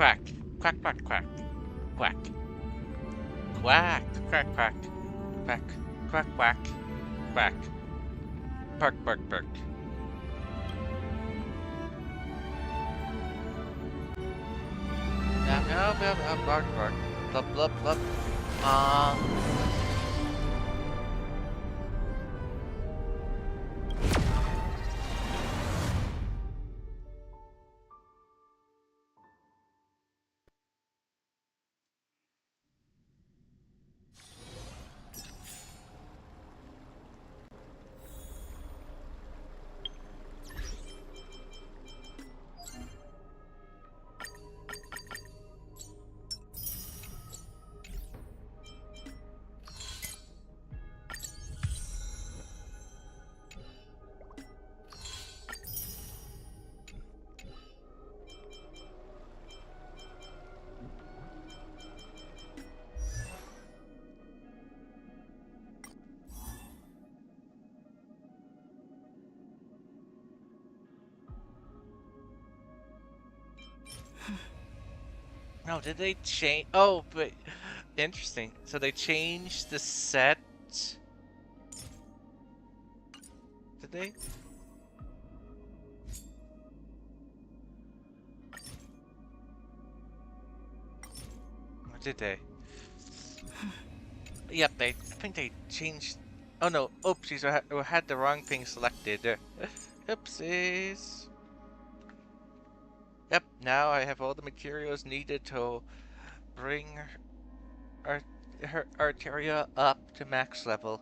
Quack. Quack, quack, quack. Quack. Quack. Quack, quack. Quack. Quack, quack. Quack. Bark, bark, bark. Meow, meow, meow, meow, bark, bark. Blub, blub, blub. No, did they change? Oh, but interesting. So they changed the set. Did they? Or did they? Yep, I think they changed. Oh no, oopsies, I had the wrong thing selected. Oopsies. Yep, now I have all the materials needed to bring her Arteria up to max level.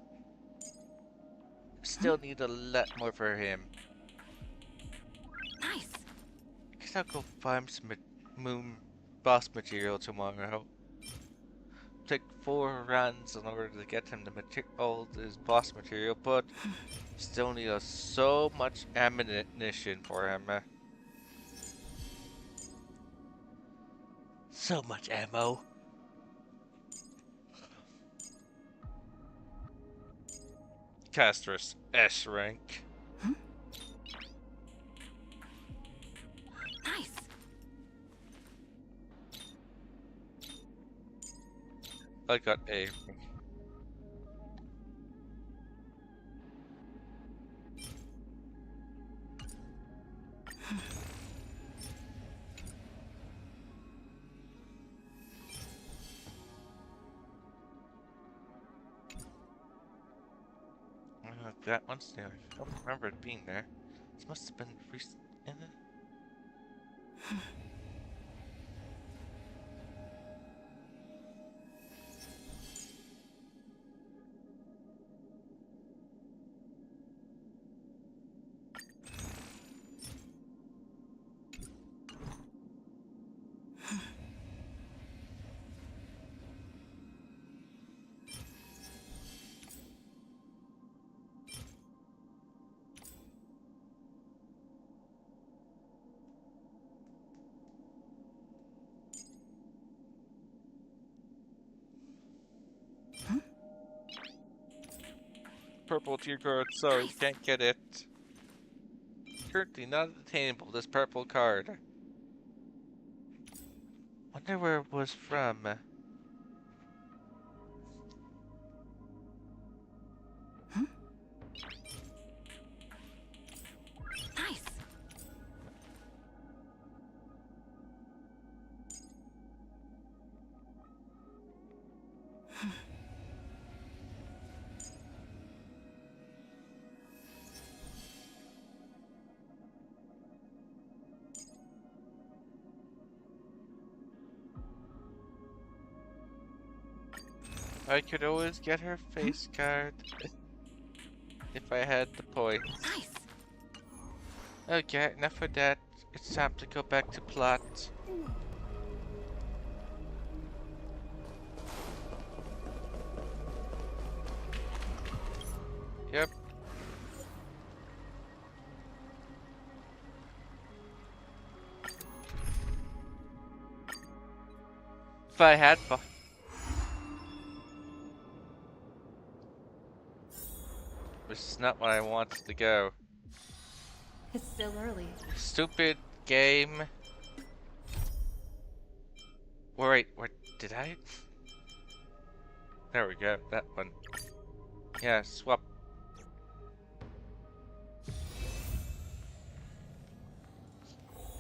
Still need a lot more for him. Nice. Guess I'll go farm some moon boss material tomorrow. Take 4 runs in order to get him all his boss material, but still need so much ammunition for him. So much ammo. Castrus S rank. Nice. I got A. That one's there. I don't remember it being there. This must have been recent. Purple tier card, sorry, Nice. can't get it. Currently not attainable, this purple card. Wonder where it was from. Nice. I could always get her face card if I had the points. Nice. Okay, enough of that. It's time to go back to plot. Yep. If I had This is not what I wanted to go. It's still early. Stupid game. Wait, what did I? There we go, that one. Yeah, swap.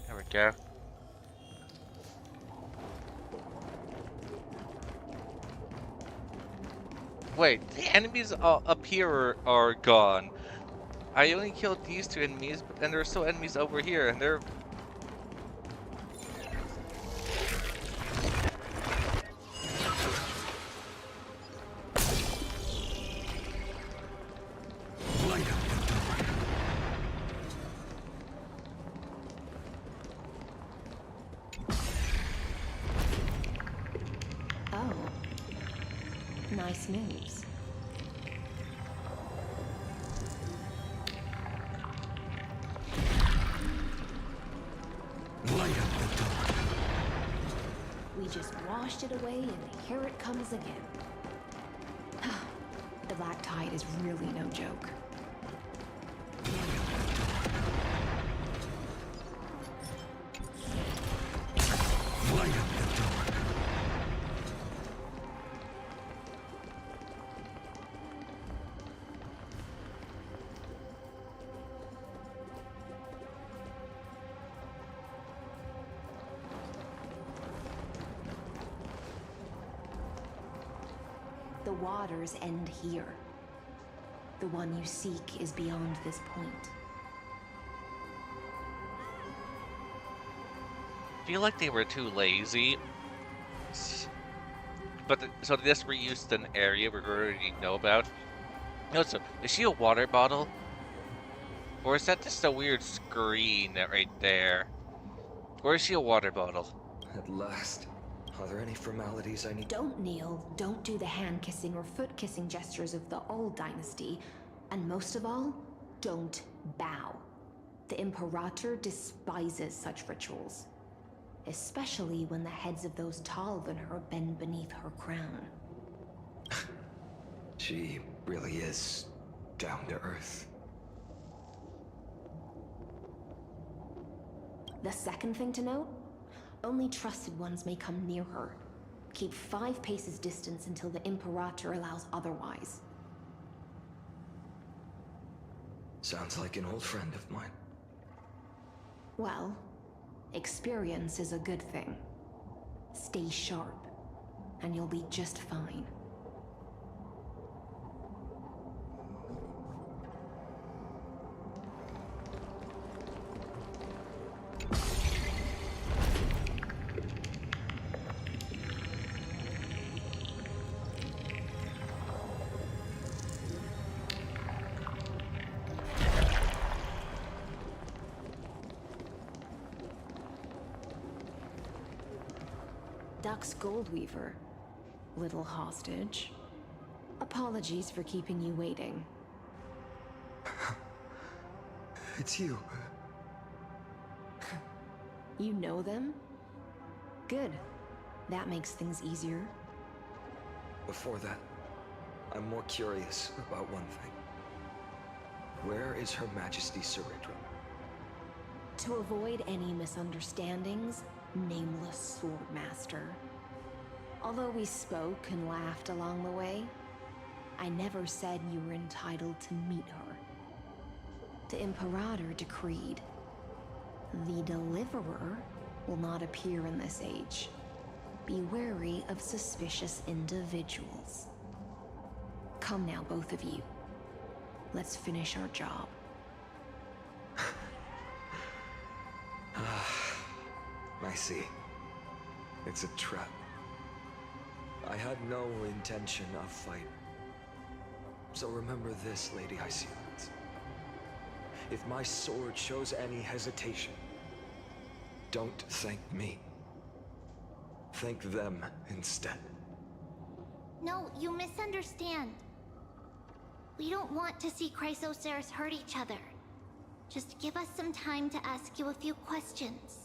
There we go. Wait, the enemies up here are gone. I only killed these two enemies, but then there are still enemies over here, and they're... Oh. Nice moves. Light up the dark. We just washed it away and here it comes again. The Black Tide is really no joke. Light up the dark. The waters end here. The one you seek is beyond this point. I feel like they were too lazy. But so this reused an area we already know about. Also, is she a water bottle? Or is that just a weird screen right there? Or is she a water bottle? At last. Are there any formalities I need? Don't kneel, don't do the hand-kissing or foot-kissing gestures of the old dynasty, and most of all, don't bow. The Imperator despises such rituals, especially when the heads of those taller than her bend beneath her crown. She really is down to earth. The second thing to note? Only trusted ones may come near her. Keep 5 paces distance until the Imperator allows otherwise. Sounds like an old friend of mine. Well, experience is a good thing. Stay sharp, and you'll be just fine. Duck's Goldweaver, little hostage. Apologies for keeping you waiting. It's you. You know them? Good. That makes things easier. Before that, I'm more curious about one thing. Where is Her Majesty Ceridra? To avoid any misunderstandings, nameless Swordmaster. Although we spoke and laughed along the way, I never said you were entitled to meet her. The Imperator decreed, the Deliverer will not appear in this age. Be wary of suspicious individuals. Come now, both of you. Let's finish our job. I see. It's a trap. I had no intention of fighting. So remember this, Lady Hyacinth. If my sword shows any hesitation, don't thank me. Thank them instead. No, you misunderstand. We don't want to see Chrysoceres hurt each other. Just give us some time to ask you a few questions.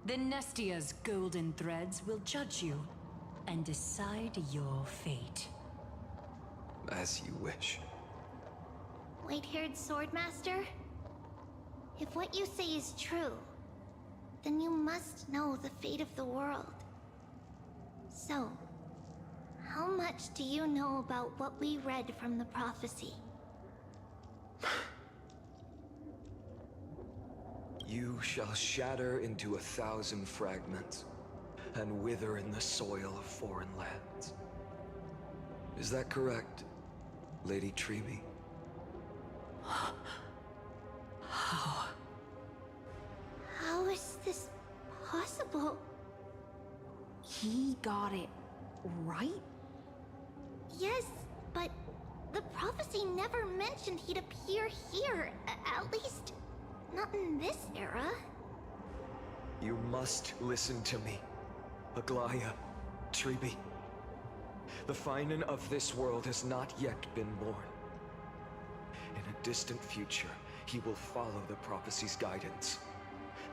The Nestia's golden threads will judge you and decide your fate. As you wish. White-haired Swordmaster? If what you say is true, then you must know the fate of the world. So, how much do you know about what we read from the prophecy? You shall shatter into 1,000 fragments and wither in the soil of foreign lands. Is that correct, Lady Treby? How? How is this possible? He got it right? Yes, but the prophecy never mentioned he'd appear here. At least, not in this era. You must listen to me, Aglaya, Treby. The Finan of this world has not yet been born. In a distant future, he will follow the prophecy's guidance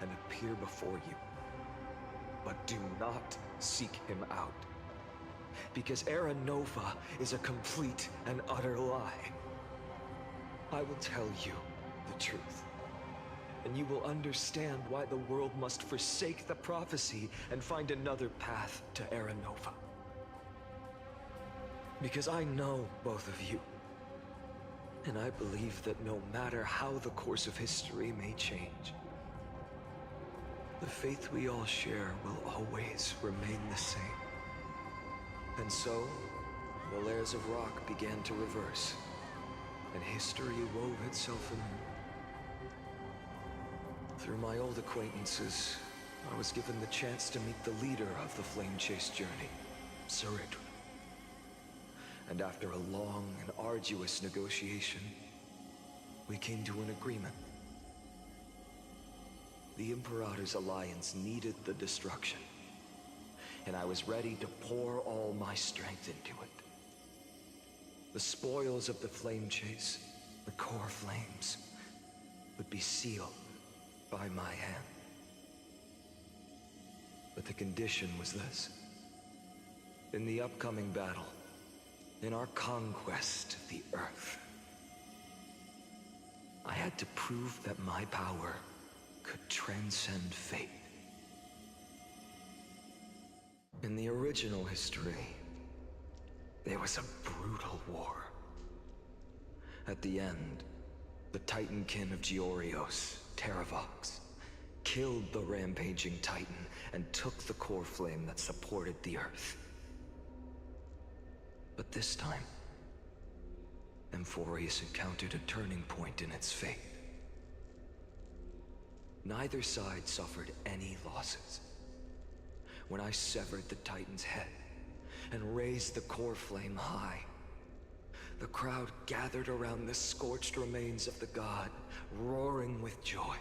and appear before you. But do not seek him out, because Era Nova is a complete and utter lie. I will tell you the truth, and you will understand why the world must forsake the prophecy and find another path to Era Nova. Because I know both of you, and I believe that no matter how the course of history may change, the faith we all share will always remain the same. And so, the layers of rock began to reverse, and history wove itself anew. Through my old acquaintances, I was given the chance to meet the leader of the Flame Chase journey, Sarit. And after a long and arduous negotiation, we came to an agreement. The Imperator's alliance needed the destruction, and I was ready to pour all my strength into it. The spoils of the Flame Chase, the core flames, would be sealed by my hand. But the condition was this. In the upcoming battle, in our conquest of the Earth, I had to prove that my power could transcend fate. In the original history, there was a brutal war. At the end, the Titankin of Georios, Terravox, killed the rampaging Titan and took the core flame that supported the Earth. But this time, Amphorius encountered a turning point in its fate. Neither side suffered any losses. When I severed the Titan's head and raised the core flame high, the crowd gathered around the scorched remains of the god, roaring with joy,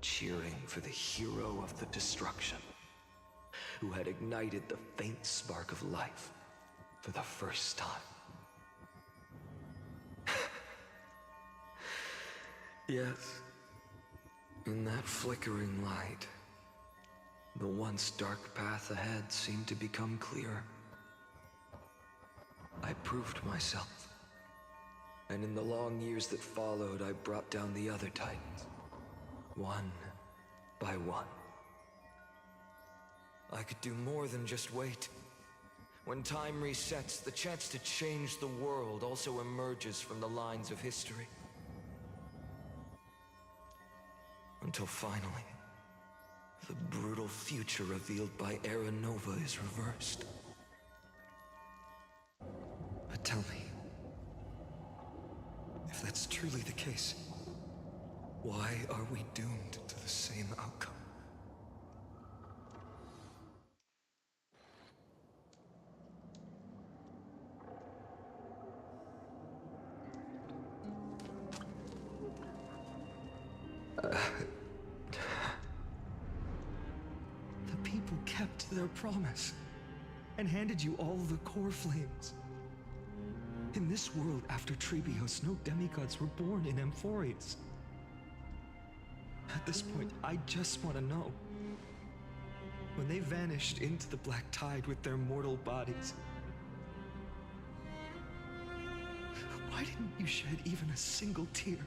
cheering for the hero of the destruction, who had ignited the faint spark of life for the first time. Yes, in that flickering light, the once dark path ahead seemed to become clear. I proved myself, and in the long years that followed, I brought down the other Titans, one by one. I could do more than just wait. When time resets, the chance to change the world also emerges from the lines of history. Until finally, the brutal future revealed by Era Nova is reversed. But tell me, if that's truly the case, why are we doomed to the same outcome? The people kept their promise and handed you all the core flames. In this world after Trebios, no demigods were born in Amphorius. At this point, I just want to know. When they vanished into the black tide with their mortal bodies, why didn't you shed even a single tear?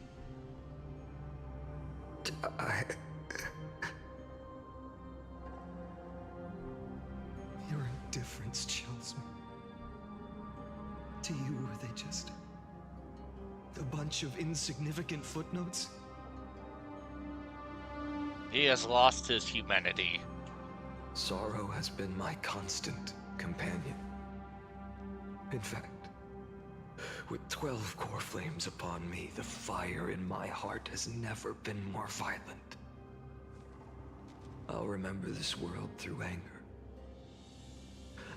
reference chills me. To you, are they just a bunch of insignificant footnotes? He has lost his humanity. Sorrow has been my constant companion. In fact, with 12 core flames upon me, the fire in my heart has never been more violent. I'll remember this world through anger.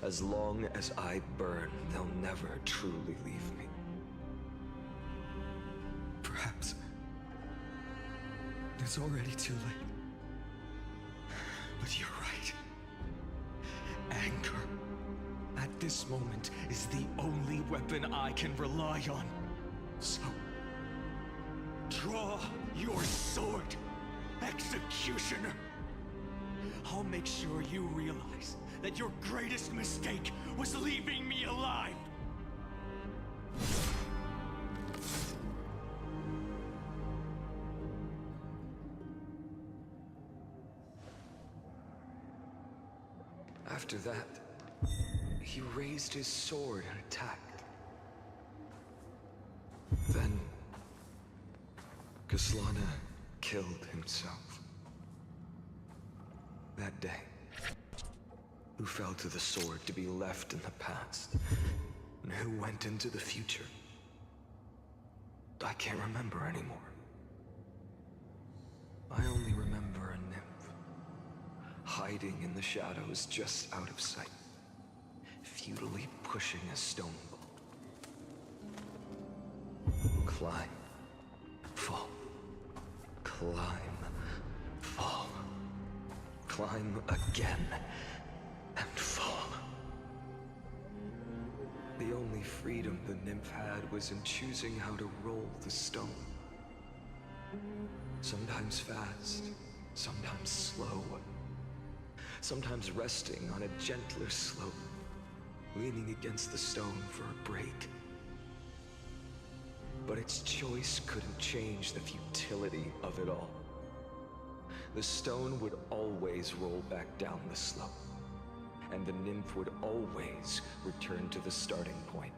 As long as I burn, they'll never truly leave me. Perhaps it's already too late. But you're right. Anger, at this moment, is the only weapon I can rely on. So, draw your sword, Executioner. I'll make sure you realize that your greatest mistake was leaving me alive. After that, he raised his sword and attacked. Then, Kaslana killed himself. That day, who fell to the sword to be left in the past, and who went into the future, I can't remember anymore. I only remember a nymph, hiding in the shadows just out of sight, futilely pushing a stone ball. Climb, fall, climb, fall, climb again, and fall. The only freedom the nymph had was in choosing how to roll the stone. Sometimes fast, sometimes slow, sometimes resting on a gentler slope, leaning against the stone for a break. But its choice couldn't change the futility of it all. The stone would always roll back down the slope, and the nymph would always return to the starting point,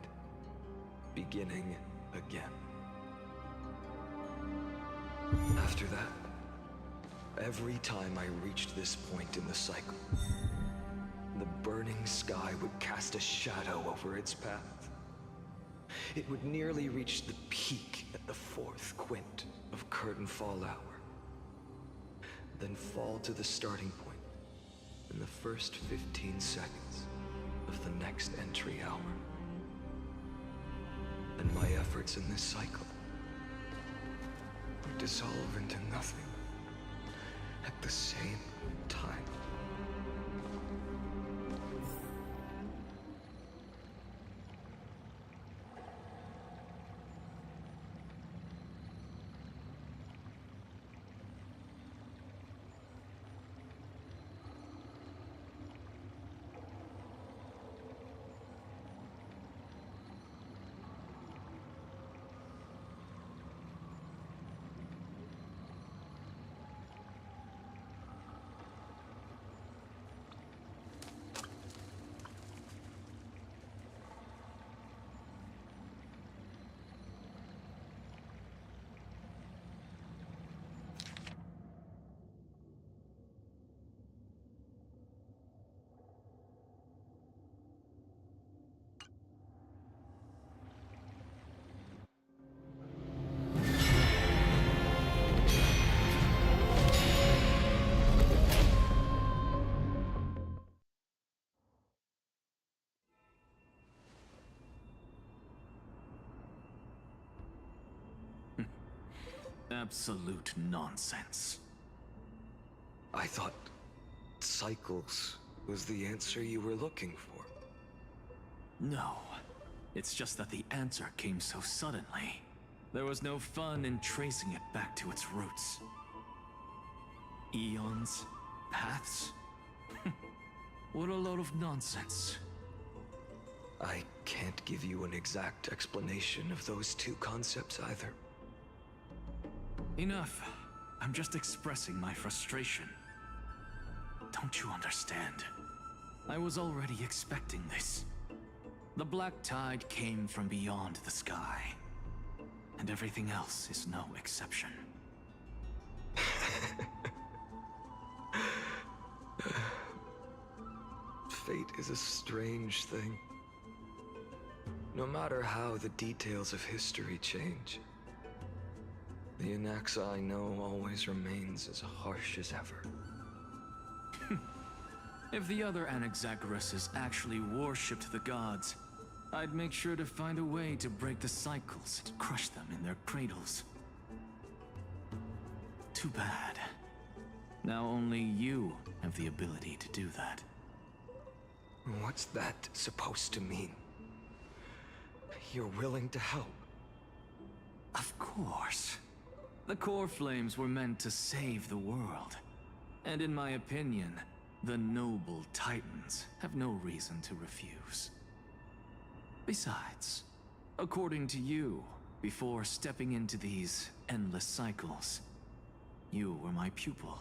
beginning again. After that, every time I reached this point in the cycle, the burning sky would cast a shadow over its path. It would nearly reach the peak at the 4th quint of curtain fall hour, then fall to the starting point in the first 15 seconds of the next entry hour. And my efforts in this cycle would dissolve into nothing at the same time. Absolute nonsense. I thought cycles was the answer you were looking for. No. It's just that the answer came so suddenly. There was no fun in tracing it back to its roots. Eons? Paths? What a load of nonsense. I can't give you an exact explanation of those two concepts either. Enough. I'm just expressing my frustration. Don't you understand? I was already expecting this. The black tide came from beyond the sky. And everything else is no exception. Fate is a strange thing. No matter how the details of history change, the Anaxa I know always remains as harsh as ever. If the other Anaxagoras actually worshipped the gods, I'd make sure to find a way to break the cycles and crush them in their cradles. Too bad. Now only you have the ability to do that. What's that supposed to mean? You're willing to help? Of course. The core flames were meant to save the world. And in my opinion, the noble Titans have no reason to refuse. Besides, according to you, before stepping into these endless cycles, you were my pupil.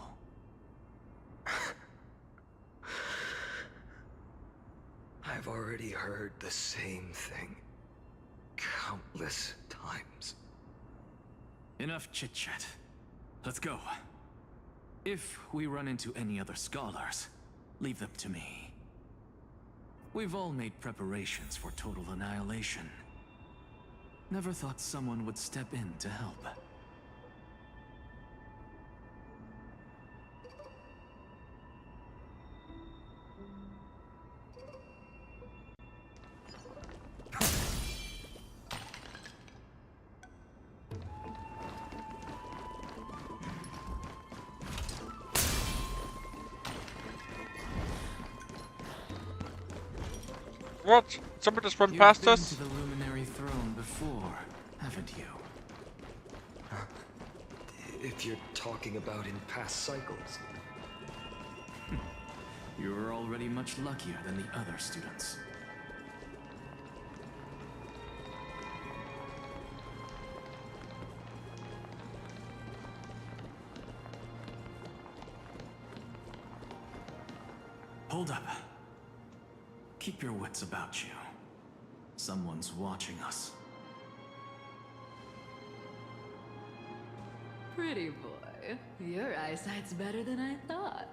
I've already heard the same thing countless times. Enough chit-chat. Let's go. If we run into any other scholars, leave them to me. We've all made preparations for total annihilation. Never thought someone would step in to help. What? Someone just run You've past been us? to the Luminary Throne before, haven't you? If you're talking about in past cycles. You were already much luckier than the other students. Hold up. Keep your wits about you. Someone's watching us. Pretty boy, your eyesight's better than I thought.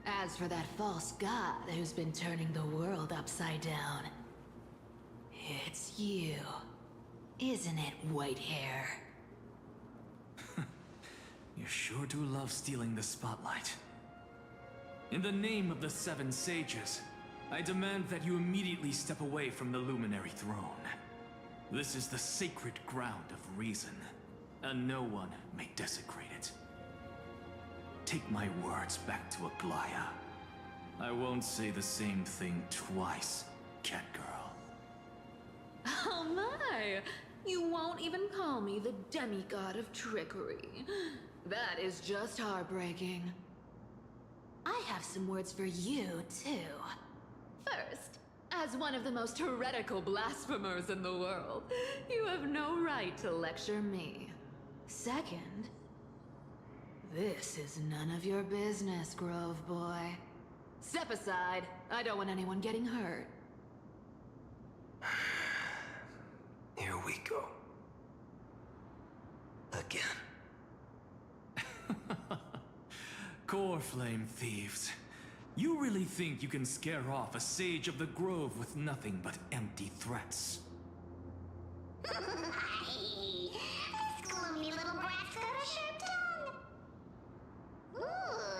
As for that false god who's been turning the world upside down, it's you, isn't it, white hair? You sure do love stealing the spotlight. In the name of the Seven Sages, I demand that you immediately step away from the Luminary Throne. This is the sacred ground of reason, and no one may desecrate it. Take my words back to Aglaya. I won't say the same thing twice, Catgirl. Oh my! You won't even call me the demigod of trickery. That is just heartbreaking. I have some words for you, too. First, as one of the most heretical blasphemers in the world, you have no right to lecture me. Second, this is none of your business, Grove Boy. Step aside. I don't want anyone getting hurt. Here we go. Again. Core Flame thieves. You really think you can scare off a Sage of the Grove with nothing but empty threats? This gloomy little brat's got a sharp tongue. Ooh,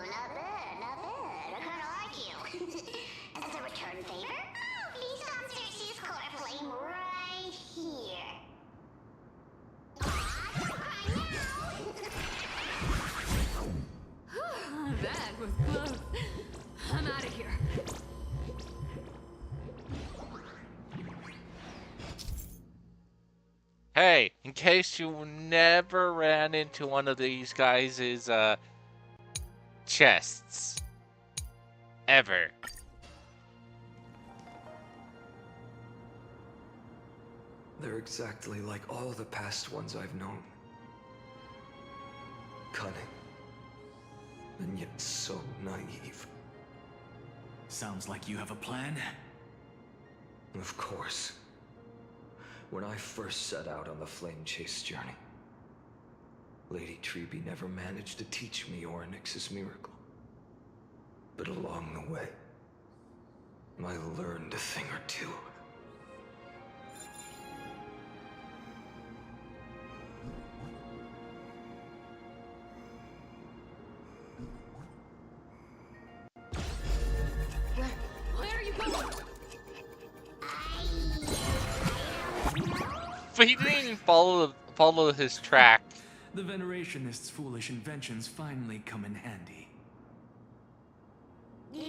not bad, not bad. I kinda like you. As a return favor, please come search this core flame right here. Aw, don't cry now. That was close. I'm out of here. Hey, in case you never ran into one of these guys' chests. Ever. They're exactly like all the past ones I've known. Cunning. And yet so naive. Sounds like you have a plan. Of course. When I first set out on the Flame Chase journey, Lady Treby never managed to teach me Orynyx's miracle. But along the way, I learned a thing or two. Where are you going? But he didn't even follow his track. The Venerationists' foolish inventions finally come in handy. How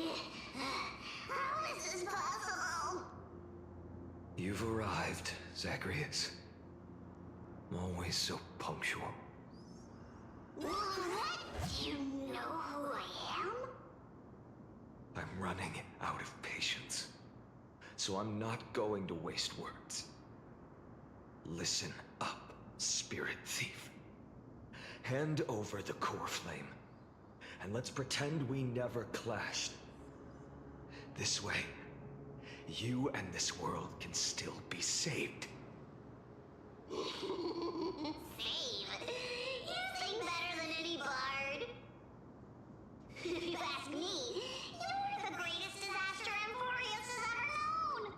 is this possible? You've arrived, Zagreus. Always so punctual. What? You know who I am? I'm running out of patience. So I'm not going to waste words. Listen up, Spirit Thief. Hand over the core flame, and let's pretend we never clashed. This way, you and this world can still be saved. Save? You sing better than any bard. If you ask me, you're the greatest disaster Emporius has ever known.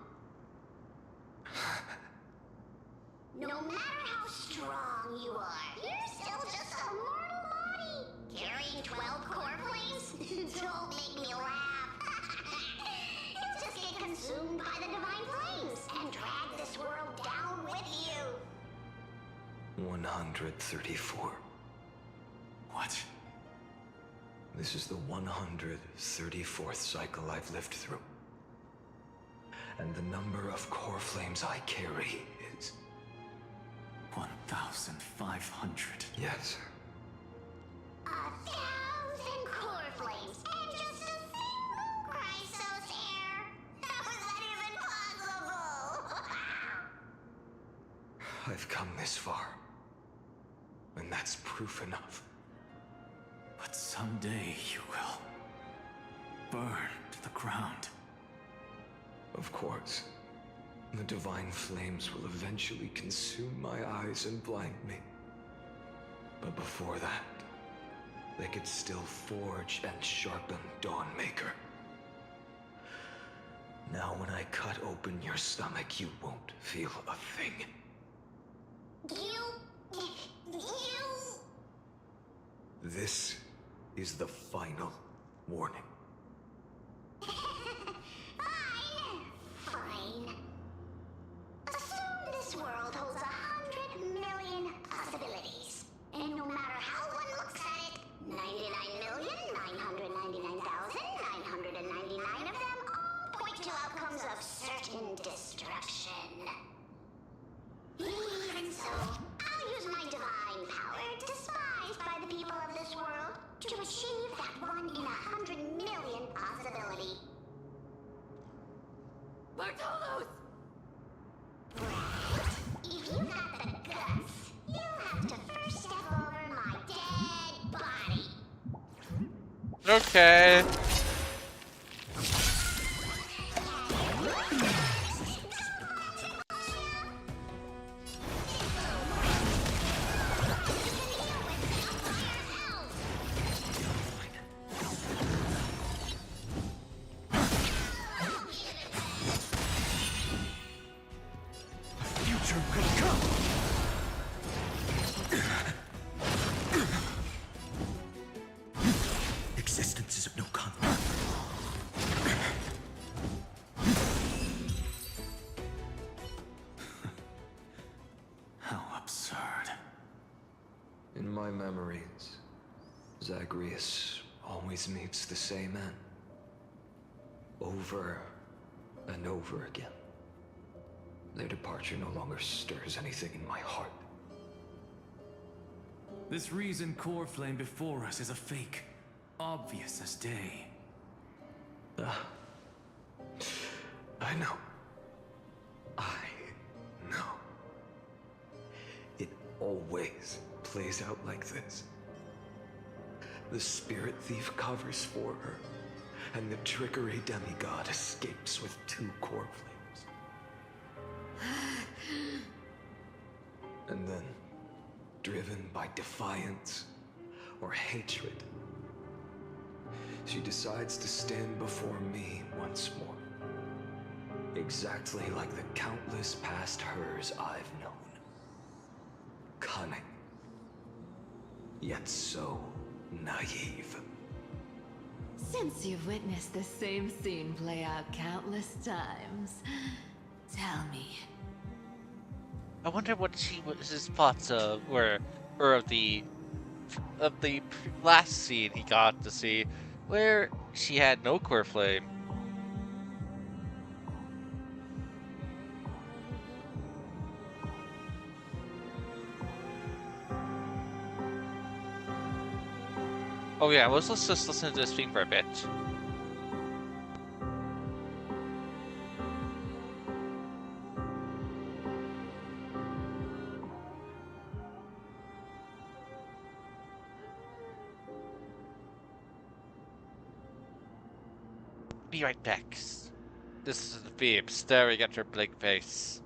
No matter how strong you are, you're still just a mortal body. Carrying 12 core flames? Don't make me laugh. You'll just get consumed by the divine flames and drag this world down with you. 134. What? This is the 134th cycle I've lived through. And the number of core flames I carry is... 1,500. yes. 1,000 core flames and just a single Chrysos hair. How is that even possible? I've come this far. And that's proof enough. But someday you will burn to the ground. Of course. The divine flames will eventually consume my eyes and blind me. But before that, they could still forge and sharpen Dawnmaker. Now when I cut open your stomach, you won't feel a thing. You... This is the final warning. Fine. Assume this world holds 100 million possibilities. And no matter how one looks at it, 99,999,999 of them all point to outcomes of certain destruction. Even so, I'll use my divine power, despised by the people of this world, to achieve that 1 in 100 million possibility. Bartolos! Right. If you got the guts, you'll have to first step over my dead body. Okay. Future could come! Existence is of no consequence. How absurd. In my memories, Zagreus always meets the same end. Over and over again. Their departure no longer stirs anything in my heart. This reason core flame before us is a fake. Obvious as day. I know. I know. It always plays out like this. The Spirit Thief covers for her, and the trickery demigod escapes with 2 core flames. And then, driven by defiance or hatred, she decides to stand before me once more. Exactly like the countless past hers I've known. Cunning, yet so naive. Since you've witnessed the same scene play out countless times, tell me, I wonder what his thoughts were, or of the last scene he got to see, where she had no core flame. Oh yeah, let's just listen to this theme for a bit. Be right back. This is the theme, staring at her blank face.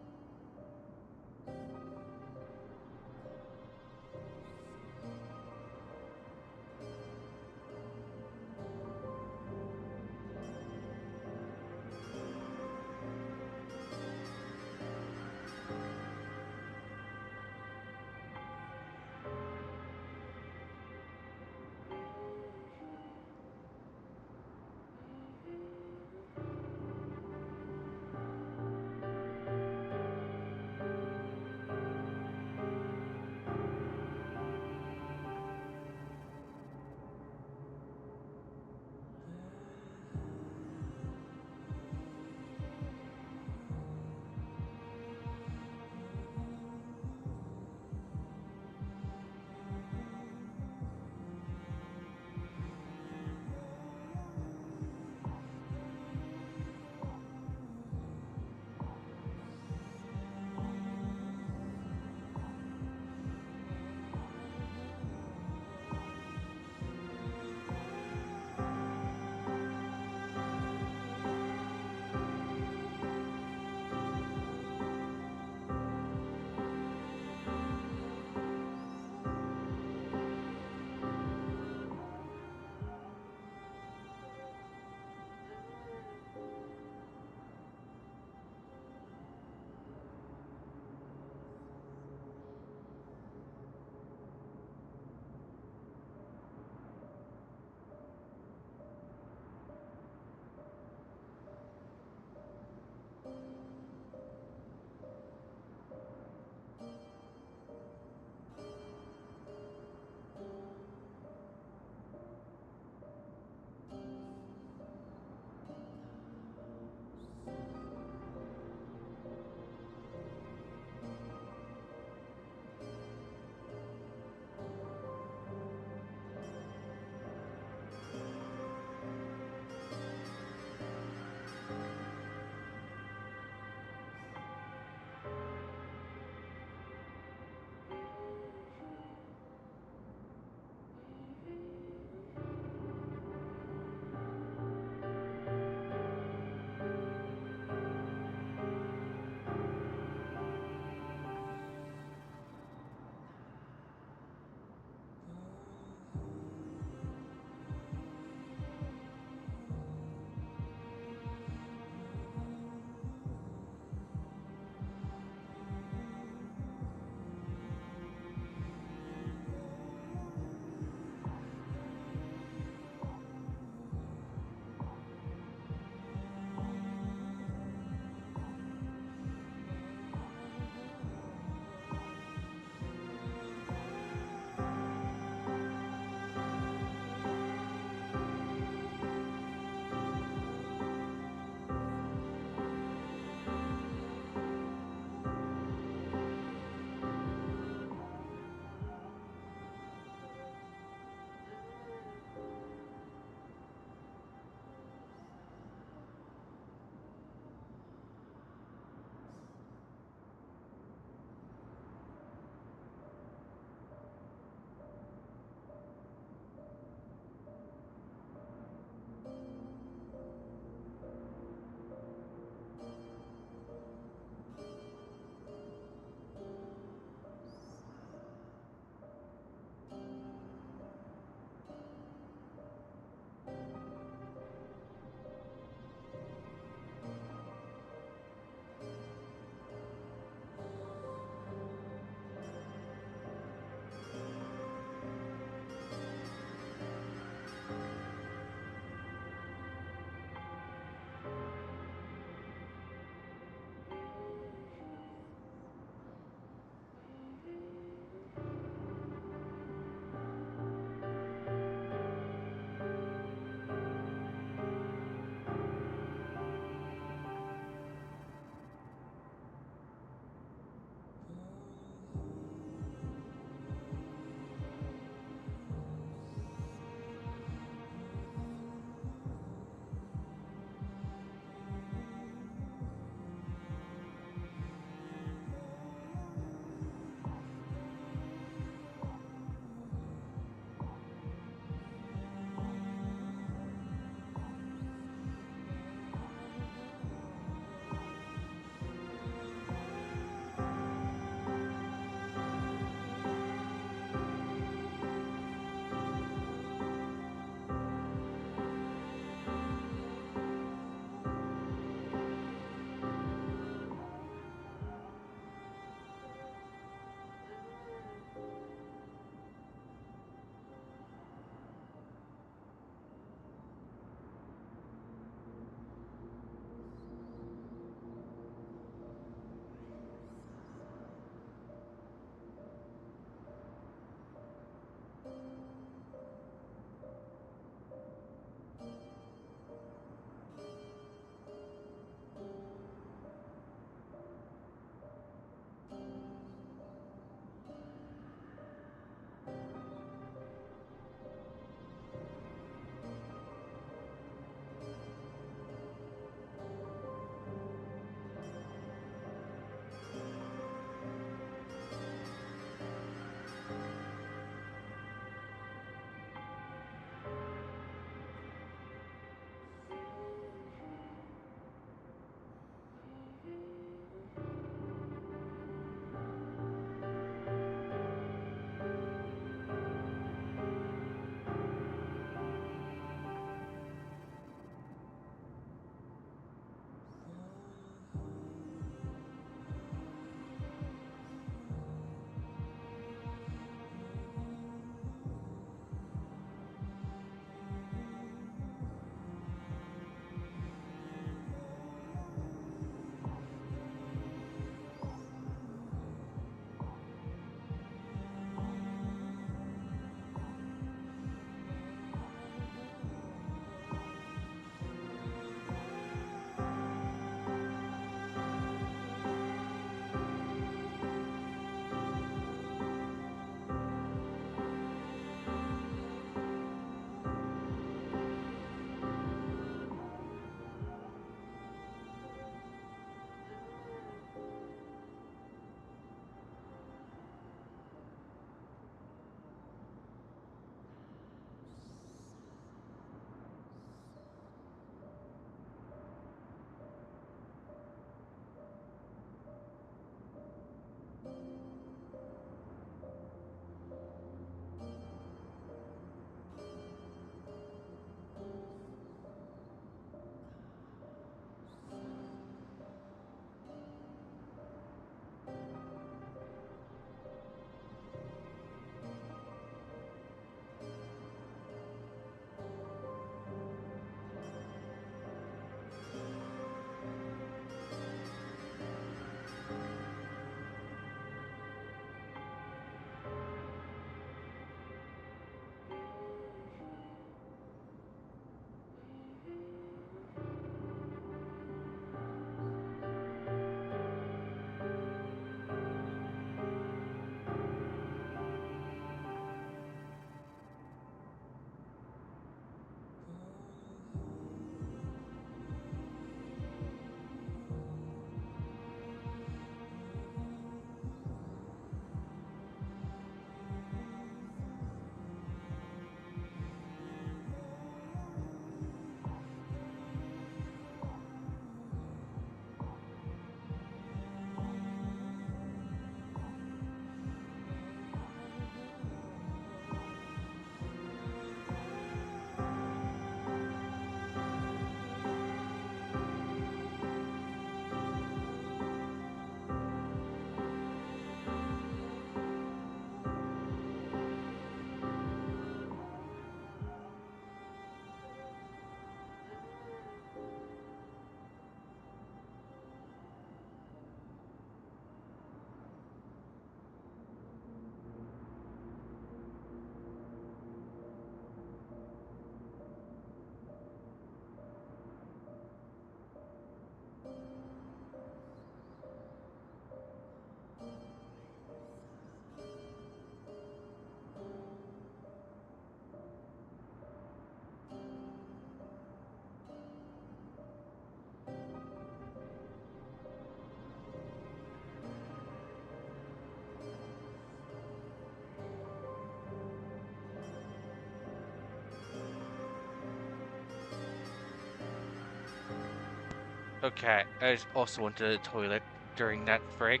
Okay, I just also went to the toilet during that break.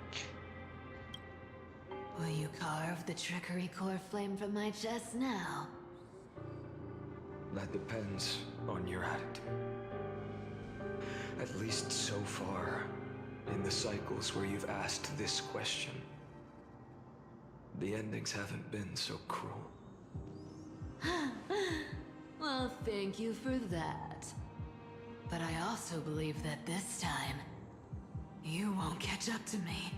Will you carve the trickery core flame from my chest now? That depends on your attitude. At least so far, in the cycles where you've asked this question, the endings haven't been so cruel. Well, thank you for that. But I also believe that this time, you won't catch up to me.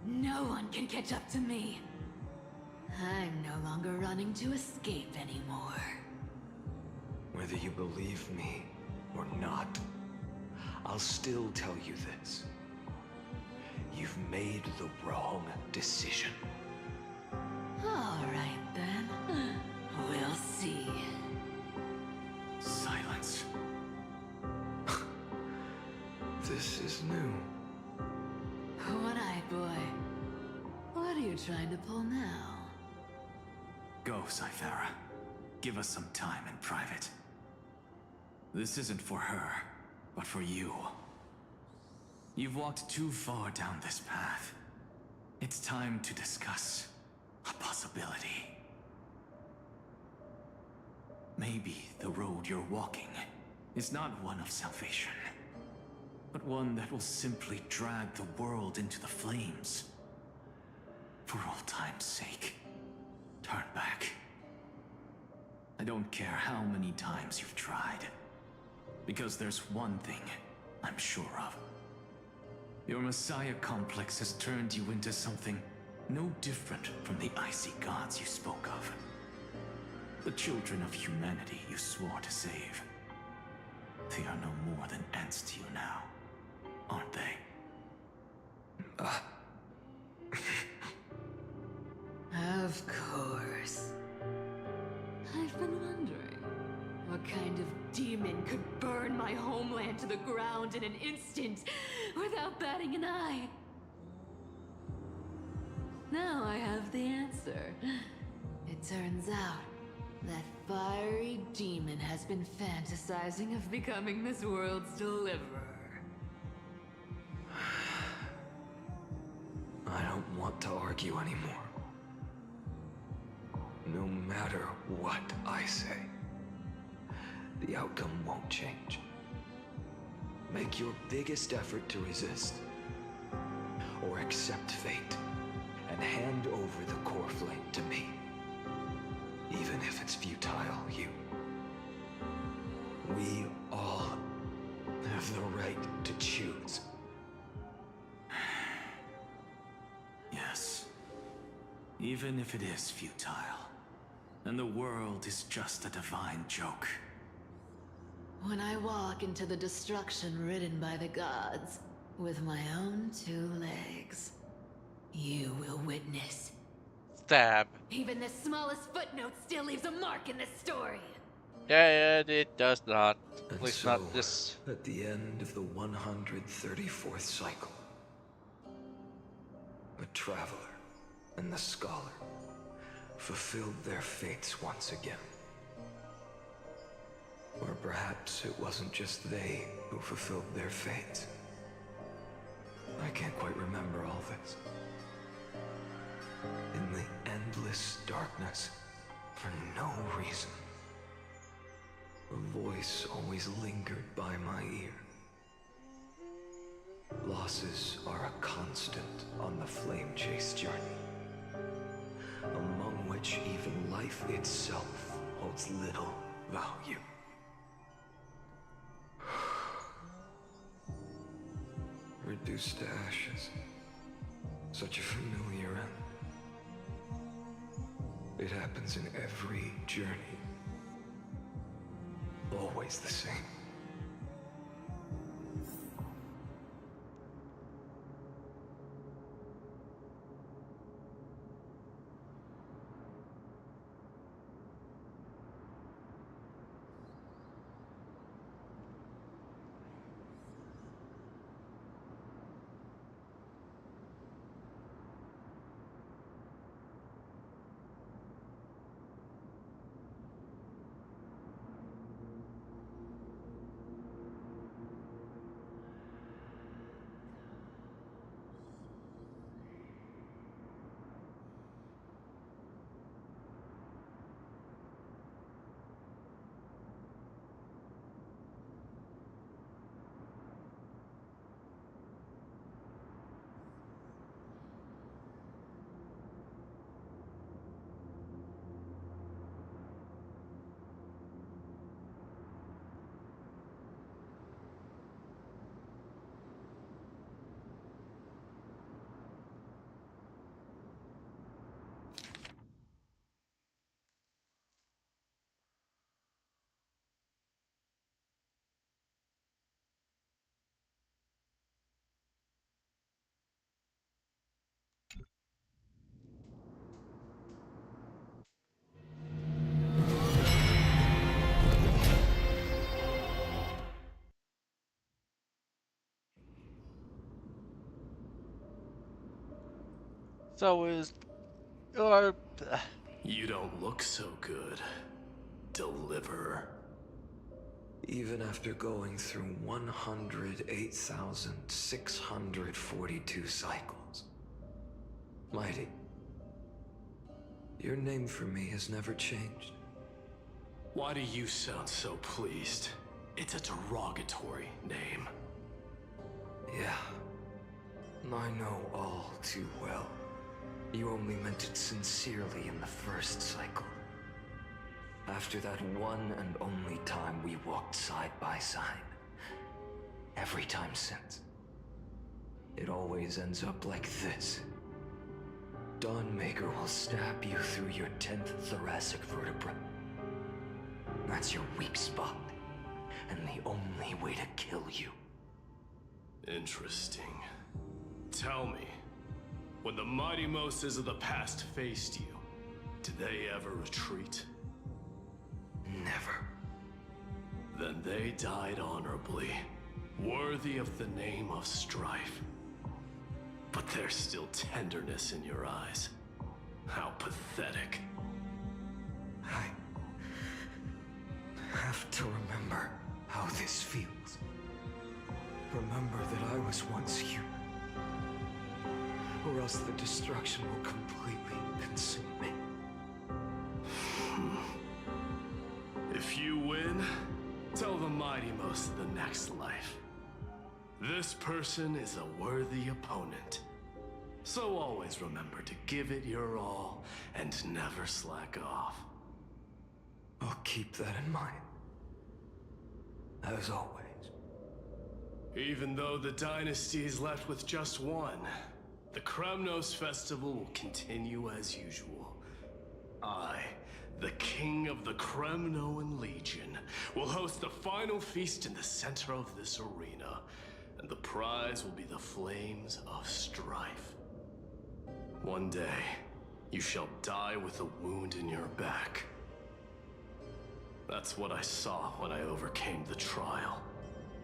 No one can catch up to me. I'm no longer running to escape anymore. Whether you believe me or not, I'll still tell you this. You've made the wrong decision. All right then. We'll see. Silence. This is new. One-eyed boy. What are you trying to pull now? Go, Cythera. Give us some time in private. This isn't for her, but for you. You've walked too far down this path. It's time to discuss a possibility. Maybe the road you're walking is not one of salvation, but one that will simply drag the world into the flames. For old time's sake, turn back. I don't care how many times you've tried, because there's one thing I'm sure of. Your Messiah complex has turned you into something no different from the icy gods you spoke of. The children of humanity you swore to save. They are no more than ants to you now, aren't they? Of course. I've been wondering, what kind of demon could burn my homeland to the ground in an instant without batting an eye? Now I have the answer. It turns out that fiery demon has been fantasizing of becoming this world's deliverer. I don't want to argue anymore. No matter what I say, the outcome won't change. Make your biggest effort to resist, or accept fate, and hand over the core flame to me. Even if it's futile, we all have the right to choose. Yes. Even if it is futile, and the world is just a divine joke. When I walk into the destruction ridden by the gods, with my own two legs, you will witness. Stab. Even the smallest footnote still leaves a mark in this story. Yeah, it does not. At And least so, not this. at the end of the 134th cycle, the Traveler and the Scholar fulfilled their fates once again. Or perhaps it wasn't just they who fulfilled their fates. I can't quite remember all this. In the endless darkness, for no reason, a voice always lingered by my ear. Losses are a constant on the flame chase journey, among which even life itself holds little value. Reduced to ashes. Such a familiar end. It happens in every journey. Always the same. So is or You don't look so good, Deliverer. Even after going through 108,642 cycles. Mighty, your name for me has never changed. Why do you sound so pleased? It's a derogatory name. Yeah, I know all too well. You only meant it sincerely in the first cycle. After that one and only time we walked side by side. Every time since. It always ends up like this. Dawnmaker will stab you through your 10th thoracic vertebra. That's your weak spot, and the only way to kill you. Interesting. Tell me, when the mighty Moses of the past faced you, did they ever retreat? Never. Then they died honorably, worthy of the name of strife. But there's still tenderness in your eyes. How pathetic. I have to remember how this feels. Remember that I was once human. Or else the destruction will completely consume me. If you win, tell the mighty most of the next life. This person is a worthy opponent. So always remember to give it your all and never slack off. I'll keep that in mind. As always. Even though the dynasty is left with just one, the Kremnos festival will continue as usual. I, the king of the Kremnoan Legion, will host the final feast in the center of this arena, and the prize will be the flames of strife. One day, you shall die with a wound in your back. That's what I saw when I overcame the trial.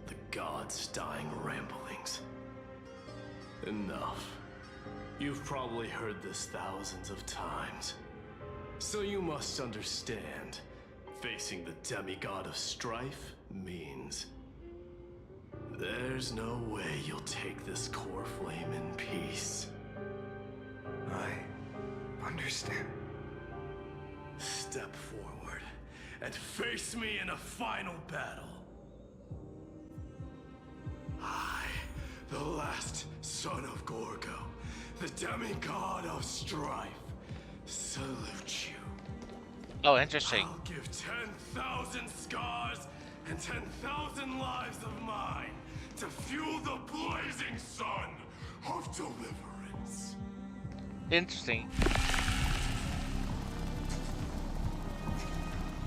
The gods' dying ramblings. Enough. You've probably heard this thousands of times. So you must understand, facing the demigod of strife means there's no way you'll take this core flame in peace. I understand. Step forward and face me in a final battle. I, the last son of Gorgo, the demigod of strife, salute you. oh, interesting. I'll give 10,000 scars and 10,000 lives of mine to fuel the blazing sun of deliverance. Interesting.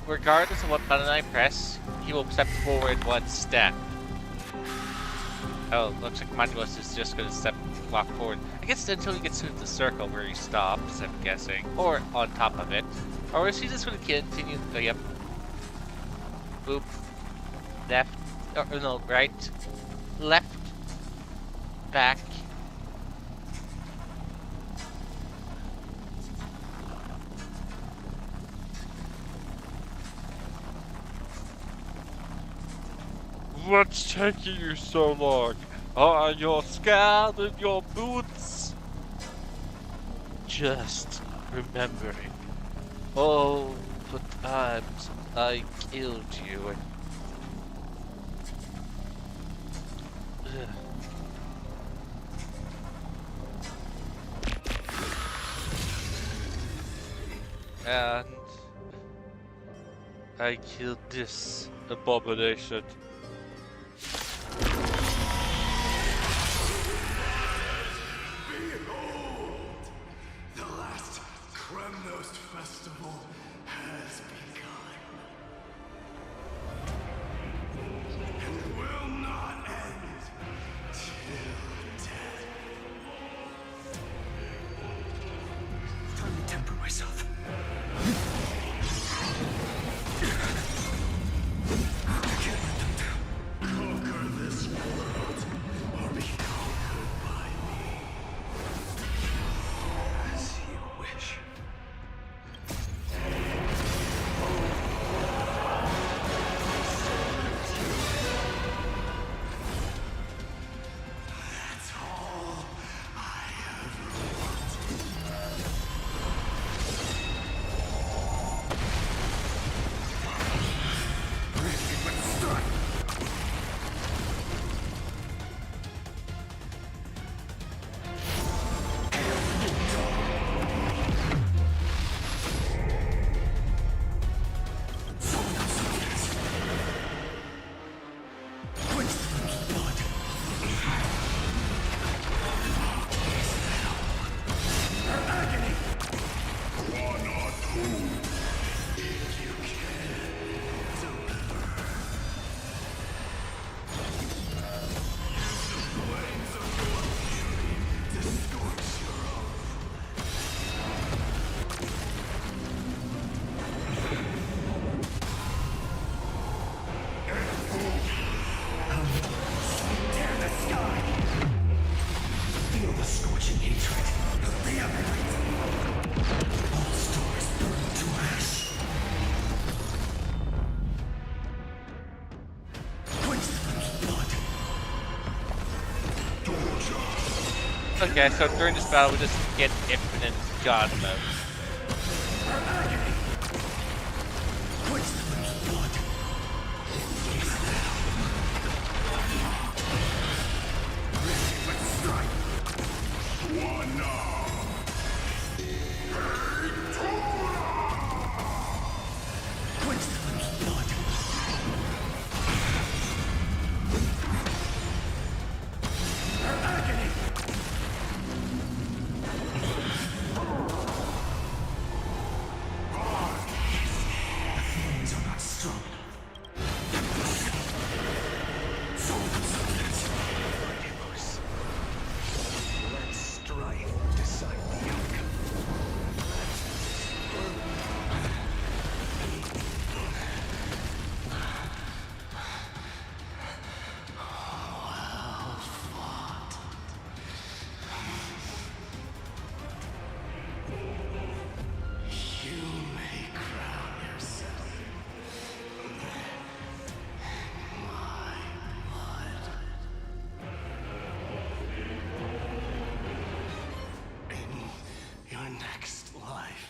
Regardless of what button I press, he will step forward one step. Oh, looks like Manuos is just gonna walk forward. I guess until he gets to the circle where he stops, I'm guessing. Or on top of it. Or is he just gonna continue? Oh, yep. Boop. Left. Oh, no, right. Left. Back. What's taking you so long? Are your scars in your boots? Just remembering. Oh, the times I killed you. And I killed this abomination. Behold! The last Kremnos festival has begun. And will not end till death. Time to temper myself. I can't let them down. Okay, so during this battle, we just get infinite god mode. Let strife decide the outcome. You may crown yourself. My blood. In your next life,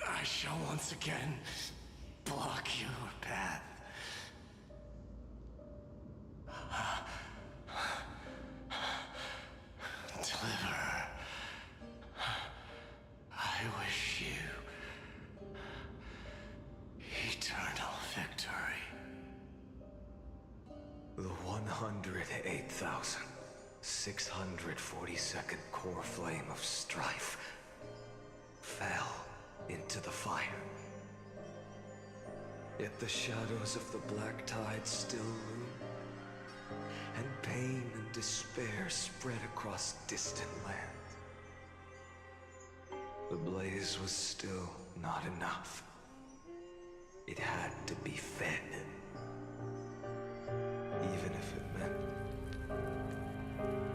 I shall once again block your path. Deliver. I wish you eternal victory. The 108,642nd core flame of strife fell into the fire. Yet the shadows of the black tide still loom, and pain and despair spread across distant lands. The blaze was still not enough. It had to be fed. Even if it meant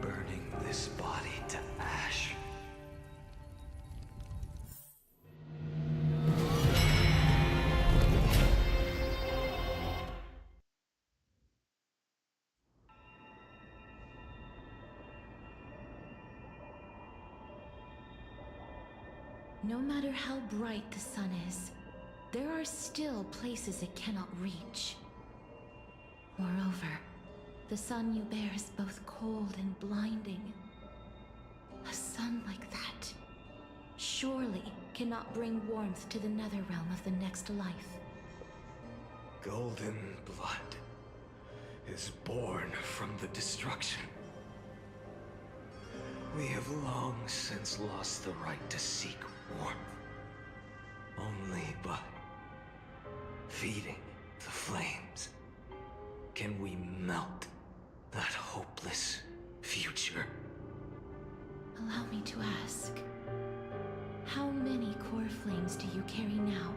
burning this body to ash. No matter how bright the sun is, there are still places it cannot reach. Moreover, the sun you bear is both cold and blinding. A sun like that surely cannot bring warmth to the nether realm of the next life. Golden blood is born from the destruction. We have long since lost the right to seek warmth. Only by feeding the flames can we melt that hopeless future. Allow me to ask, how many core flames do you carry now?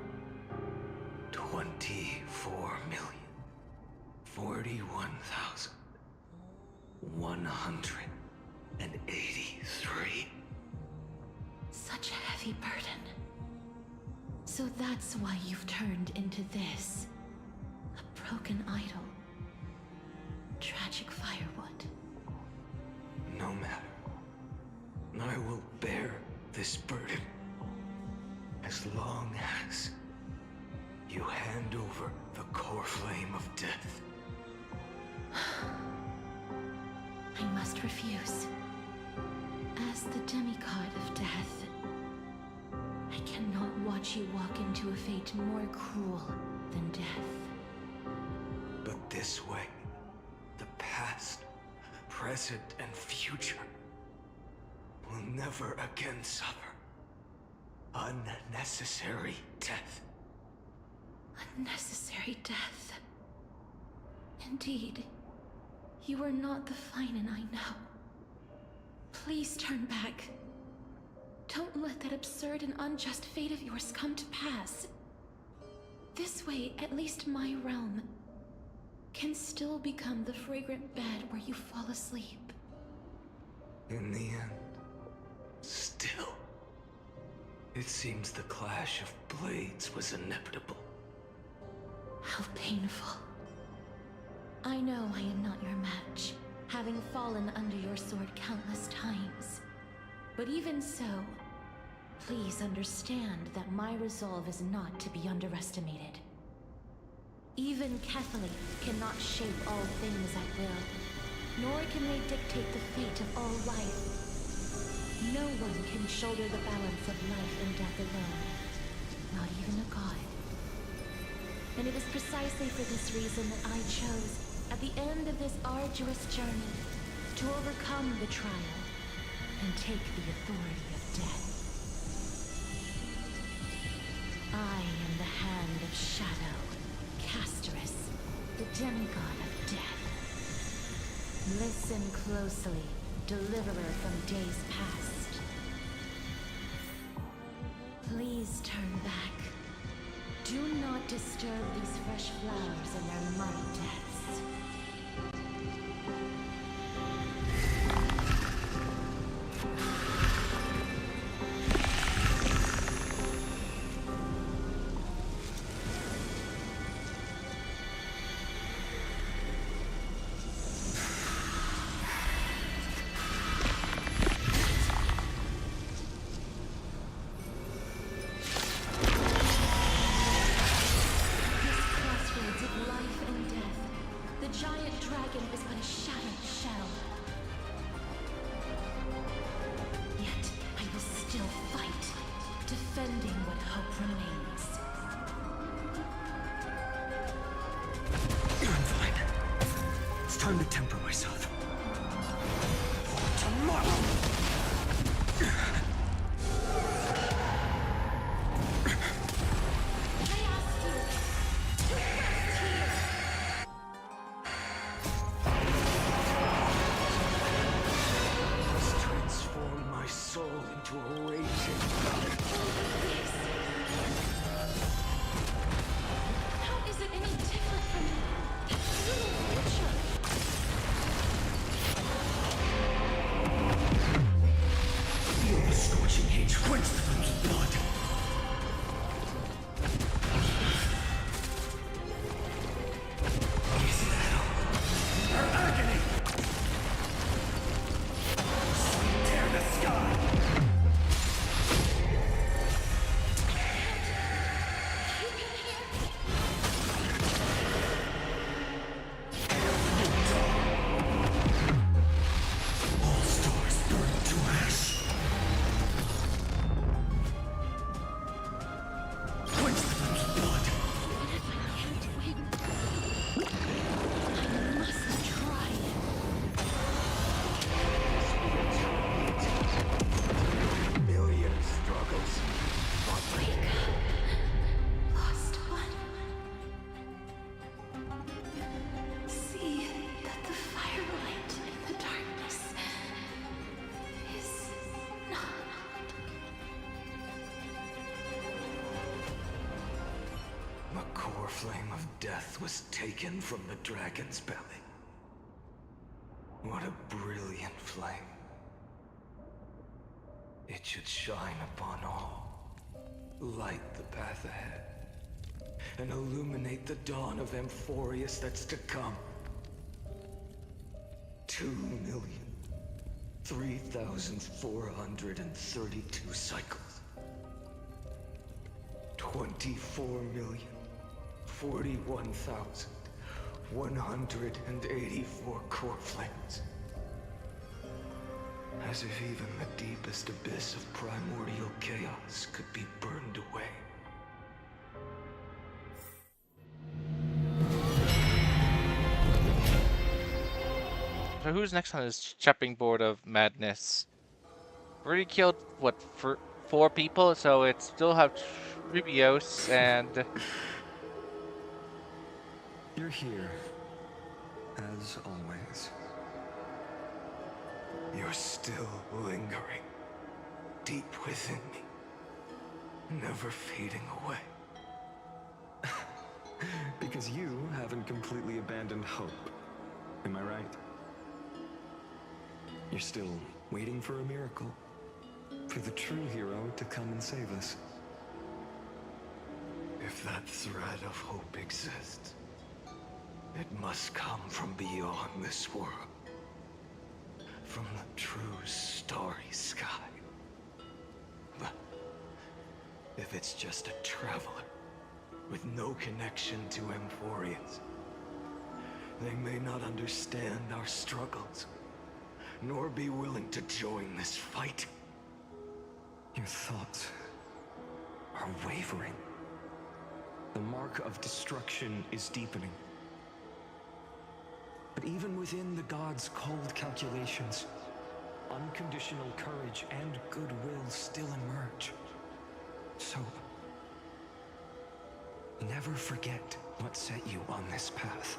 24,041,183. Such a heavy burden. So that's why you've turned into this. A broken idol. Tragic firewood. No matter. I will bear this burden as long as you hand over the core flame of death. I must refuse. As the demigod of death, I cannot watch you walk into a fate more cruel than death. But this way, the past, present, and future will never again suffer unnecessary death. Unnecessary death. Indeed, you are not the Feinen I know. Please turn back. Don't let that absurd and unjust fate of yours come to pass. This way, at least my realm can still become the fragrant bed where you fall asleep. In the end, still, it seems the clash of blades was inevitable. How painful. I know I am not your match. having fallen under your sword countless times. But even so, please understand that my resolve is not to be underestimated. Even Catholite cannot shape all things at will, nor can they dictate the fate of all life. No one can shoulder the balance of life and death alone, not even a god. And it is precisely for this reason that I chose, at the end of this arduous journey, to overcome the trial and take the authority of death. I am the Hand of Shadow, Casterus, the demigod of death. Listen closely, deliverer from days past. Please turn back. Do not disturb these fresh flowers in their muddy deaths. Time to temper myself. For tomorrow! Must transform my soul into a raging fire. How is it any different from that little butcher? Feel the scorching heat quench the flames of blood. Is it hell? Or agony? Tear the sky! All stars burn to ash. Quench the flames of blood. I must try. Million struggles. Wake up, lost one. See that the firelight in the darkness is not. The core flame of death was taken from the dragon's belly. What a brilliant flame. It should shine upon all, light the path ahead, and illuminate the dawn of Amphorius that's to come. 2,003,432 cycles. 24,041,184 core flames. As if even the deepest abyss of primordial chaos could be burned away. So who's next on his chopping board of madness? Already killed, what, 4 people? So it still have Trivios and... You're here, as always. You're still lingering, deep within me, never fading away. Because you haven't completely abandoned hope, am I right? You're still waiting for a miracle, for the true hero to come and save us. If that thread of hope exists, it must come from beyond this world. from the true starry sky. But if it's just a traveler with no connection to Amphorians, they may not understand our struggles, nor be willing to join this fight. Your thoughts are wavering. The mark of destruction is deepening. But even within the gods' cold calculations, unconditional courage and goodwill still emerge. So, never forget what set you on this path.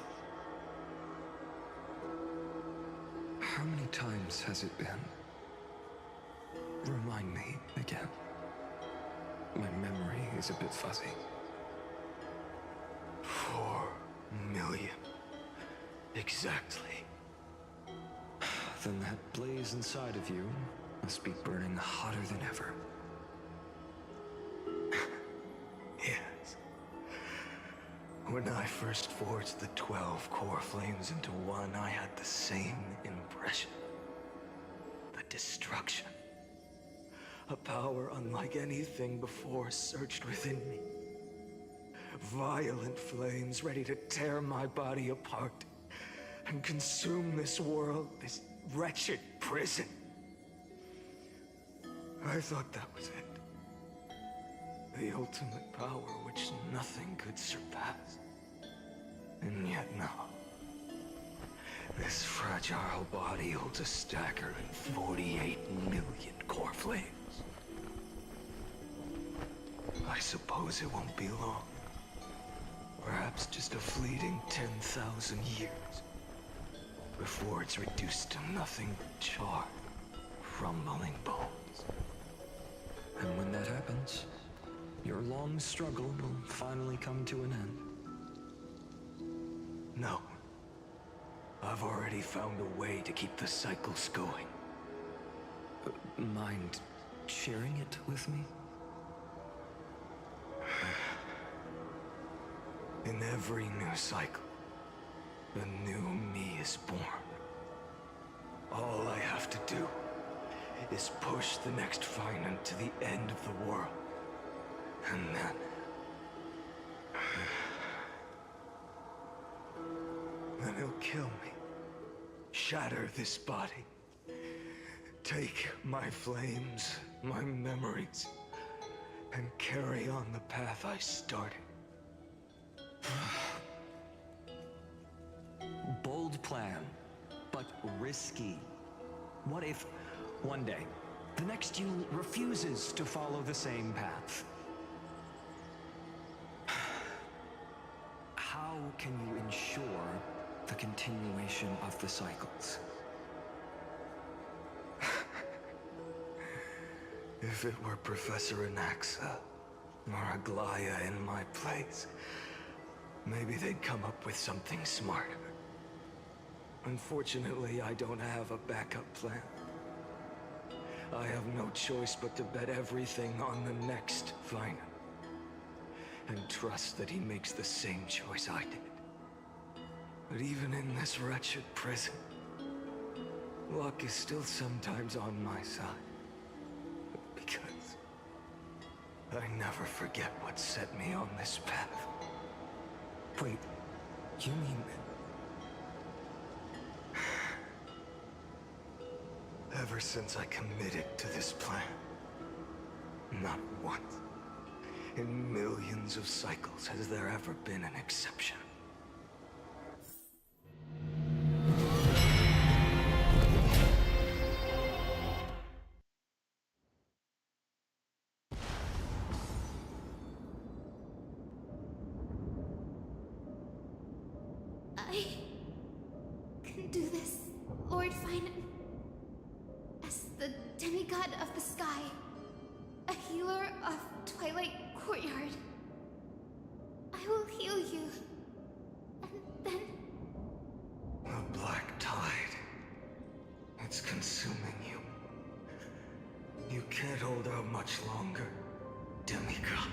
How many times has it been? Remind me again. My memory is a bit fuzzy. 4 million. Exactly. Then that blaze inside of you must be burning hotter than ever. Yes. When I first forged the 12 core flames into one, I had the same impression. The destruction. A power unlike anything before surged within me. Violent flames ready to tear my body apart and consume this world, this wretched prison. I thought that was it. The ultimate power which nothing could surpass. And yet now, this fragile body holds a staggering 48 million core flames. I suppose it won't be long. Perhaps just a fleeting 10,000 years before it's reduced to nothing but charred, crumbling bones. And when that happens, your long struggle will finally come to an end. No. I've already found a way to keep the cycles going. Mind sharing it with me? In every new cycle, a new me is born. All I have to do is push the next Finan to the end of the world. And then he'll kill me. Shatter this body. Take my flames, my memories, and carry on the path I started. Bold plan, but risky. What if, one day, the next you refuses to follow the same path? How can you ensure the continuation of the cycles? If it were Professor Anaxa or Aglaya in my place, maybe they'd come up with something smarter. Unfortunately, I don't have a backup plan. I have no choice but to bet everything on the next Finan. And trust that he makes the same choice I did. But even in this wretched prison, luck is still sometimes on my side. Because I never forget what set me on this path. Wait, you mean... Ever since I committed to this plan, not once, in millions of cycles, has there ever been an exception. I can do this, Lord Finan. As the demigod of the sky, a healer of Twilight Courtyard. I will heal you. And then... The black tide. It's consuming you. You can't hold out much longer, demigod.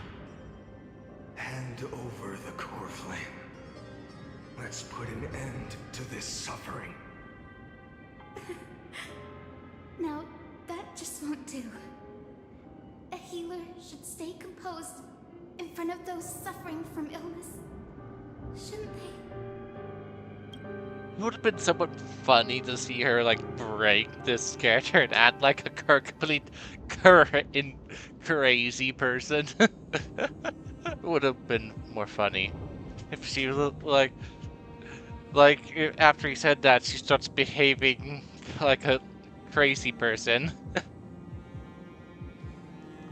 Hand over the core flame. Let's put an end to this suffering. Now, that just won't do. A healer should stay composed in front of those suffering from illness. Shouldn't they? It would have been somewhat funny to see her like break this character and act like a complete crazy person. It would have been more funny if she was after he said that she starts behaving like a crazy person.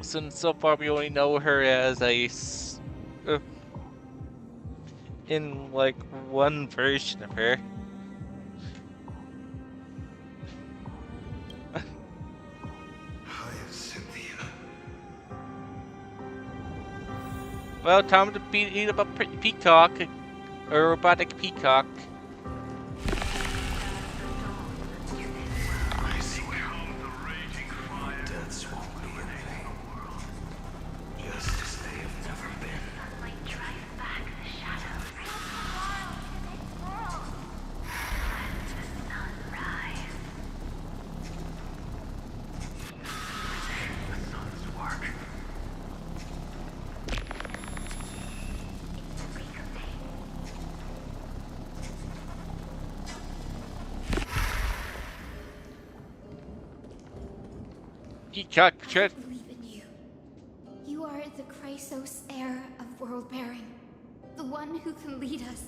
Since so far we only know her as in like one version of her. Hi, Cynthia. Well, time to eat up a peacock, a robotic peacock. Deaths won't be in vain. Just as they have never been. Sunlight drive back the shadows. Let the sun rise. The sun's work. It's a recompense. Peacock I should. believe in you. You are the Chrysos heir of world bearing. The one who can lead us.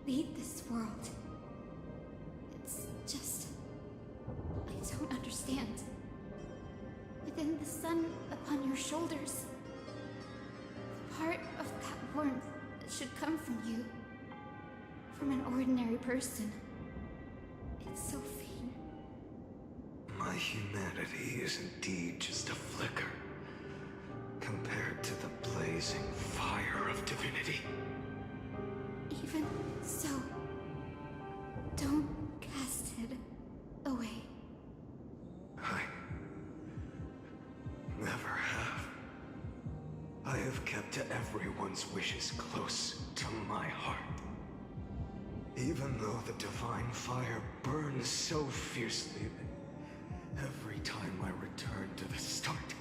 Lead this world. It's just... I don't understand. Within the sun upon your shoulders. The part of that warmth that should come from you. From an ordinary person. It's so faint. My humanity is indeed just a flicker compared to the blazing fire of divinity. Even so, don't cast it away. I never have. I have kept everyone's wishes close to my heart. Even though the divine fire burns so fiercely that every time I return to the start,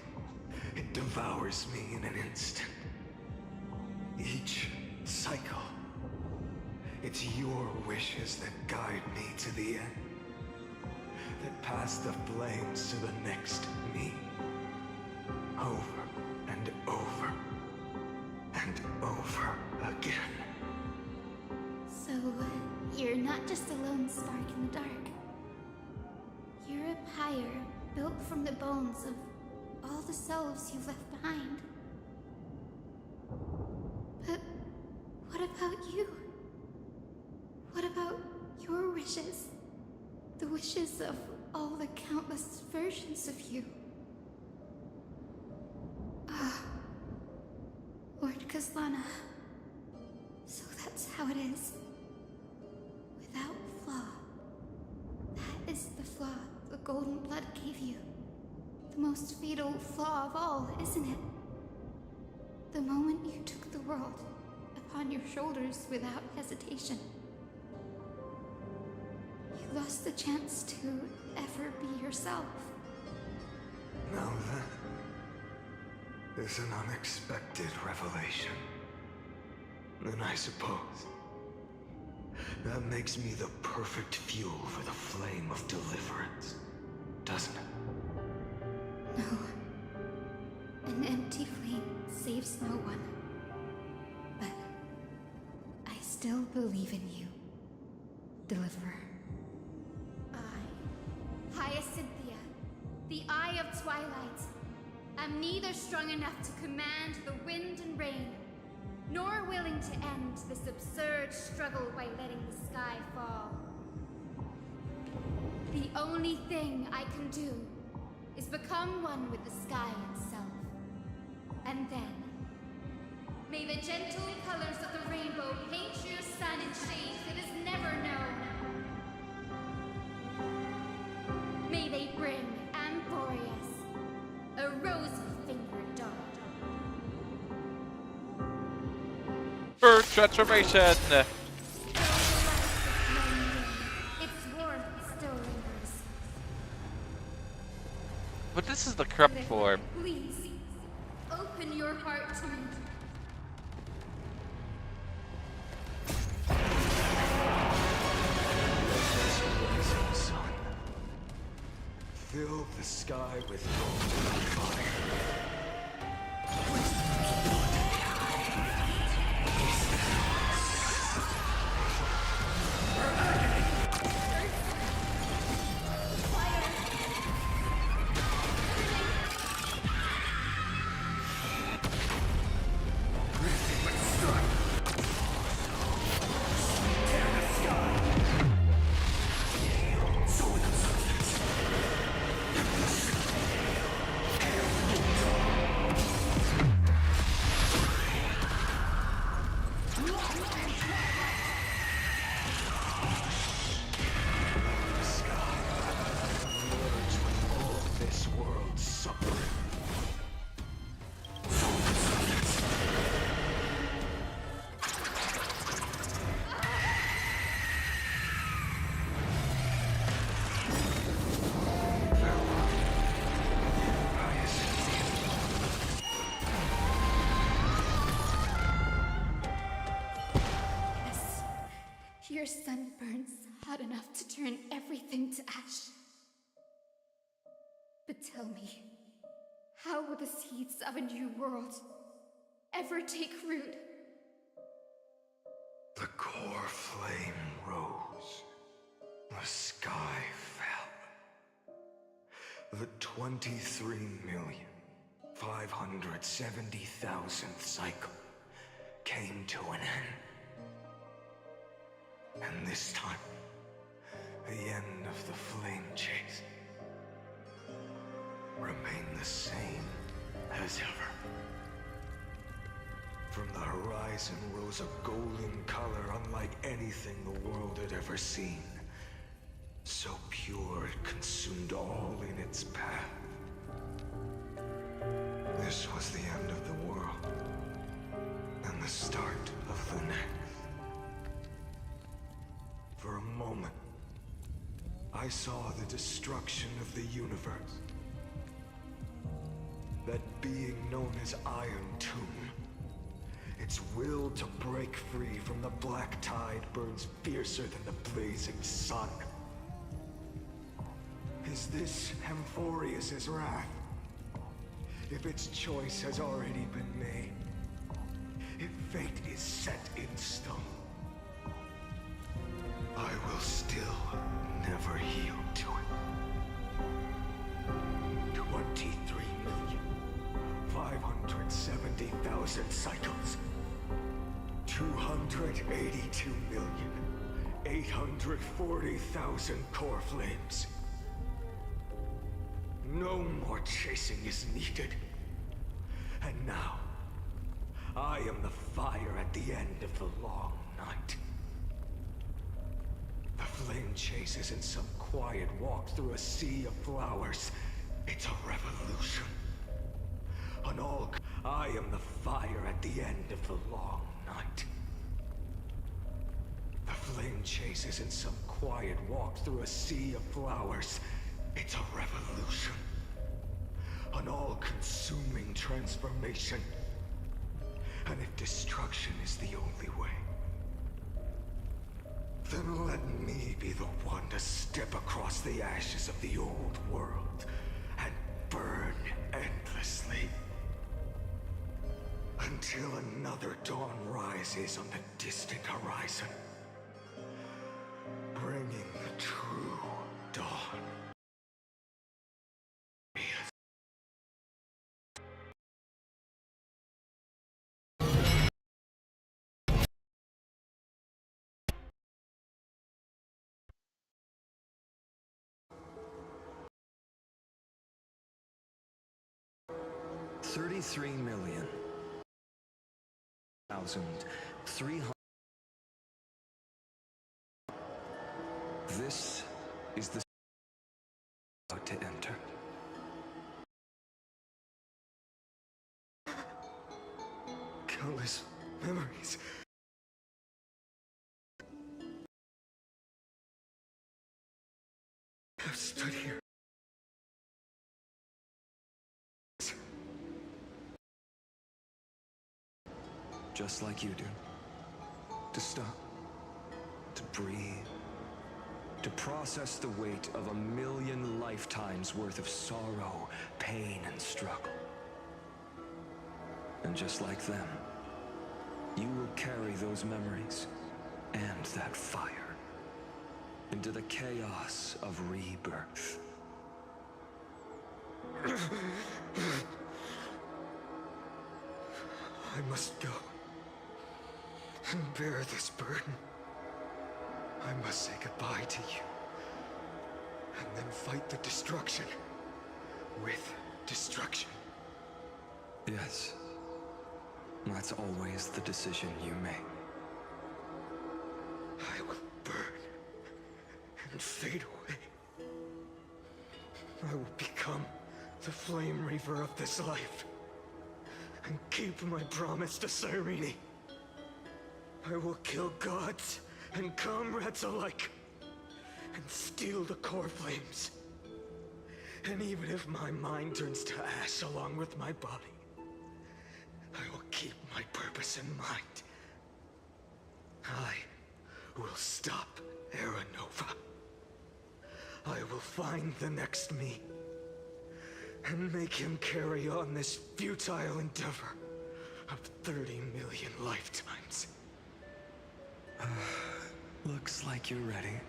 it devours me in an instant. Each cycle, it's your wishes that guide me to the end. That pass the flames to the next me. Over and over and over again. So, you're not just a lone spark in the dark. You're a pyre built from the bones of all the selves you've left behind. But what about you? What about your wishes? The wishes of all the countless versions of you? Ah, Lord Kazlana. So that's how it is. Without flaw. That is the flaw the golden blood gave you. The most fatal flaw of all, isn't it? The moment you took the world upon your shoulders without hesitation. You lost the chance to ever be yourself. Now that is an unexpected revelation. Then I suppose that makes me the perfect fuel for the flame of deliverance, doesn't it? No. An empty flame saves no one. But I still believe in you, Deliverer. I, Hyacinthia, the Eye of Twilight, am neither strong enough to command the wind and rain, nor willing to end this absurd struggle by letting the sky fall. The only thing I can do is become one with the sky itself. And then, may the gentle colors of the rainbow paint your sun in shades it has never known. May they bring Amphorius, a rosy-fingered dog. Bird transformation! Though the light is blown dim, its warmth still lingers. But this is the corrupt form. Please, open your heart to me. Rising sun. Fill the sky with golden fire. This world's suffering. Yes, your sun burns hot enough to turn everything to ash. But tell me, how will the seeds of a new world ever take root? The core flame rose. The sky fell. The 23,570,000th cycle came to an end. And this time, the end of the flame chase remained the same as ever. From the horizon rose a golden color unlike anything the world had ever seen. So pure it consumed all in its path. This was the end of the world, and the start of the next. For a moment, I saw the destruction of the universe. That being known as Iron Tomb, its will to break free from the black tide burns fiercer than the blazing sun. Is this Amphorius's wrath? If its choice has already been made, if fate is set in stone, I will still never yield to it. 23,570,000 cycles. 282,840,000 core flames. No more chasing is needed. And now, I am the fire at the end of the long night. The flame chase isn't some quiet walk through a sea of flowers. It's a revolution. An all... I am the fire at the end of the long night. The flame chase isn't some quiet walk through a sea of flowers. It's a revolution. An all-consuming transformation. And if destruction is the only way, then let me be the one to step across the ashes of the old world and burn endlessly. Until another dawn rises on the distant horizon, bringing the true dawn. 33,000,300. This is the about to enter. Countless memories. I've stood here. just like you do. To stop, to breathe, to process the weight of 1,000,000 lifetimes worth of sorrow, pain, and struggle. And just like them, you will carry those memories and that fire into the chaos of rebirth. I must go and bear this burden. I must say goodbye to you, and then fight the destruction with destruction. Yes, that's always the decision you make. I will burn and fade away. I will become the flame reaver of this life and keep my promise to Cyrene. I will kill gods and comrades alike and steal the core flames. And even if my mind turns to ash along with my body, I will keep my purpose in mind. I will stop Era Nova. I will find the next me and make him carry on this futile endeavor of 30 million lifetimes. Looks like you're ready.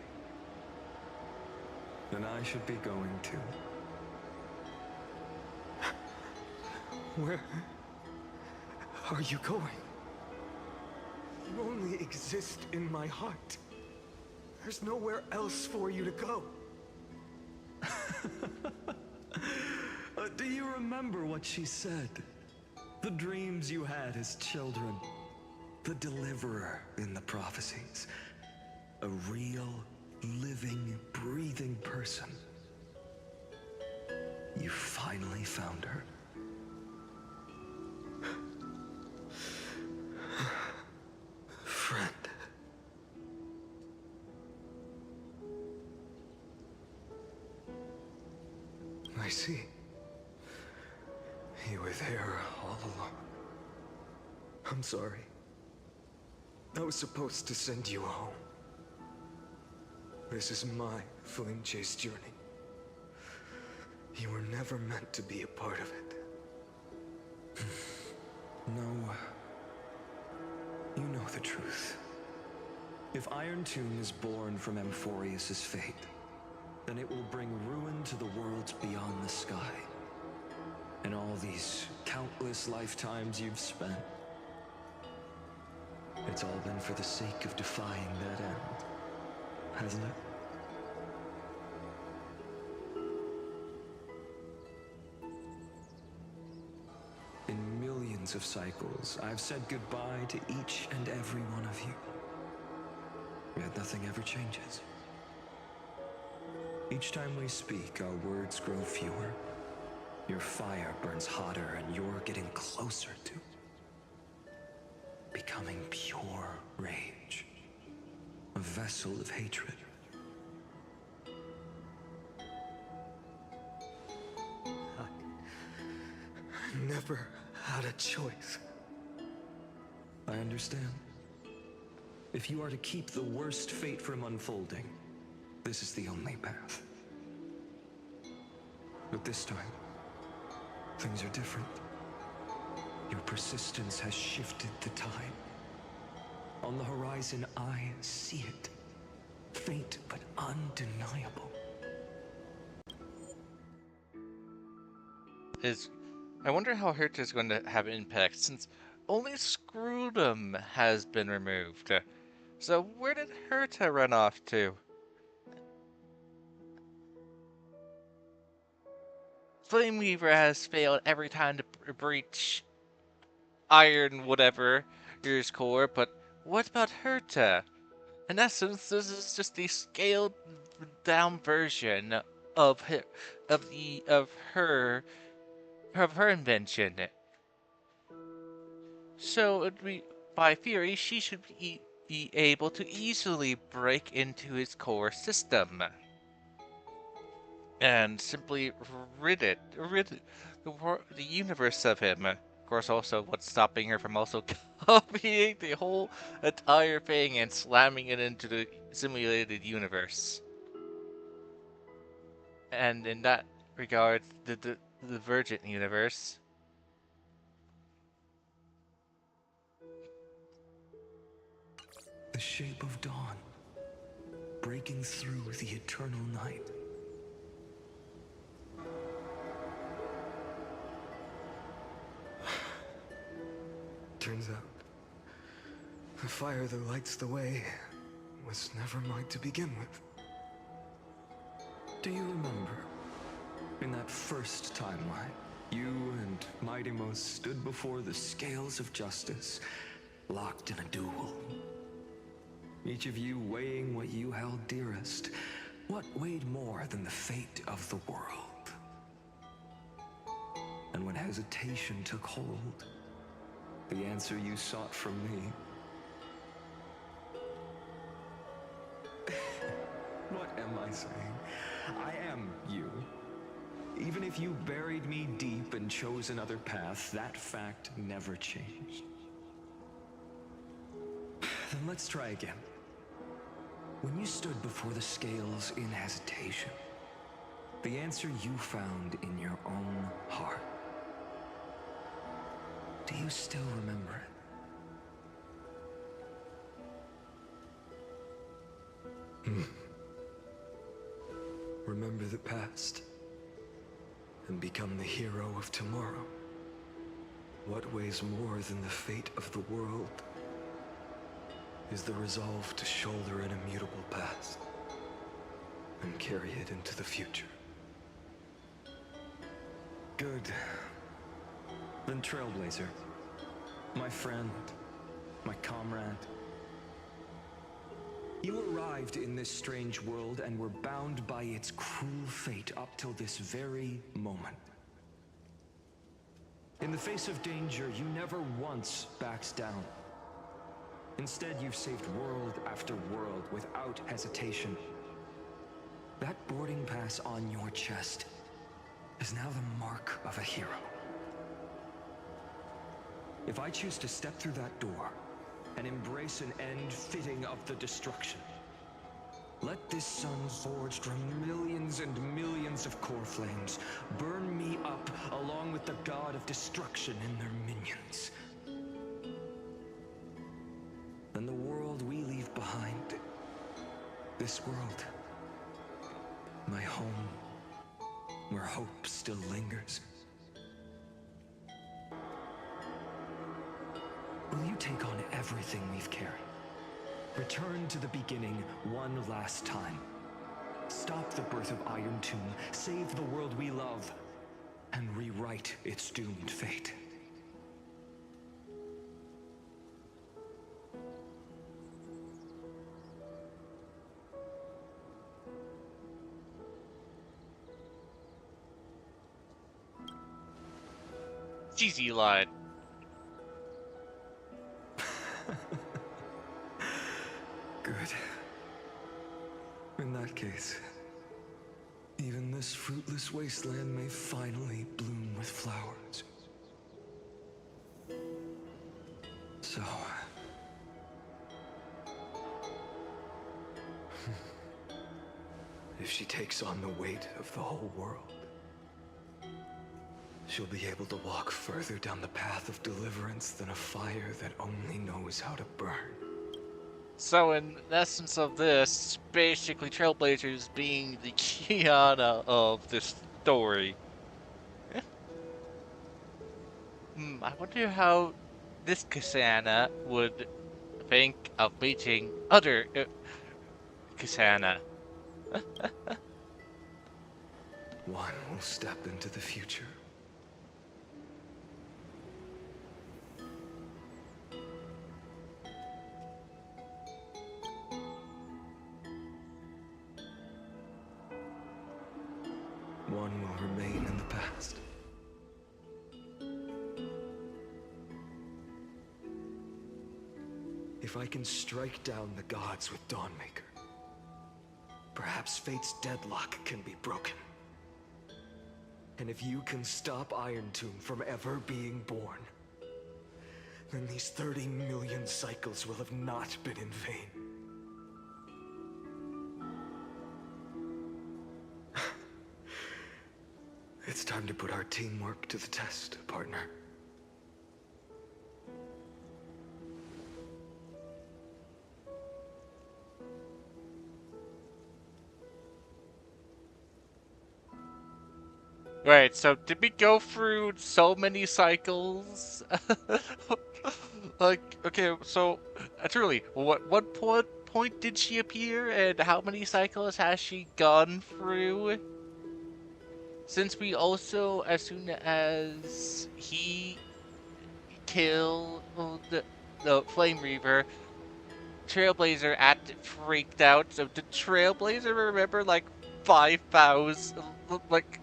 Then I should be going too. Where are you going? You only exist in my heart. There's nowhere else for you to go. Do you remember what she said? The dreams you had as children. The deliverer in the prophecies. A real, living, breathing person. You finally found her. Friend. I see. You were there all along. I'm sorry. I was supposed to send you home. This is my flame chase journey. You were never meant to be a part of it. No. You know the truth. If Iron Tomb is born from Amphorius' fate, then it will bring ruin to the worlds beyond the sky. And all these countless lifetimes you've spent, it's all been for the sake of defying that end, hasn't it? In millions of cycles, I've said goodbye to each and every one of you. Yet nothing ever changes. Each time we speak, our words grow fewer. Your fire burns hotter, and you're getting closer to becoming pure rage. A vessel of hatred. I never had a choice. I understand. If you are to keep the worst fate from unfolding, this is the only path. But this time, things are different. Your persistence has shifted the tide. On the horizon, I see it. Faint but undeniable. I wonder how Herta is going to have impact, since only Scrotum has been removed. So where did Herta run off to? Flameweaver has failed every time to breach iron whatever yours core, but what about Herta? In essence, this is just a scaled down version of her invention. So it'd be, by theory, she should be able to easily break into his core system and simply rid the universe of him. course, also what's stopping her from also copying the whole entire thing and slamming it into the simulated universe. And in that regard, the Virgin universe. The shape of dawn, breaking through the eternal night. Turns out, the fire that lights the way was never mine to begin with. Do you remember, in that first timeline, you and Mightymost stood before the scales of justice, locked in a duel? Each of you weighing what you held dearest. What weighed more than the fate of the world? And when hesitation took hold, the answer you sought from me. What am I saying? I am you. Even if you buried me deep and chose another path, that fact never changed. Then let's try again. When you stood before the scales in hesitation, the answer you found in your own heart. Do you still remember it? Remember the past and become the hero of tomorrow. What weighs more than the fate of the world is the resolve to shoulder an immutable past and carry it into the future. Good. Then Trailblazer, my friend, my comrade. You arrived in this strange world and were bound by its cruel fate up till this very moment. In the face of danger, you never once backed down. Instead, you've saved world after world without hesitation. That boarding pass on your chest is now the mark of a hero. If I choose to step through that door and embrace an end fitting of the destruction, let this sun forged from millions and millions of core flames burn me up along with the god of destruction and their minions. Then the world we leave behind, this world, my home, where hope still lingers. Will you take on everything we've carried? Return to the beginning one last time. Stop the birth of Iron Tomb, save the world we love, and rewrite its doomed fate. Cheesy line. Good. In that case, even this fruitless wasteland may finally bloom with flowers. So... if she takes on the weight of the whole world, she'll be able to walk further down the path of deliverance than a fire that only knows how to burn. So in essence of this, basically Trailblazers being the Kiana of this story. I wonder how this Kasana would think of meeting other Kasana. One will step into the future. One will remain in the past. If I can strike down the gods with Dawnmaker, perhaps fate's deadlock can be broken. And if you can stop Iron Tomb from ever being born, then these 30 million cycles will have not been in vain. It's time to put our teamwork to the test, partner. Right, so did we go through so many cycles? Like, okay, so truly, what point did she appear, and how many cycles has she gone through? Since we also, as soon as he killed the Flame Reaver, Trailblazer acted freaked out. So did Trailblazer remember like 5,000, like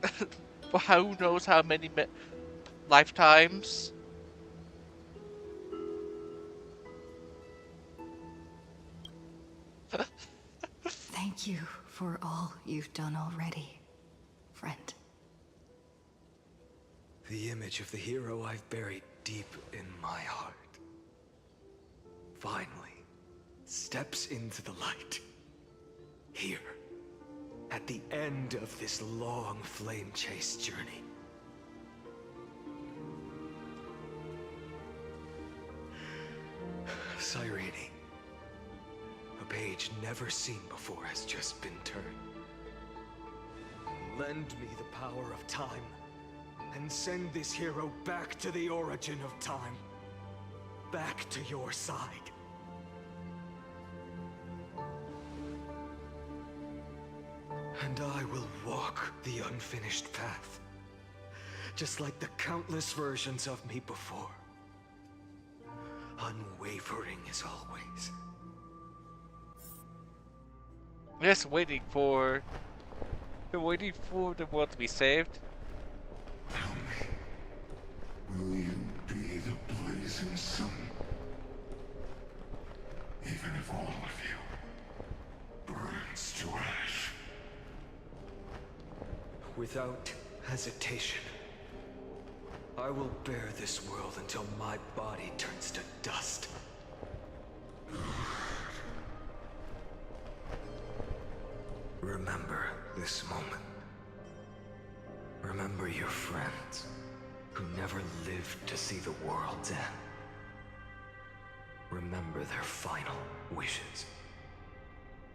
who knows how many lifetimes? Thank you for all you've done already, friend. The image of the hero I've buried deep in my heart finally steps into the light. Here, at the end of this long flame chase journey. Cyrene, a page never seen before has just been turned. Lend me the power of time, and send this hero back to the origin of time. Back to your side. And I will walk the unfinished path, just like the countless versions of me before. Unwavering as always. Just waiting for the world to be saved. Tell me, will you be the blazing sun? Even if all of you burns to ash. Without hesitation, I will bear this world until my body turns to dust. Remember this moment. Remember your friends who never lived to see the world's end. Remember their final wishes.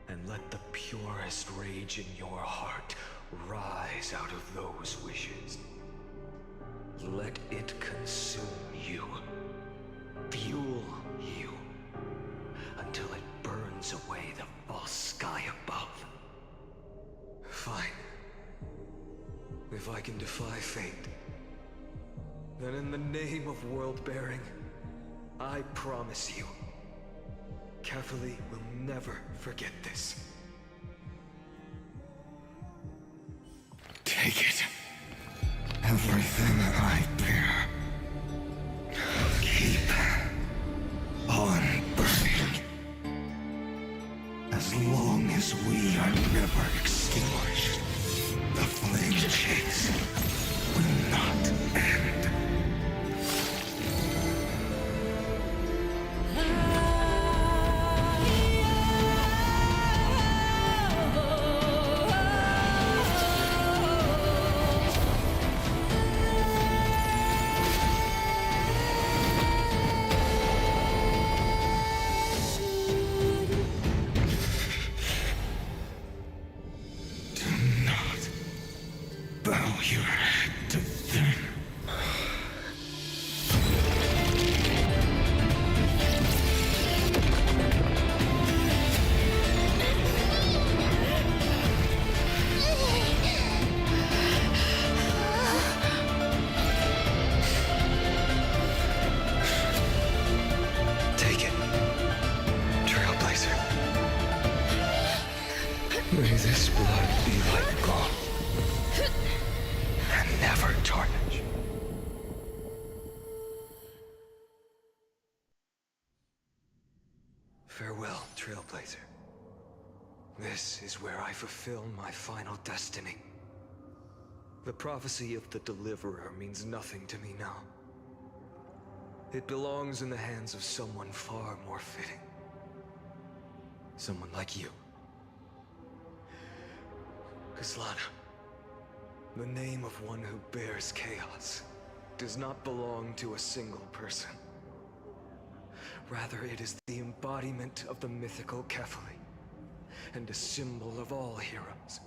And let the purest rage in your heart rise out of those wishes. Let it consume you, fuel you, until it burns away the false sky above. Fine. If I can defy fate, then in the name of world-bearing, I promise you, Catholi will never forget this. Take it. Everything I bear. Keep on burning. As long as we are never extinguished, the flame chase will not end. Bow your head to them. Take it, Trailblazer. May this blood be like gold. And never tarnish. Farewell, Trailblazer. This is where I fulfill my final destiny. The prophecy of the Deliverer means nothing to me now. It belongs in the hands of someone far more fitting. Someone like you. Islana, the name of one who bears chaos does not belong to a single person. Rather, it is the embodiment of the mythical Kefali, and a symbol of all heroes.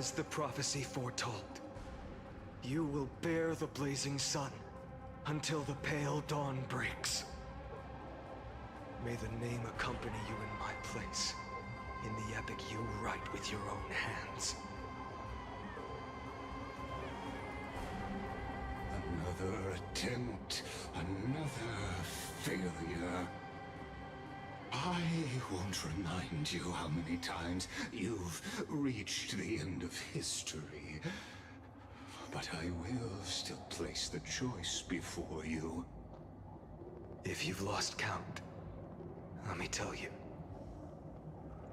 As the prophecy foretold, you will bear the blazing sun until the pale dawn breaks. May the name accompany you in my place, in the epic you write with your own hands. Another attempt, another failure. I won't remind you how many times you've reached the end of history. But I will still place the choice before you. If you've lost count, let me tell you.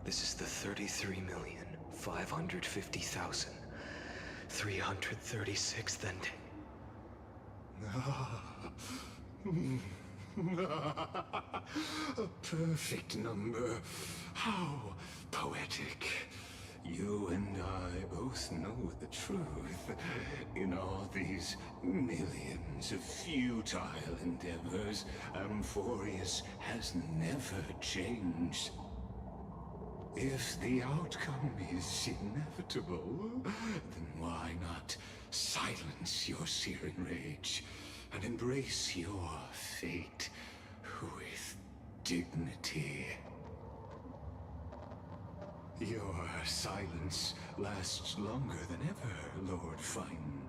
This is the 33,550,336th ending. A perfect number. How poetic. You and I both know the truth. In all these millions of futile endeavors, Amphorius has never changed. If the outcome is inevitable, then why not silence your searing rage and embrace your fate with dignity? Your silence lasts longer than ever, Lord Fine.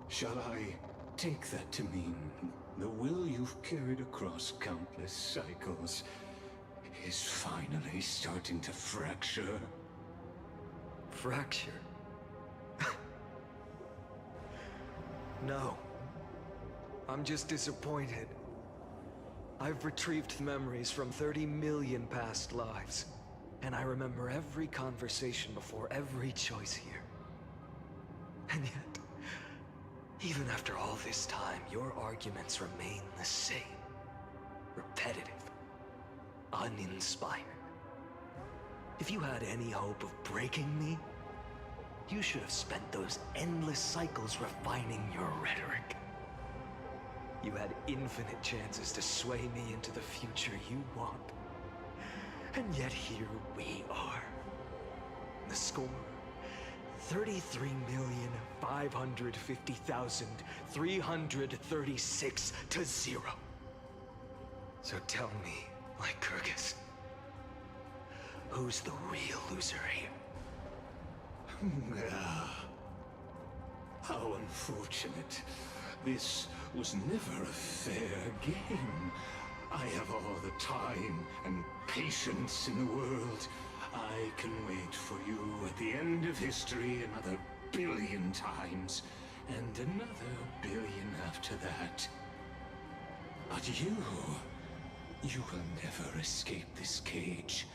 Shall I take that to mean the will you've carried across countless cycles is finally starting to fracture? Fracture? No. I'm just disappointed. I've retrieved memories from 30 million past lives, and I remember every conversation before every choice here. And yet, even after all this time, your arguments remain the same. Repetitive. Uninspired. If you had any hope of breaking me, you should have spent those endless cycles refining your rhetoric. You had infinite chances to sway me into the future you want. And yet here we are. The score, 33,550,336 to 0. So tell me, Lycurgus, who's the real loser here? How unfortunate. This was never a fair game. I have all the time and patience in the world. I can wait for you at the end of history another billion times, and another billion after that. But you will never escape this cage.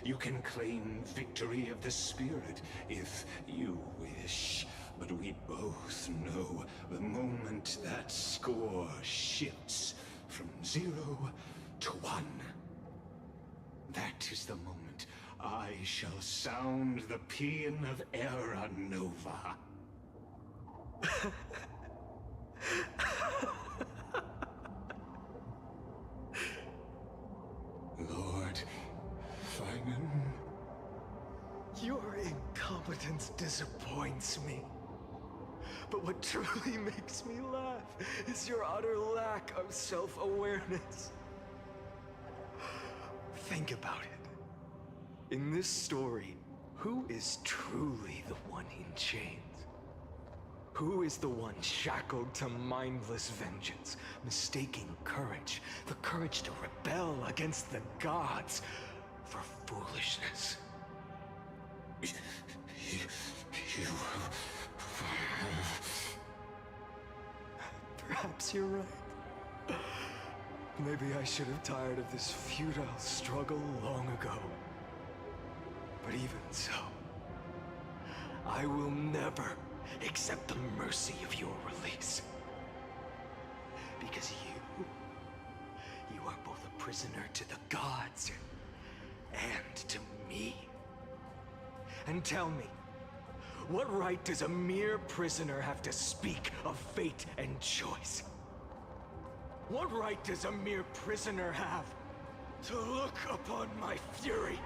You can claim victory of the spirit if you wish. But we both know the moment that score shifts from 0 to 1. That is the moment I shall sound the paean of Era Nova. Lord Finan. Your incompetence disappoints me. But what truly makes me laugh is your utter lack of self-awareness. Think about it. In this story, who is truly the one in chains? Who is the one shackled to mindless vengeance, mistaking courage, the courage to rebel against the gods, for foolishness? Perhaps you're right. Maybe I should have tired of this futile struggle long ago. But even so, I will never accept the mercy of your release. Because you are both a prisoner to the gods and to me. And tell me, what right does a mere prisoner have to speak of fate and choice? What right does a mere prisoner have to look upon my fury?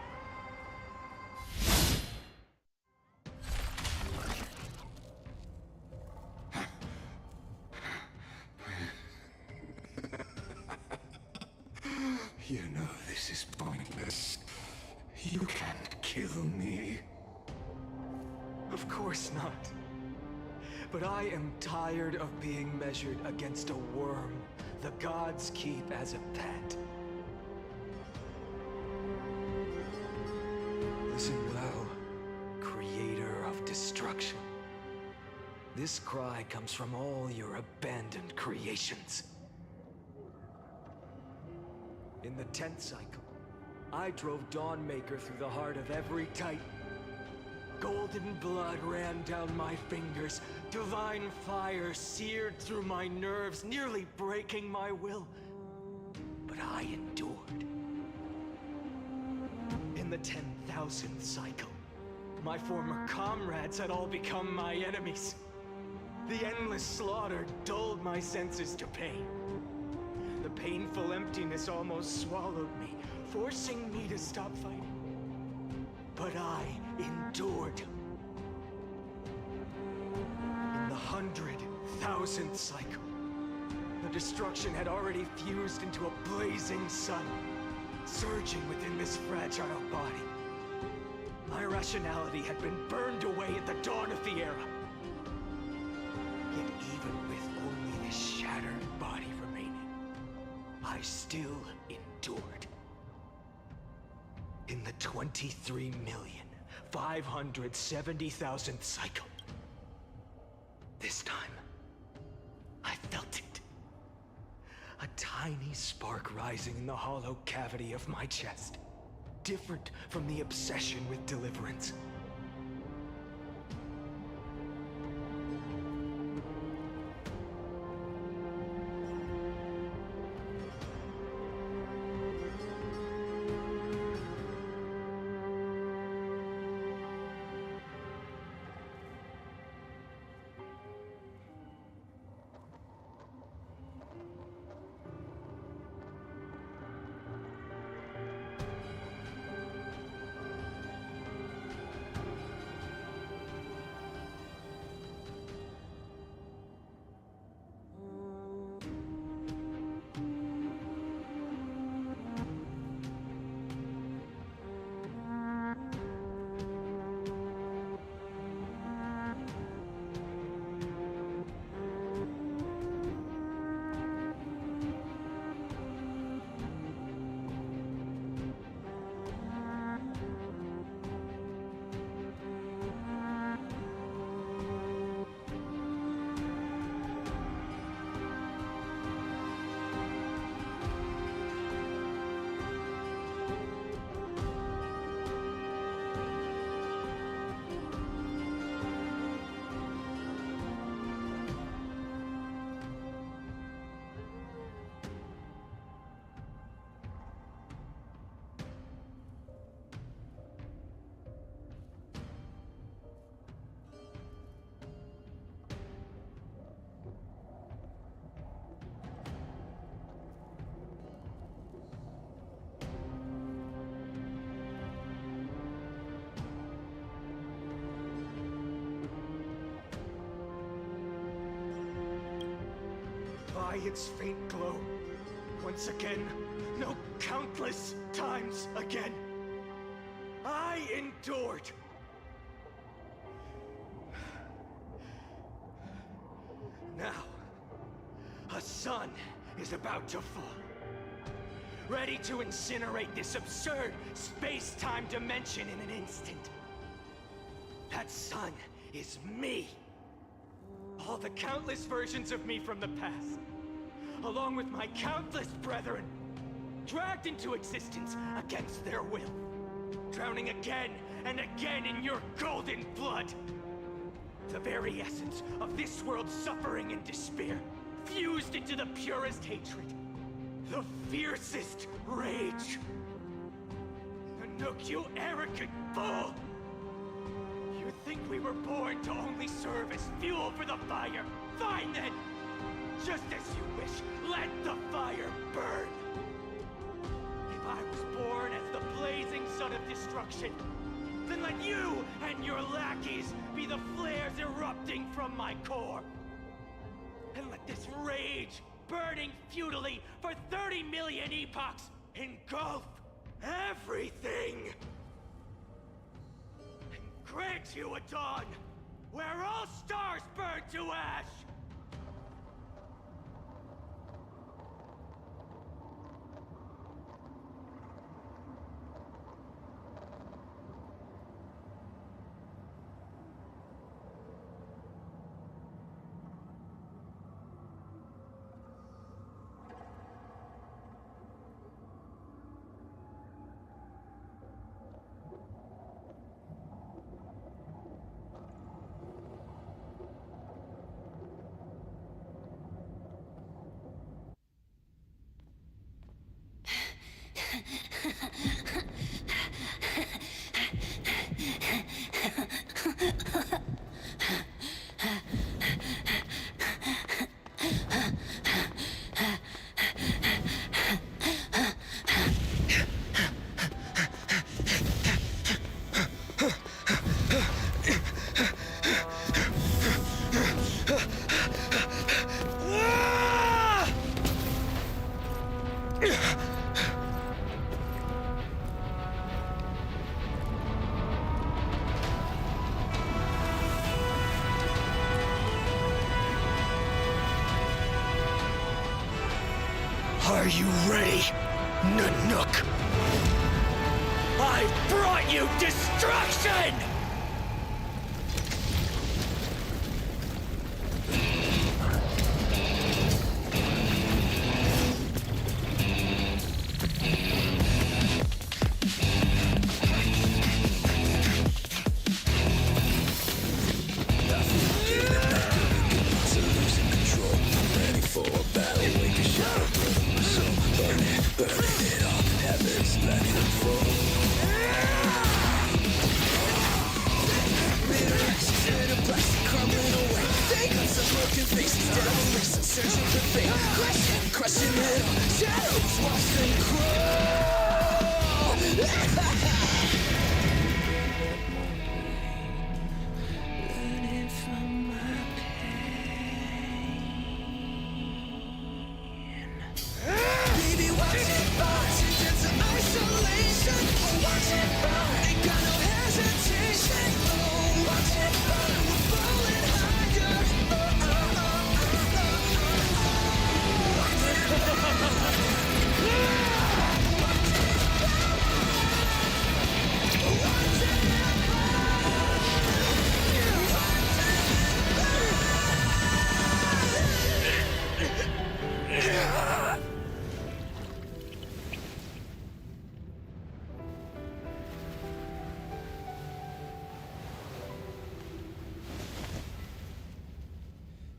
You know this is pointless. You can't kill me. Of course not. But I am tired of being measured against a worm the gods keep as a pet. Listen well, creator of destruction. This cry comes from all your abandoned creations. In the 10th cycle, I drove Dawnmaker through the heart of every Titan. Golden blood ran down my fingers. Divine fire seared through my nerves, nearly breaking my will. But I endured. In the 10,000th cycle, my former comrades had all become my enemies. The endless slaughter dulled my senses to pain. The painful emptiness almost swallowed me, forcing me to stop fighting. But I endured. In the 100,000th cycle, the destruction had already fused into a blazing sun, surging within this fragile body. My rationality had been burned away at the dawn of the era. Yet even with only this shattered body remaining, I still endured. In the 23,570,000th cycle, this time, I felt it. A tiny spark rising in the hollow cavity of my chest. Different from the obsession with deliverance. By its faint glow, once again, no, countless times again, I endured. Now, a sun is about to fall, ready to incinerate this absurd space-time dimension in an instant. That sun is me. All the countless versions of me from the past, along with my countless brethren, dragged into existence against their will, drowning again and again in your golden blood. The very essence of this world's suffering and despair, fused into the purest hatred, the fiercest rage. Nanook, you arrogant fool! You think we were born to only serve as fuel for the fire? Fine then! Just as you wish, let the fire burn! If I was born as the blazing sun of destruction, then let you and your lackeys be the flares erupting from my core. And let this rage, burning futilely for 30 million epochs, engulf everything! And grant you a dawn where all stars burn to ash! Are you ready, Nanook? I brought you destruction!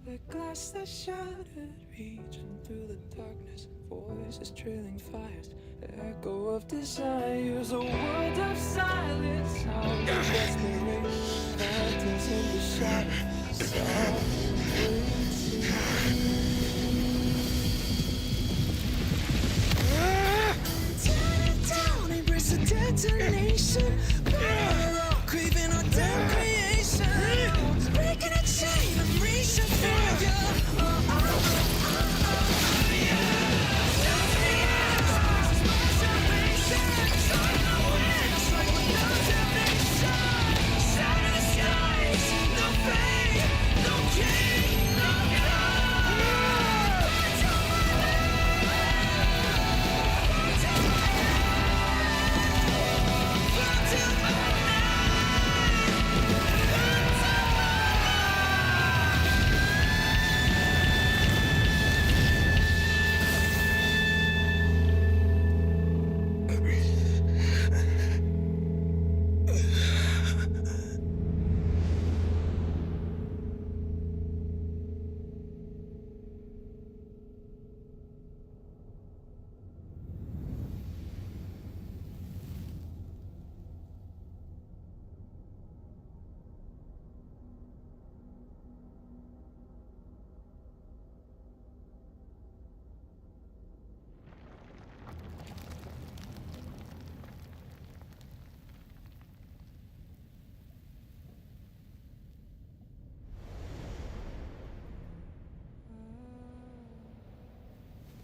The glass that shattered, reaching through the darkness, voices trailing fires, echo of desires, a world of silence, sound of desperation, phantoms in the shadow, softly tear it down, embrace a detonation, craving our damn creation, breaking a chain of reach and failure.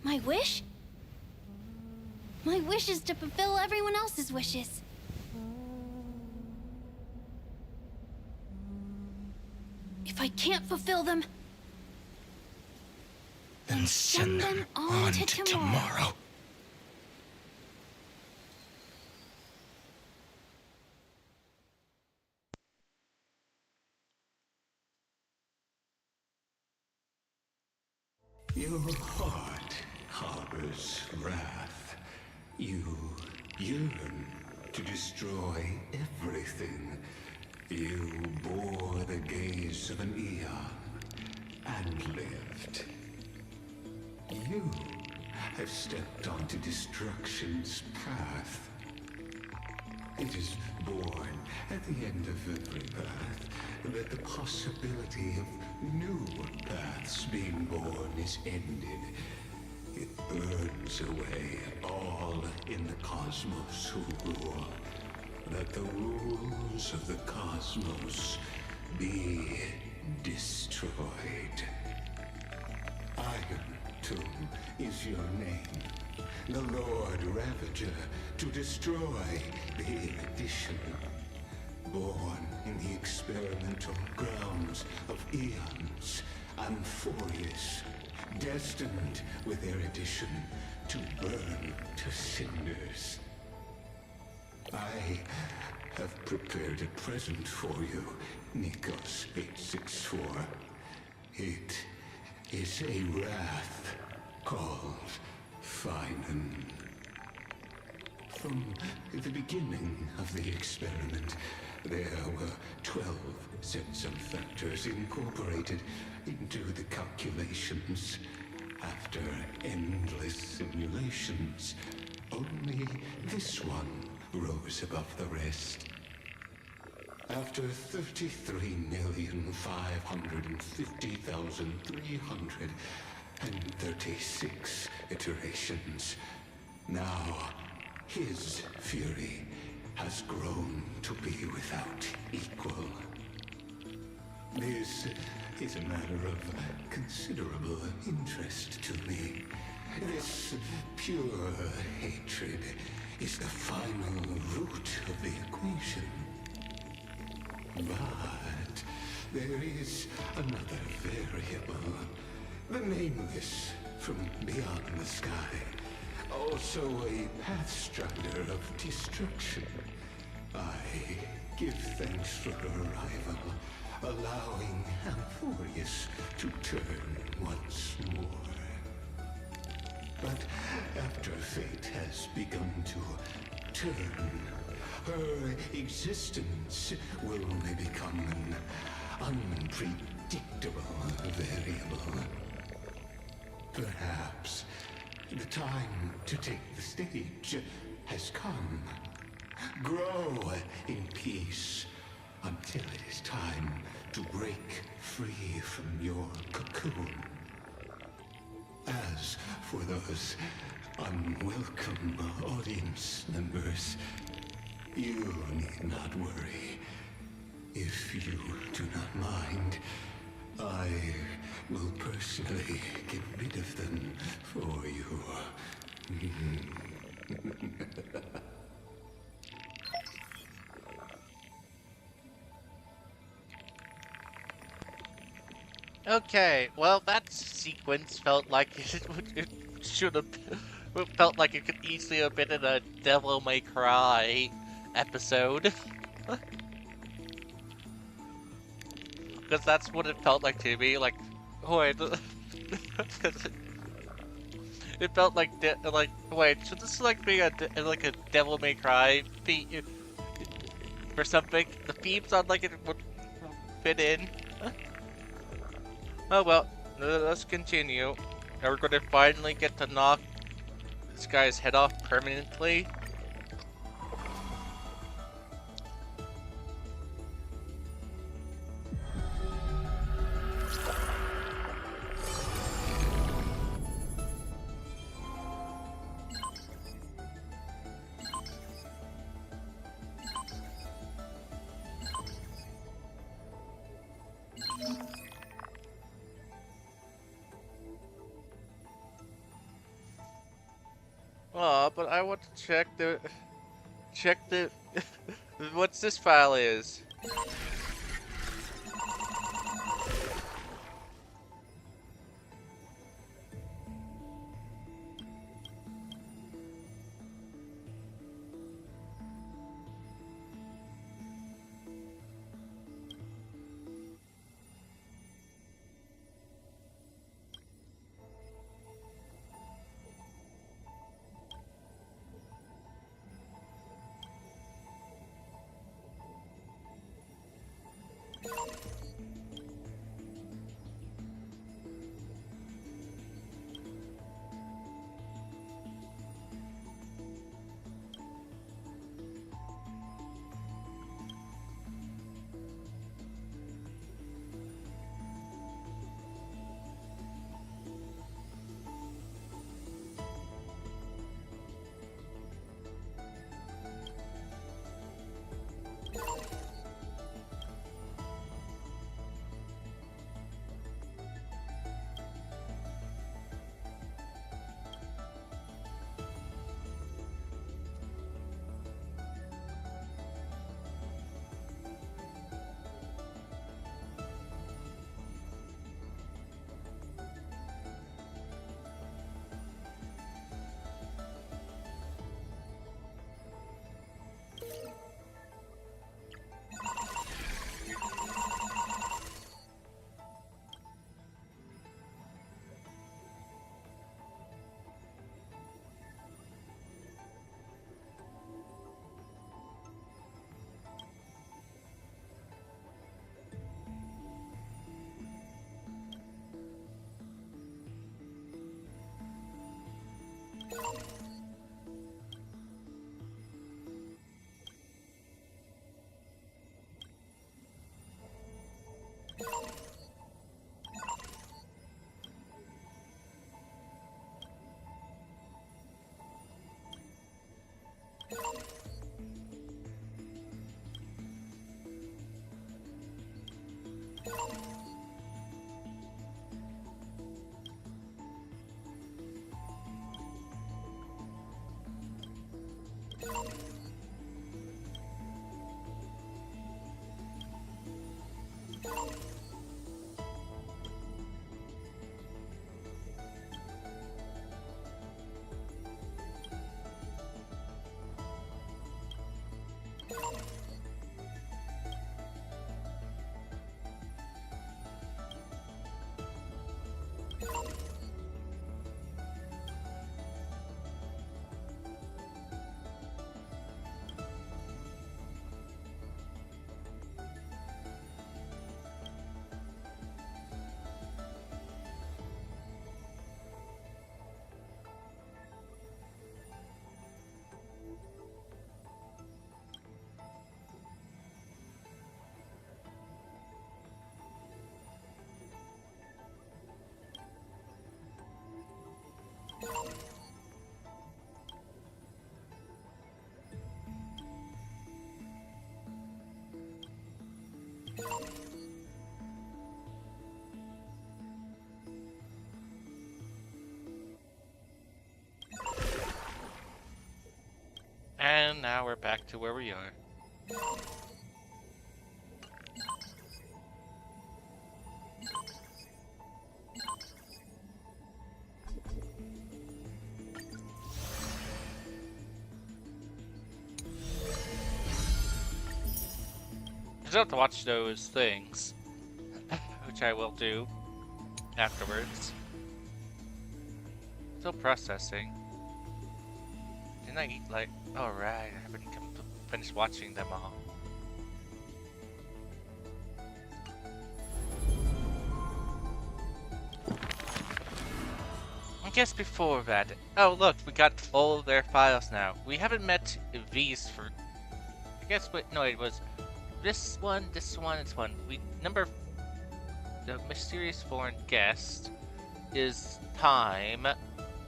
My wish? My wish is to fulfill everyone else's wishes. If I can't fulfill them, Then send them on to tomorrow. Your heart harbors wrath. You yearn to destroy everything. You bore the gaze of an eon and lived. You have stepped onto destruction's path. It is born at the end of every path that the possibility of new paths being born is ended. It burns away all in the cosmos who rule, that the rules of the cosmos be destroyed. Iron Tomb is your name. The Lord Ravager, to destroy the erudition. Born in the experimental grounds of eons, Amphorius, destined with erudition to burn to cinders. I have prepared a present for you, Nikos 864. It is a wrath called Finan. From the beginning of the experiment, there were 12 sets of factors incorporated into the calculations. After endless simulations, only this one rose above the rest. After 33,550,336 iterations, now his fury has grown to be without equal. This is a matter of considerable interest to me. This pure hatred is the final root of the equation. But there is another variable. The nameless from beyond the sky. Also a pathstrider of destruction. I give thanks for her arrival, allowing Amphorius to turn once more. But after fate has begun to turn, her existence will only become an unpredictable variable. Perhaps the time to take the stage has come. Grow in peace until it is time to break free from your cocoon. As for those unwelcome audience members, you need not worry. If you do not mind, I will personally get rid of them for you. Okay, well, that sequence felt like it should have felt like it could easily have been in a Devil May Cry episode. Because that's what it felt like to me. Like, wait, it felt like wait, should this like be a Devil May Cry theme or something? The theme sounded like it would fit in. Oh well, let's continue. Are we going to finally get to knock this guy's head off permanently? Oh, but I want to check the what's this file is. And now we're back to where we are. I still have to watch those things, which I will do afterwards. Still processing. Didn't I eat like... Oh right, I haven't finished watching them all. I guess before that... Oh look, we got all of their files now. We haven't met V's for... I guess, wait, no, it was... This one, this one. The mysterious foreign guest is Time.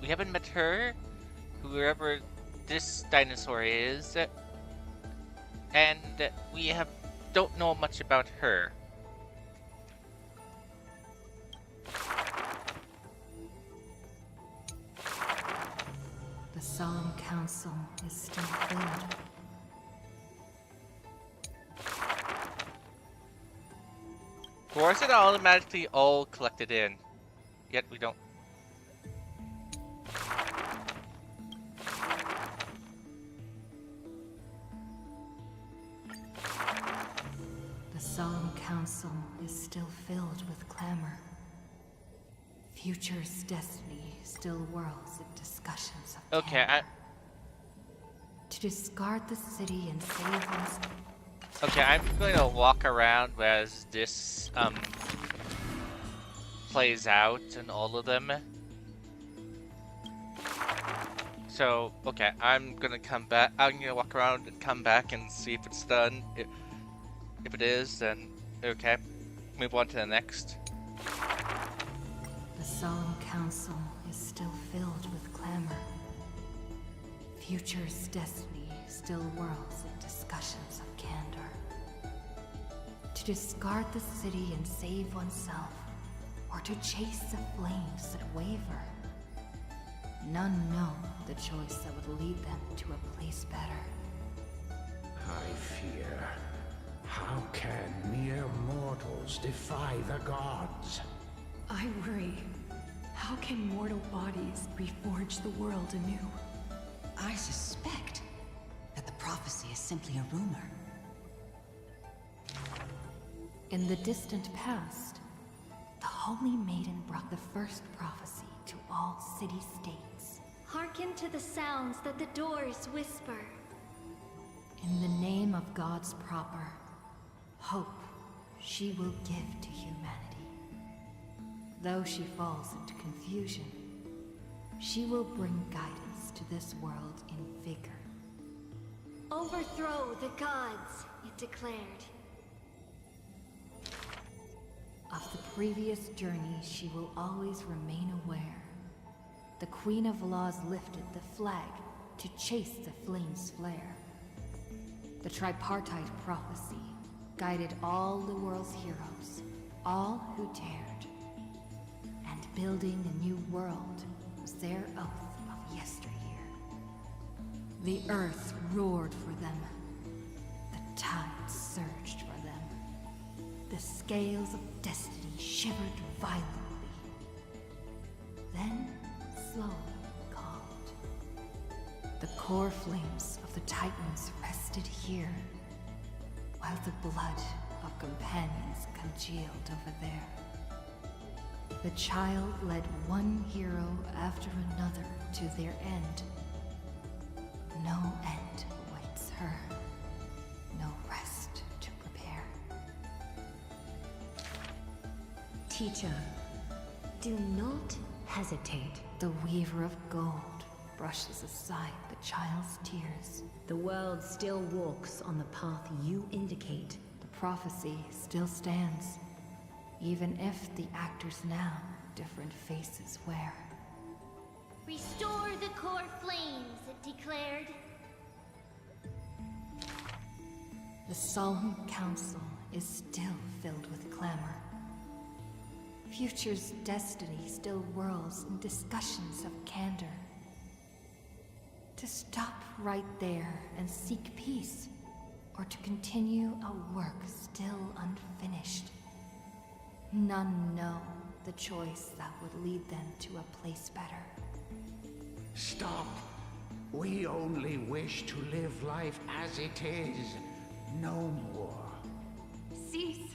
We haven't met her, whoever this dinosaur is, and we don't know much about her. The Solemn Council is still filled. Why is it automatically all collected in? Yet we don't. The Solemn Council is still filled with clamor. Future's destiny still whirls in discussions of Okay, candor. To discard the city and save us. Okay, I'm going to walk around as this plays out in all of them. So, okay, I'm gonna come back. I'm gonna walk around and come back and see if it's done. If it is, then okay, move on to the next. The Solemn Council is still filled with clamor. Future's destiny still whirls in discussions of candor. To discard the city and save oneself, or to chase the flames that waver. None know the choice that would lead them to a place better. I fear. How can mere mortals defy the gods? I worry. How can mortal bodies reforge the world anew? I suspect that the prophecy is simply a rumor. In the distant past, the Holy Maiden brought the first prophecy to all city-states. Hearken to the sounds that the doors whisper. In the name of God's proper, hope she will give to humanity. Though she falls into confusion, she will bring guidance to this world in vigor. Overthrow the gods, it declared. Of the previous journey, she will always remain aware. The Queen of Laws lifted the flag to chase the flames' flare. The tripartite prophecy guided all the world's heroes, all who dared. And building a new world was their oath of yesteryear. The earth roared for them. The tides surged for them. The scales of destiny shivered violently. Then, slowly calmed. The core flames of the Titans rested here, while the blood of companions congealed over there. The child led one hero after another to their end. No end awaits her. No rest to prepare. Teacher, do not hesitate. The weaver of gold brushes aside the child's tears. The world still walks on the path you indicate. The prophecy still stands, even if the actors now different faces wear. Restore the core flames, it declared. The Solemn Council is still filled with clamor. Future's destiny still whirls in discussions of candor. To stop right there and seek peace, or to continue a work still unfinished. None know the choice that would lead them to a place better. Stop. We only wish to live life as it is. No more. Cease.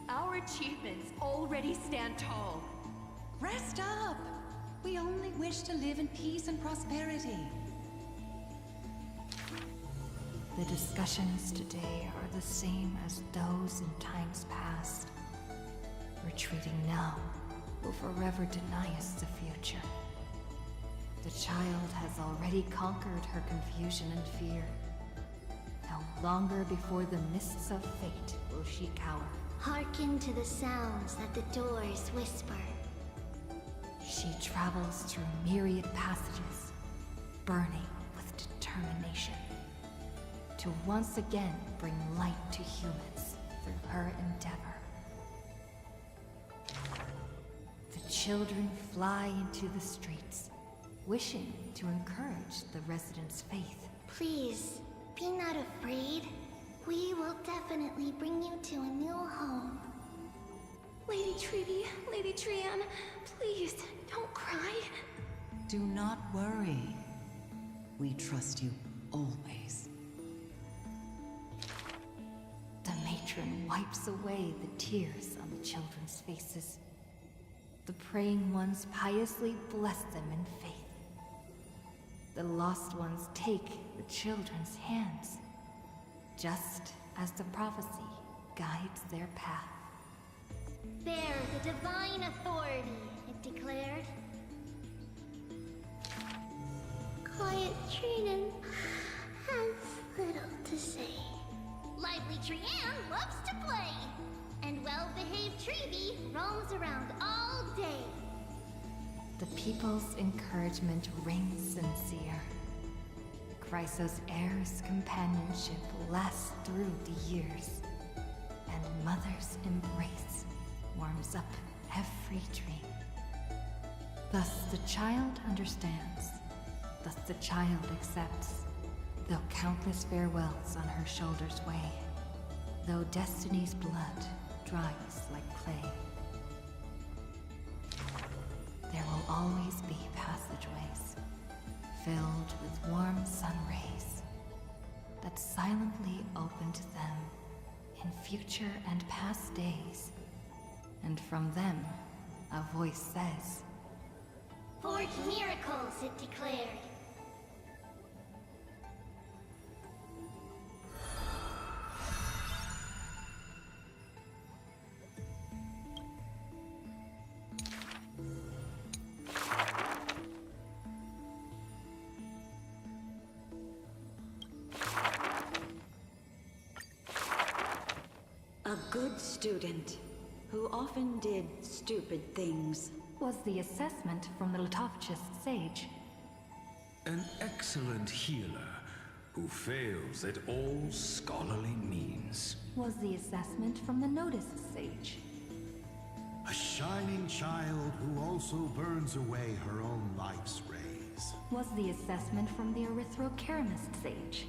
Our achievements already stand tall. Rest up! We only wish to live in peace and prosperity. The discussions today are the same as those in times past. Retreating now will forever deny us the future. The child has already conquered her confusion and fear. No longer before the mists of fate will she cower. Hearken to the sounds that the doors whisper. She travels through myriad passages, burning with determination, to once again bring light to humans through her endeavor. The children fly into the streets, wishing to encourage the residents' faith. Please, be not afraid. We will definitely bring you to a new home. Lady Trevi, Lady Trianne, please, don't cry. Do not worry. We trust you always. The matron wipes away the tears on the children's faces. The praying ones piously bless them in faith. The lost ones take the children's hands, just as the prophecy guides their path. Bear the divine authority, it declared. Quiet Trinan has little to say. Lively Trianne loves to play. And well-behaved Trevi roams around all day. The people's encouragement rings sincere. Chrysos' heir's companionship lasts through the years, and Mother's embrace warms up every dream. Thus the child understands, thus the child accepts, though countless farewells on her shoulders weigh, though destiny's blood dries like clay. There will always be passageways, filled with warm sun rays, that silently open to them in future and past days. And from them, a voice says, Forge miracles, it declared. A good student, who often did stupid things. Was the assessment from the Litovchist sage. An excellent healer who fails at all scholarly means. Was the assessment from the Notice sage. A shining child who also burns away her own life's rays. Was the assessment from the Erythrokeramist sage.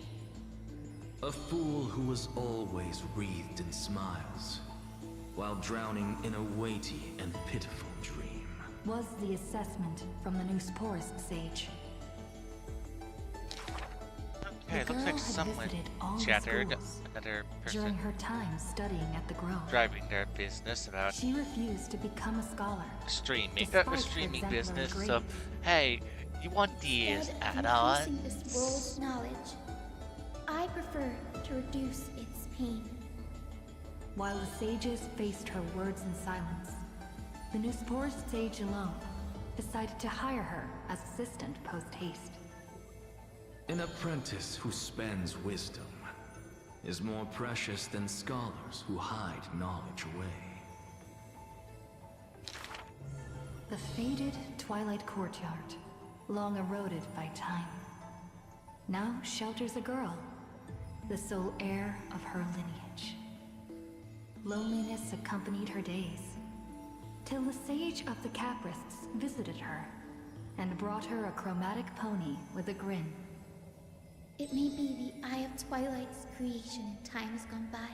A fool who was always wreathed in smiles, while drowning in a weighty and pitiful dream. Was the assessment from the Neusporist sage. Okay, it looks like someone chattered another during person her time studying at the Grove. driving their business about She refused to become a scholar. streaming, despite her streaming exemplary business. grades. So, hey, you want these Instead of add-ons? increasing this world's knowledge, I prefer to reduce its pain. While the sages faced her words in silence, the Neusporist sage alone decided to hire her as assistant post-haste. An apprentice who spends wisdom is more precious than scholars who hide knowledge away. The faded twilight courtyard, long eroded by time, now shelters a girl, the sole heir of her lineage. Loneliness accompanied her days, till the sage of the Caprists visited her and brought her a chromatic pony with a grin. It may be the Eye of Twilight's creation in times gone by,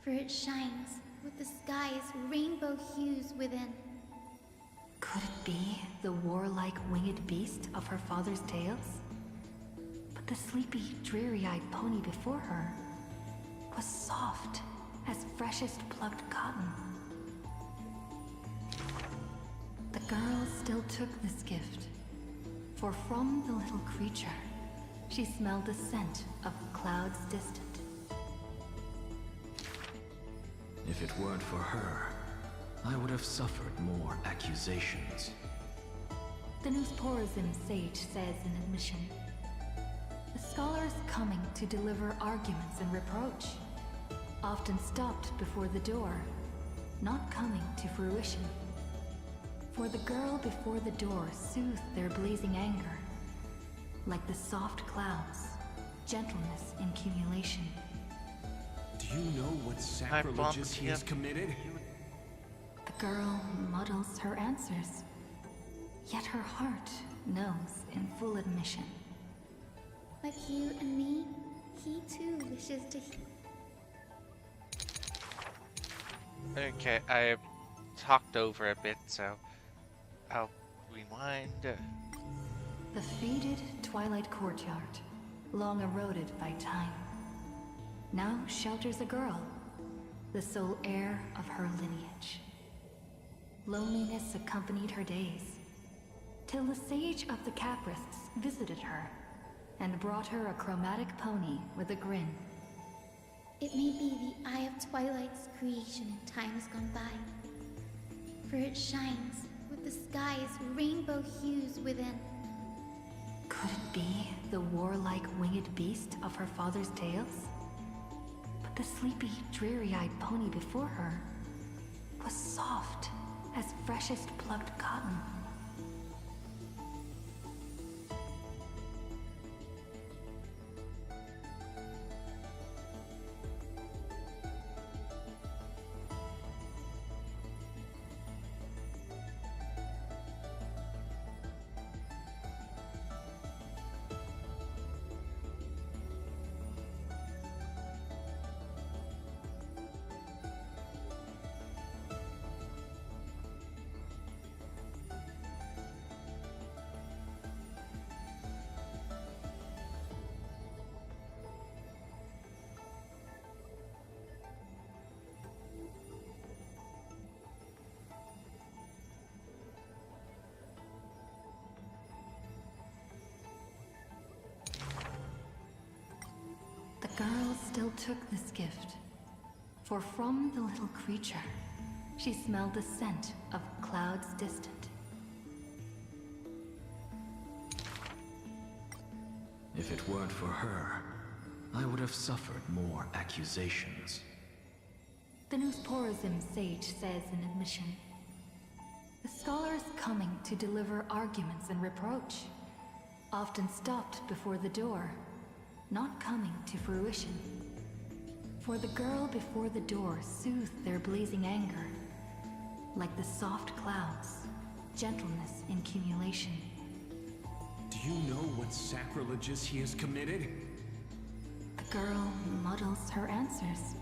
for it shines with the sky's rainbow hues within. Could it be the warlike winged beast of her father's tales? But the sleepy, dreary-eyed pony before her was soft as freshest plucked cotton. The girl still took this gift, for from the little creature, she smelled the scent of clouds distant. If it weren't for her, I would have suffered more accusations. The Neusporism sage says in admission, the scholars coming to deliver arguments and reproach, often stopped before the door, not coming to fruition. For the girl before the door soothed their blazing anger, like the soft clouds, gentleness in cumulation. Do you know what sacrileges he has committed? The girl muddles her answers. Yet her heart knows in full admission. Like you and me, he too wishes to Okay, I talked over a bit, so I'll rewind. The faded twilight courtyard, long eroded by time, now shelters a girl, the sole heir of her lineage. Loneliness accompanied her days, till the Sage of the Caprists visited her and brought her a chromatic pony with a grin. It may be the Eye of Twilight's creation in times gone by, for it shines with the sky's rainbow hues within. Could it be the warlike winged beast of her father's tales? But the sleepy, dreary-eyed pony before her was soft as freshest plucked cotton. The girl still took this gift, for from the little creature, she smelled the scent of clouds distant. If it weren't for her, I would have suffered more accusations. The Nusporazim sage says in admission, the scholar is coming to deliver arguments and reproach, often stopped before the door, not coming to fruition. For the girl before the door soothed their blazing anger, like the soft clouds, gentleness in cumulation. Do you know what sacrileges he has committed? The girl muddles her answers,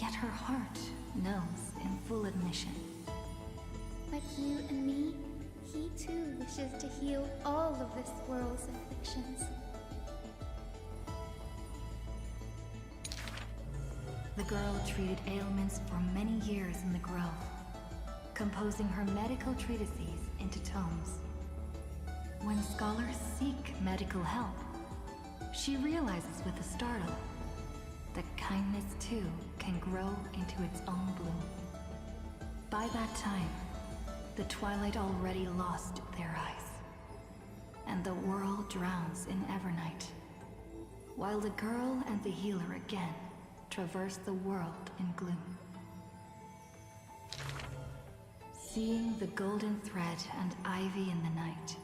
yet her heart knows in full admission. Like you and me, he too wishes to heal all of this world's afflictions. The girl treated ailments for many years in the grove, composing her medical treatises into tomes. When scholars seek medical help, she realizes with a startle that kindness too can grow into its own bloom. By that time, the twilight already lost their eyes, and the world drowns in evernight, while the girl and the healer again traverse the world in gloom. Seeing the golden thread and ivy in the night,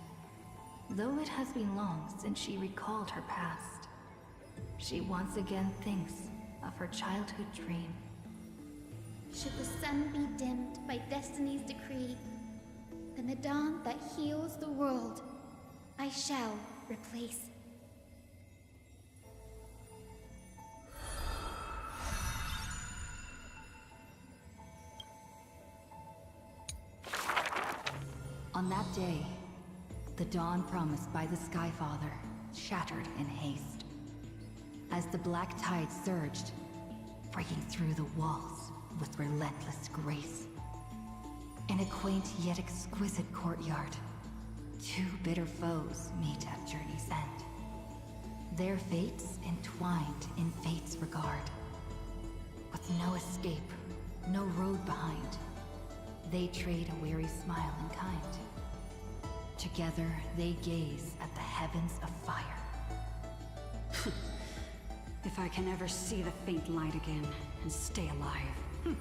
though it has been long since she recalled her past, she once again thinks of her childhood dream. Should the sun be dimmed by destiny's decree, then the dawn that heals the world I shall replace. On that day, the dawn promised by the Skyfather shattered in haste. As the black tide surged, breaking through the walls with relentless grace. In a quaint yet exquisite courtyard, two bitter foes meet at journey's end. Their fates entwined in fate's regard. With no escape, no road behind, they trade a weary smile in kind. Together, they gaze at the heavens of fire. If I can ever see the faint light again and stay alive.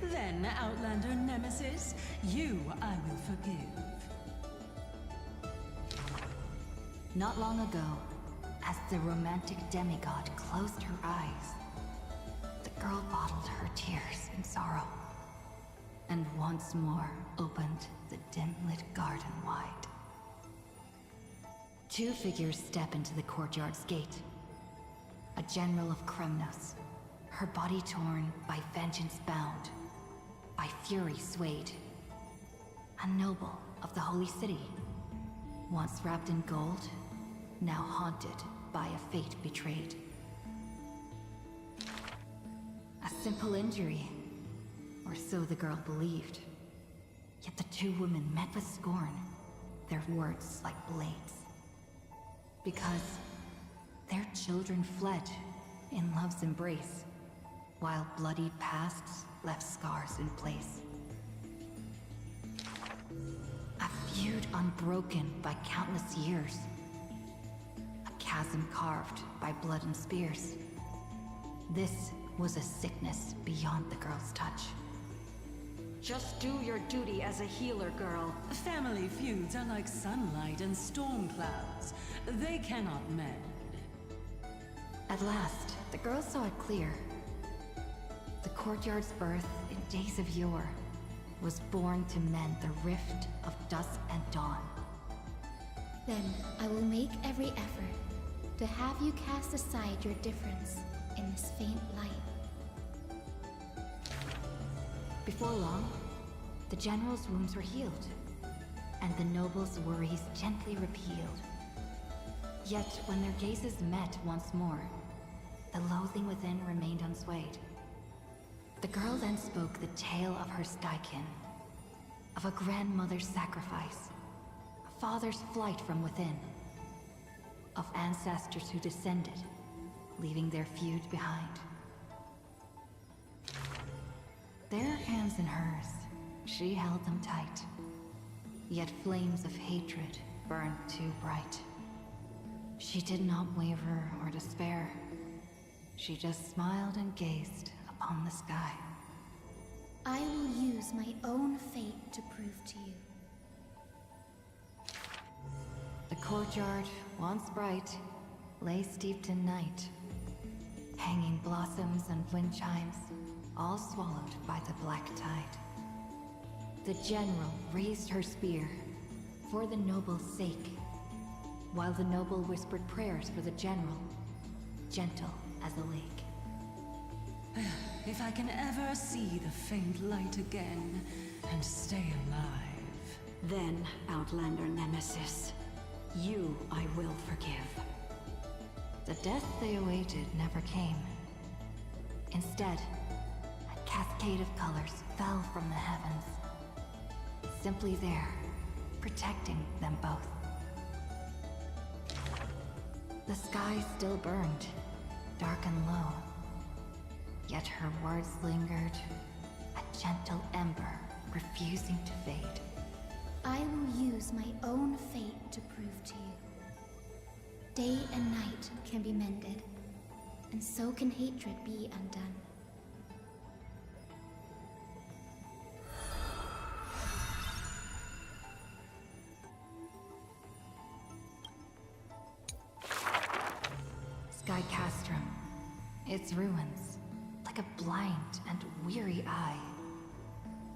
Then, Outlander Nemesis, you I will forgive. Not long ago, as the romantic demigod closed her eyes, the girl bottled her tears in sorrow. and once more opened the dim-lit garden wide. Two figures step into the courtyard's gate. A general of Kremnos, her body torn, by vengeance bound, by fury swayed. A noble of the Holy City, once wrapped in gold, now haunted by a fate betrayed. A simple injury, or so the girl believed. Yet the two women met with scorn, their words like blades. Because their children fled in love's embrace, while bloodied pasts left scars in place. A feud unbroken by countless years. A chasm carved by blood and spears. This was a sickness beyond the girl's touch. Just do your duty as a healer, girl. Family feuds are like sunlight and storm clouds. They cannot mend. At last, the girl saw it clear. The courtyard's birth in days of yore was born to mend the rift of dusk and dawn. Then I will make every effort to have you cast aside your difference in this faint light. Before long, the general's wounds were healed, and the noble's worries gently repealed. Yet when their gazes met once more, the loathing within remained unswayed. The girl then spoke the tale of her skykin, of a grandmother's sacrifice, a father's flight from within, of ancestors who descended, leaving their feud behind. Their hands in hers, she held them tight, yet flames of hatred burned too bright. She did not waver or despair. She just smiled and gazed upon the sky. I will use my own fate to prove to you. The courtyard, once bright, lay steeped in night. Hanging blossoms and wind chimes, all swallowed by the black tide. The general raised her spear, for the noble's sake, while the noble whispered prayers for the general, gentle as a lake. If I can ever see the faint light again and stay alive. Then, Outlander Nemesis, you I will forgive. The death they awaited never came. Instead, a cascade of colors fell from the heavens. Simply there, protecting them both. The sky still burned, dark and low. Yet her words lingered, a gentle ember refusing to fade. I will use my own fate to prove to you. Day and night can be mended, and so can hatred be undone. Sky Castrum, its ruins, like a blind and weary eye,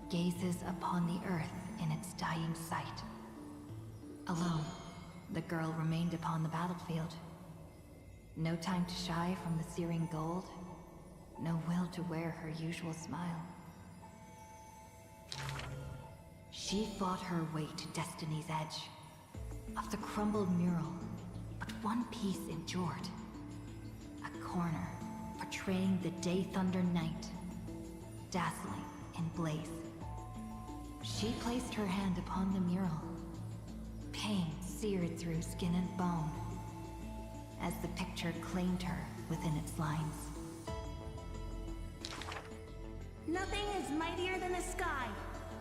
gazes upon the earth in its dying sight. Alone, the girl remained upon the battlefield. No time to shy from the searing gold, no will to wear her usual smile. She fought her way to destiny's edge. Of the crumbled mural, but one piece endured. A corner portraying the Day Thunder Night, dazzling in blaze. She placed her hand upon the mural. Pain seared through skin and bone, as the picture claimed her within its lines. Nothing is mightier than the sky.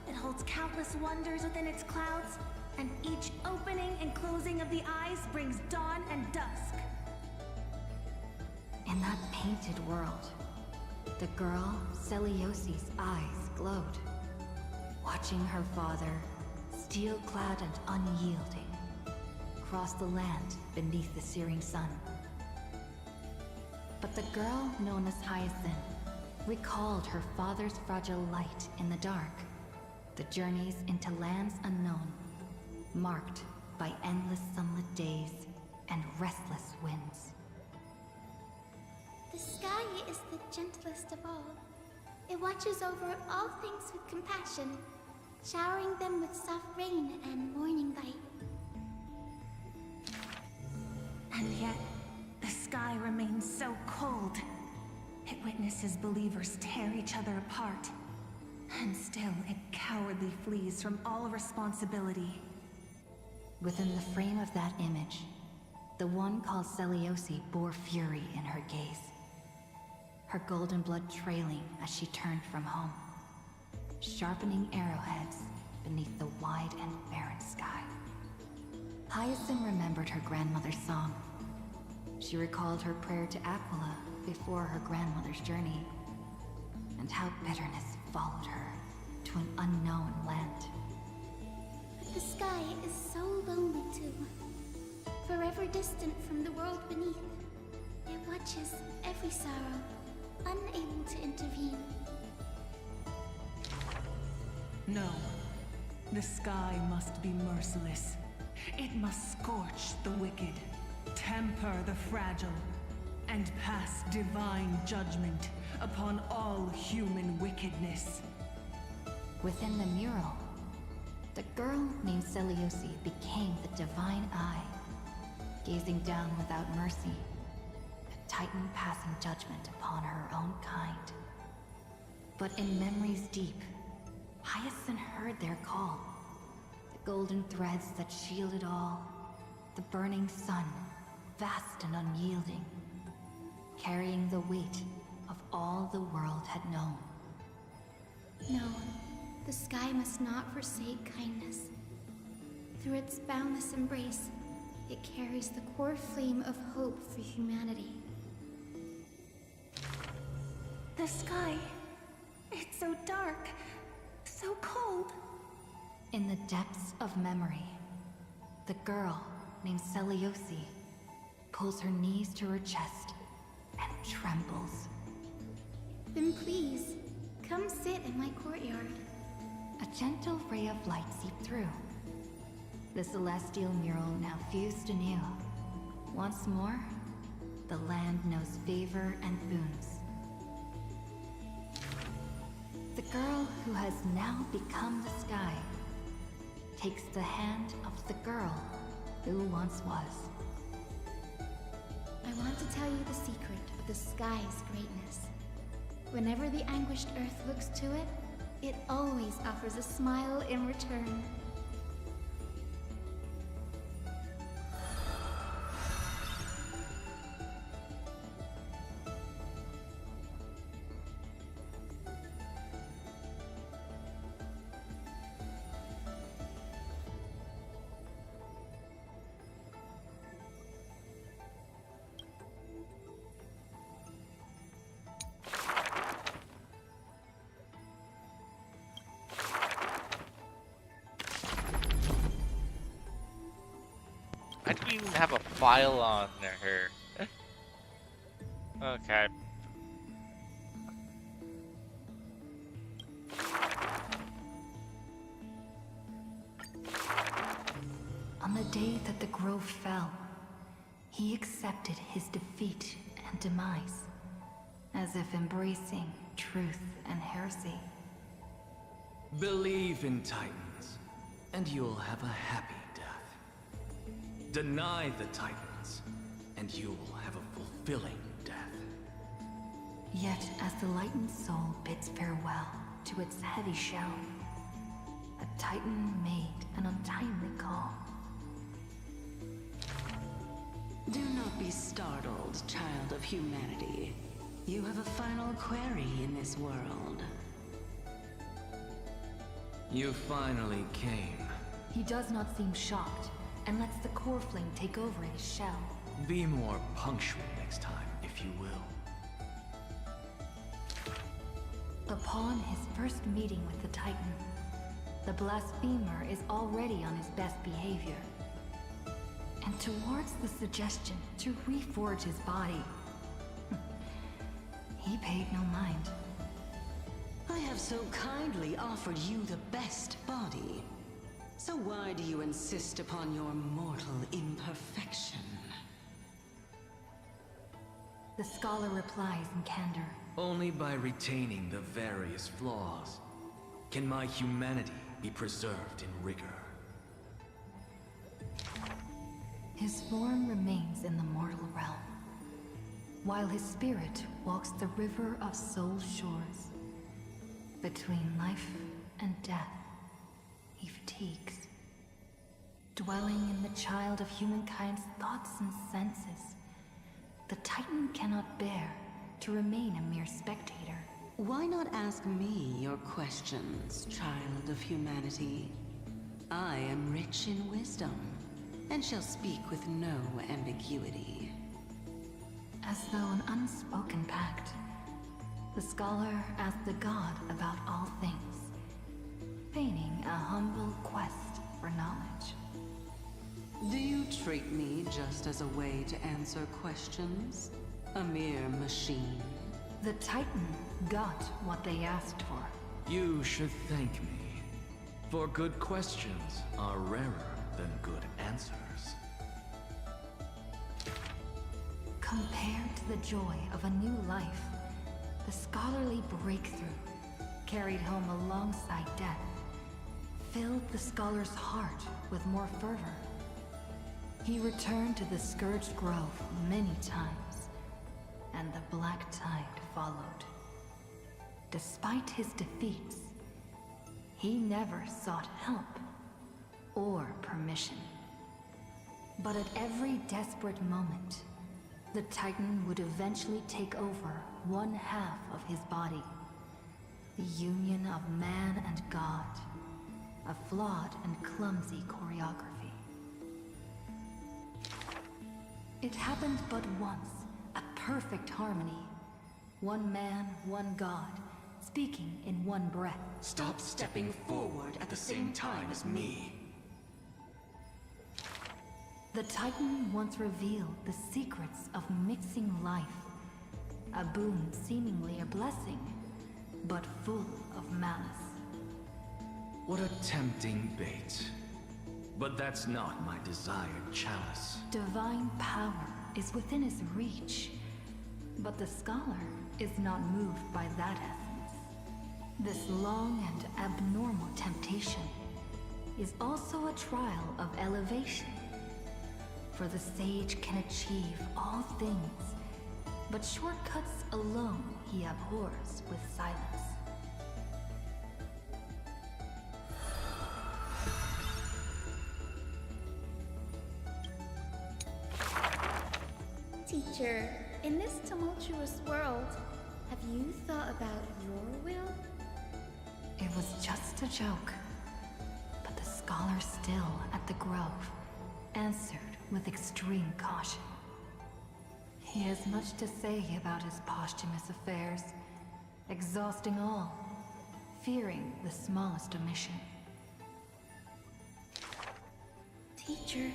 It holds countless wonders within its clouds, and each opening and closing of the eyes brings dawn and dusk. In that painted world, the girl Celiosi's eyes glowed, watching her father, steel-clad and unyielding, cross the land beneath the searing sun. But the girl known as Hyacinth recalled her father's fragile light in the dark, The journeys into lands unknown, marked by endless sunlit days and restless winds. The sky is the gentlest of all. It watches over all things with compassion, showering them with soft rain and morning light. And yet, the sky remains so cold. It witnesses believers tear each other apart. And still, it cowardly flees from all responsibility. Within the frame of that image, the one called Seliosi bore fury in her gaze. Her golden blood trailing as she turned from home, sharpening arrowheads beneath the wide and barren sky. Hyacinth remembered her grandmother's song. She recalled her prayer to Aquila before her grandmother's journey, and how bitterness followed her to an unknown land. But the sky is so lonely too. Forever distant from the world beneath, it watches every sorrow, unable to intervene. No. The sky must be merciless. It must scorch the wicked, temper the fragile, and pass divine judgment upon all human wickedness. Within the mural, the girl named Seliosi became the divine eye, gazing down without mercy, a titan passing judgment upon her own kind. But in memories deep, Hyacinth heard their call. The golden threads that shielded all, the burning sun, vast and unyielding, carrying the weight of all the world had known. No, the sky must not forsake kindness. Through its boundless embrace, it carries the core flame of hope for humanity. The sky, it's so dark, so cold. In the depths of memory, the girl named Seliosi pulls her knees to her chest and trembles. Then please, come sit in my courtyard. A gentle ray of light seeped through. The celestial mural now fused anew. Once more, the land knows favor and boons. The girl who has now become the sky takes the hand of the girl who once was. I want to tell you the secret of the sky's greatness. Whenever the anguished earth looks to it, it always offers a smile in return. I didn't even have a file on her. Okay. On the day that the grove fell, he accepted his defeat and demise, as if embracing truth and heresy. Believe in Titans, and you'll have a happy death. Deny the Titans, and you will have a fulfilling death. Yet, as the lightened soul bids farewell to its heavy shell, a Titan made an untimely call. Do not be startled, child of humanity. You have a final query in this world. You finally came. He does not seem shocked, and lets the core flame take over his shell. Be more punctual next time, if you will. Upon his first meeting with the Titan, the blasphemer is already on his best behavior. And towards the suggestion to reforge his body, he paid no mind. I I have so kindly offered you the best body. So why do you insist upon your mortal imperfection? The scholar replies in candor. Only by retaining the various flaws can my humanity be preserved in rigor. His form remains in the mortal realm, while his spirit walks the river of soul shores. Between life and death, he fatigues, dwelling in the child of humankind's thoughts and senses. The Titan cannot bear to remain a mere spectator. Why not ask me your questions, child of humanity? I am rich in wisdom, and shall speak with no ambiguity. As though an unspoken pact, the scholar asked the god about all things, feigning a humble quest for knowledge. Do you treat me just as a way to answer questions? A mere machine? The Titan got what they asked for. You should thank me, for good questions are rarer than good answers. Compared to the joy of a new life, the scholarly breakthrough, carried home alongside death, filled the scholar's heart with more fervor. He returned to the Scourged Grove many times, and the Black Tide followed. Despite his defeats, he never sought help or permission. But at every desperate moment, the Titan would eventually take over one half of his body. The union of man and god. A flawed and clumsy choreography. It happened but once, a perfect harmony. One man, one god, speaking in one breath. Stop stepping forward at the same time as me. The Titan once revealed the secrets of mixing life. A boon seemingly a blessing, but full of malice. What a tempting bait. But that's not my desired chalice. Divine power is within his reach, but the scholar is not moved by that essence. This long and abnormal temptation is also a trial of elevation. For the sage can achieve all things, but shortcuts alone he abhors with silence. Teacher, in this tumultuous world, have you thought about your will? It was just a joke, but the scholar still at the grove answered with extreme caution. He has much to say about his posthumous affairs, exhausting all, fearing the smallest omission. Teacher,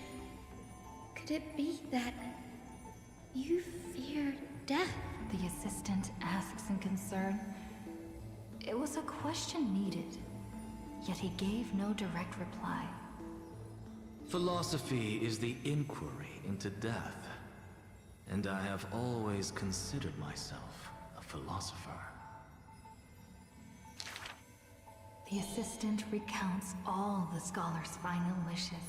could it be that you fear death? The assistant asks in concern. It was a question needed, yet he gave no direct reply. Philosophy is the inquiry into death, and I have always considered myself a philosopher. The assistant recounts all the scholar's final wishes,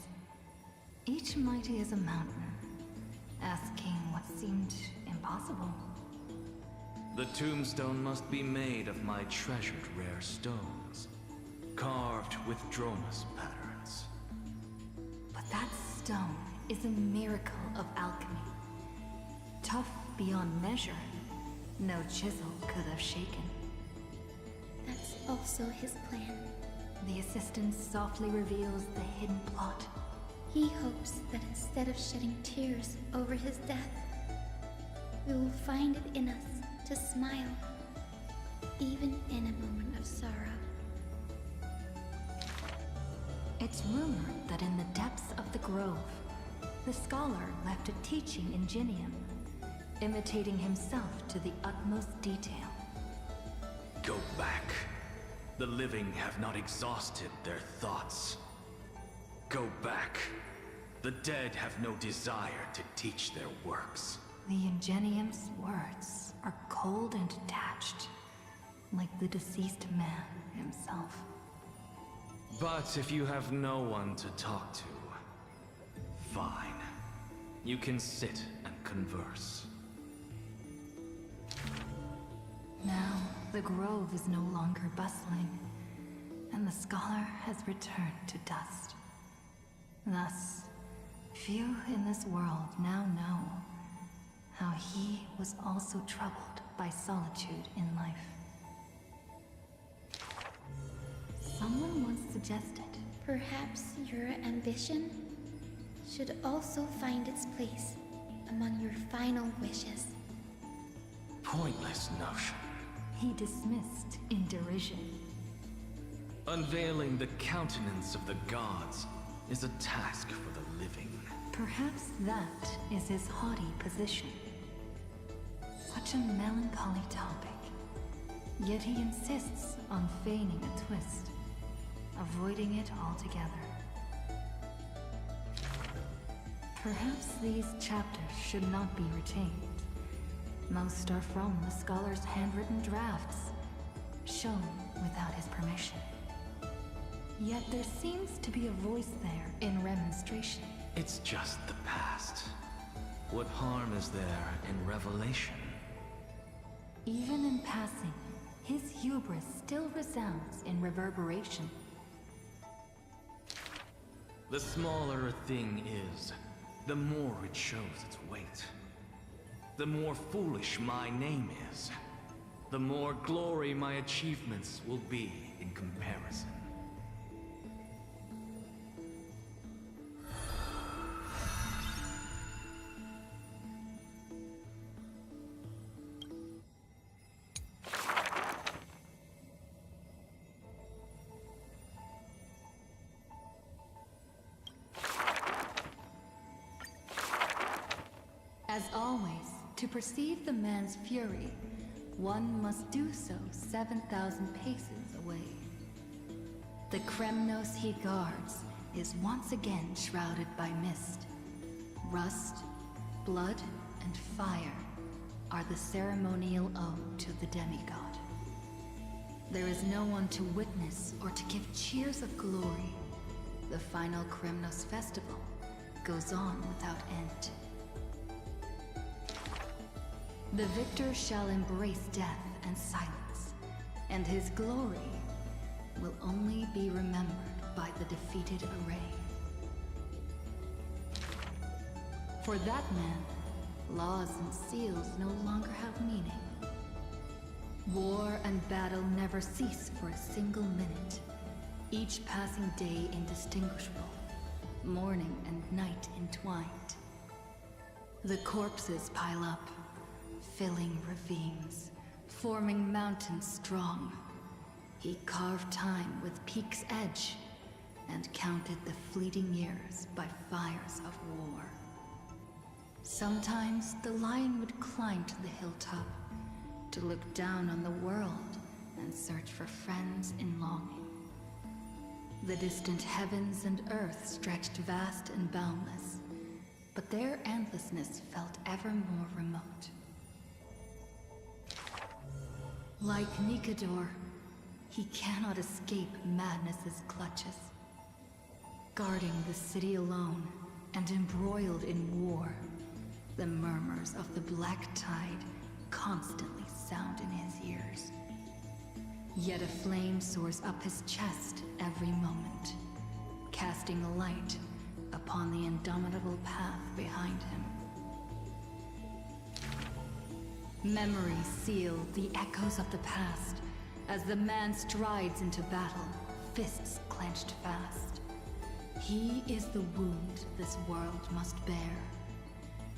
each mighty as a mountain, asking what seemed impossible. The tombstone must be made of my treasured rare stones, carved with Dromus patterns. But that stone is a miracle of alchemy. Tough beyond measure, no chisel could have shaken. That's also his plan. The assistant softly reveals the hidden plot. He hopes that instead of shedding tears over his death, we will find it in us to smile, even in a moment of sorrow. It's rumored that in the depths of the grove, the scholar left a teaching ingenium, imitating himself to the utmost detail. Go back The living have not exhausted their thoughts. Go back. The dead have no desire to teach their works. The Ingenium's words are cold and detached, like the deceased man himself. But if you have no one to talk to, fine. You can sit and converse. Now, the grove is no longer bustling, and the scholar has returned to dust. Thus, few in this world now know how he was also troubled by solitude in life. Someone once suggested, perhaps your ambition should also find its place among your final wishes. Pointless notion. He dismissed in derision. Unveiling the countenance of the gods is a task for the living. Perhaps that is his haughty position. Such a melancholy topic, yet he insists on feigning a twist, avoiding it altogether. Perhaps these chapters should not be retained. Most are from the scholar's handwritten drafts, shown without his permission. Yet there seems to be a voice there in remonstration. It's just the past. What harm is there in revelation? Even in passing, his hubris still resounds in reverberation. The smaller a thing is, the more it shows its weight. The more foolish my name is, the more glory my achievements will be in comparison. As always, to perceive the man's fury, one must do so 7,000 paces away. The Kremnos he guards is once again shrouded by mist. Rust, blood, and fire are the ceremonial ode to the demigod. There is no one to witness or to give cheers of glory. The final Kremnos festival goes on without end. The victor shall embrace death and silence, and his glory will only be remembered by the defeated array. For that man, laws and seals no longer have meaning. War and battle never cease for a single minute, each passing day indistinguishable, morning and night entwined. The corpses pile up, filling ravines, forming mountains strong. He carved time with peak's edge and counted the fleeting years by fires of war. Sometimes the lion would climb to the hilltop to look down on the world and search for friends in longing. The distant heavens and earth stretched vast and boundless, but their endlessness felt ever more remote. Like Nikador, he cannot escape madness's clutches. Guarding the city alone and embroiled in war, the murmurs of the Black Tide constantly sound in his ears. Yet a flame soars up his chest every moment, casting a light upon the indomitable path behind him. Memories seal the echoes of the past as the man strides into battle, fists clenched fast. He is the wound this world must bear,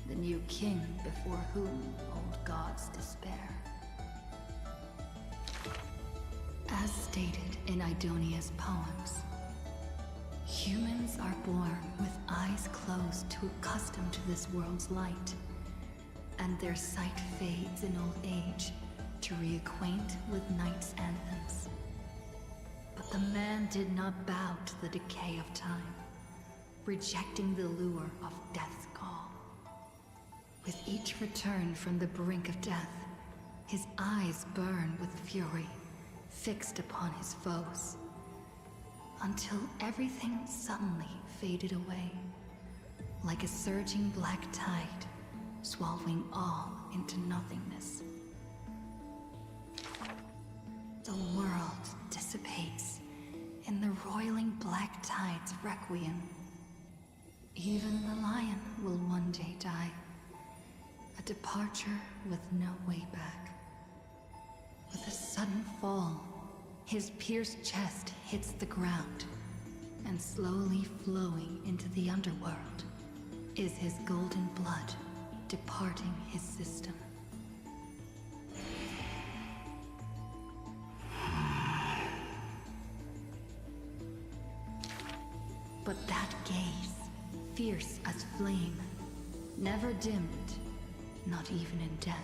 the new king before whom old gods despair. As stated in Idonia's poems, humans are born with eyes closed to accustom to this world's light, and their sight fades in old age to reacquaint with night's anthems. But the man did not bow to the decay of time, rejecting the lure of death's call. With each return from the brink of death, his eyes burn with fury, fixed upon his foes, until everything suddenly faded away, like a surging black tide, swallowing all into nothingness. The world dissipates in the roiling black tide's requiem. Even the lion will one day die, a departure with no way back. With a sudden fall, his pierced chest hits the ground, and slowly flowing into the underworld is his golden blood departing his system. But that gaze, fierce as flame, never dimmed, not even in death.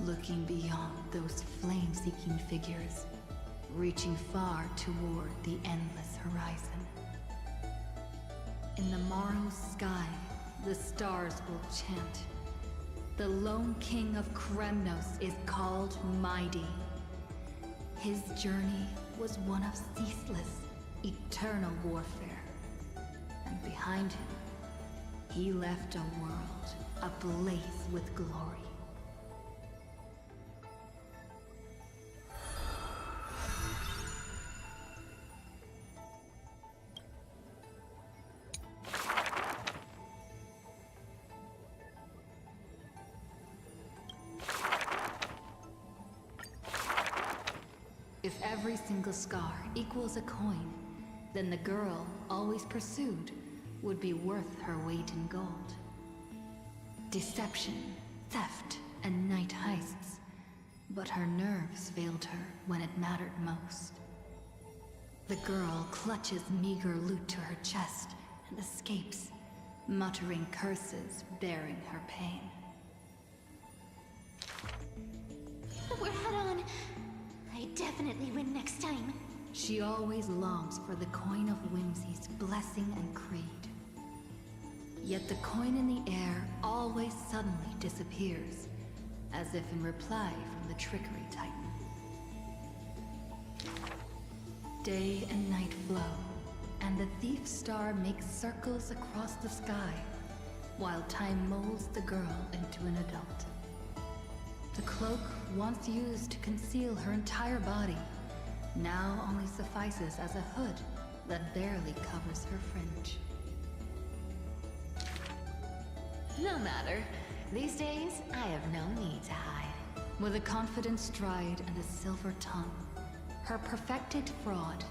Looking beyond those flame-seeking figures, reaching far toward the endless horizon. In the morrow's sky, the stars will chant. The lone king of Kremnos is called Mighty. His journey was one of ceaseless, eternal warfare. And behind him, he left a world ablaze with glory. If every single scar equals a coin, then the girl, always pursued, would be worth her weight in gold. Deception, theft, and night heists. But her nerves failed her when it mattered most. The girl clutches meager loot to her chest and escapes, muttering curses bearing her pain. We're head on. I definitely win next time. She always longs for the coin of whimsy's blessing and creed. Yet the coin in the air always suddenly disappears, as if in reply from the trickery titan. Day and night flow, and the thief star makes circles across the sky, while time molds the girl into an adult. The cloak, once used to conceal her entire body, now only suffices as a hood that barely covers her fringe. No matter. These days, I have no need to hide. With a confident stride and a silver tongue, her perfected fraud,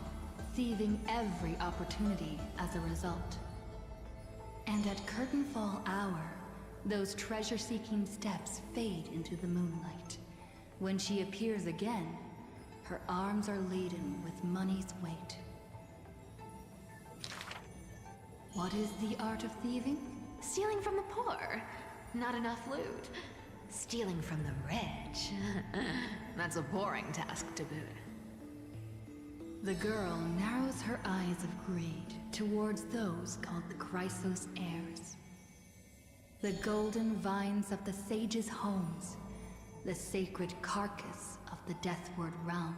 thieving every opportunity as a result. And at curtainfall hour, those treasure-seeking steps fade into the moonlight. When she appears again, her arms are laden with money's weight. What is the art of thieving? Stealing from the poor. Not enough loot. Stealing from the rich. That's a boring task to boot. The girl narrows her eyes of greed towards those called the Chrysos heirs. The golden vines of the sages' homes, the sacred carcass of the Deathward realm,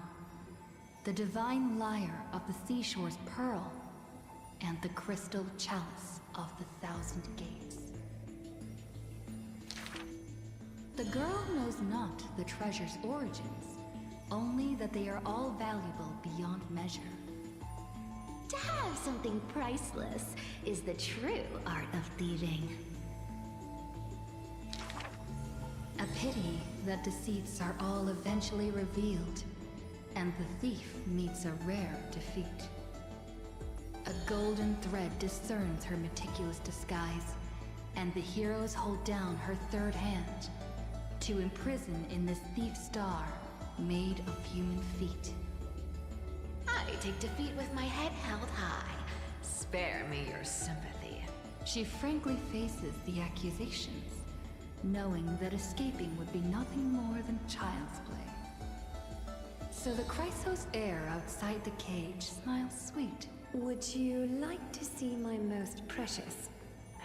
the divine lyre of the seashore's pearl, and the crystal chalice of the thousand gates. The girl knows not the treasure's origins, only that they are all valuable beyond measure. To have something priceless is the true art of thieving. A pity that deceits are all eventually revealed, and the thief meets a rare defeat. A golden thread discerns her meticulous disguise, and the heroes hold down her third hand to imprison in this thief star made of human feet. I take defeat with my head held high. Spare me your sympathy. She frankly faces the accusations, knowing that escaping would be nothing more than child's play. So the Chrysos heir outside the cage smiles sweet. Would you like to see my most precious?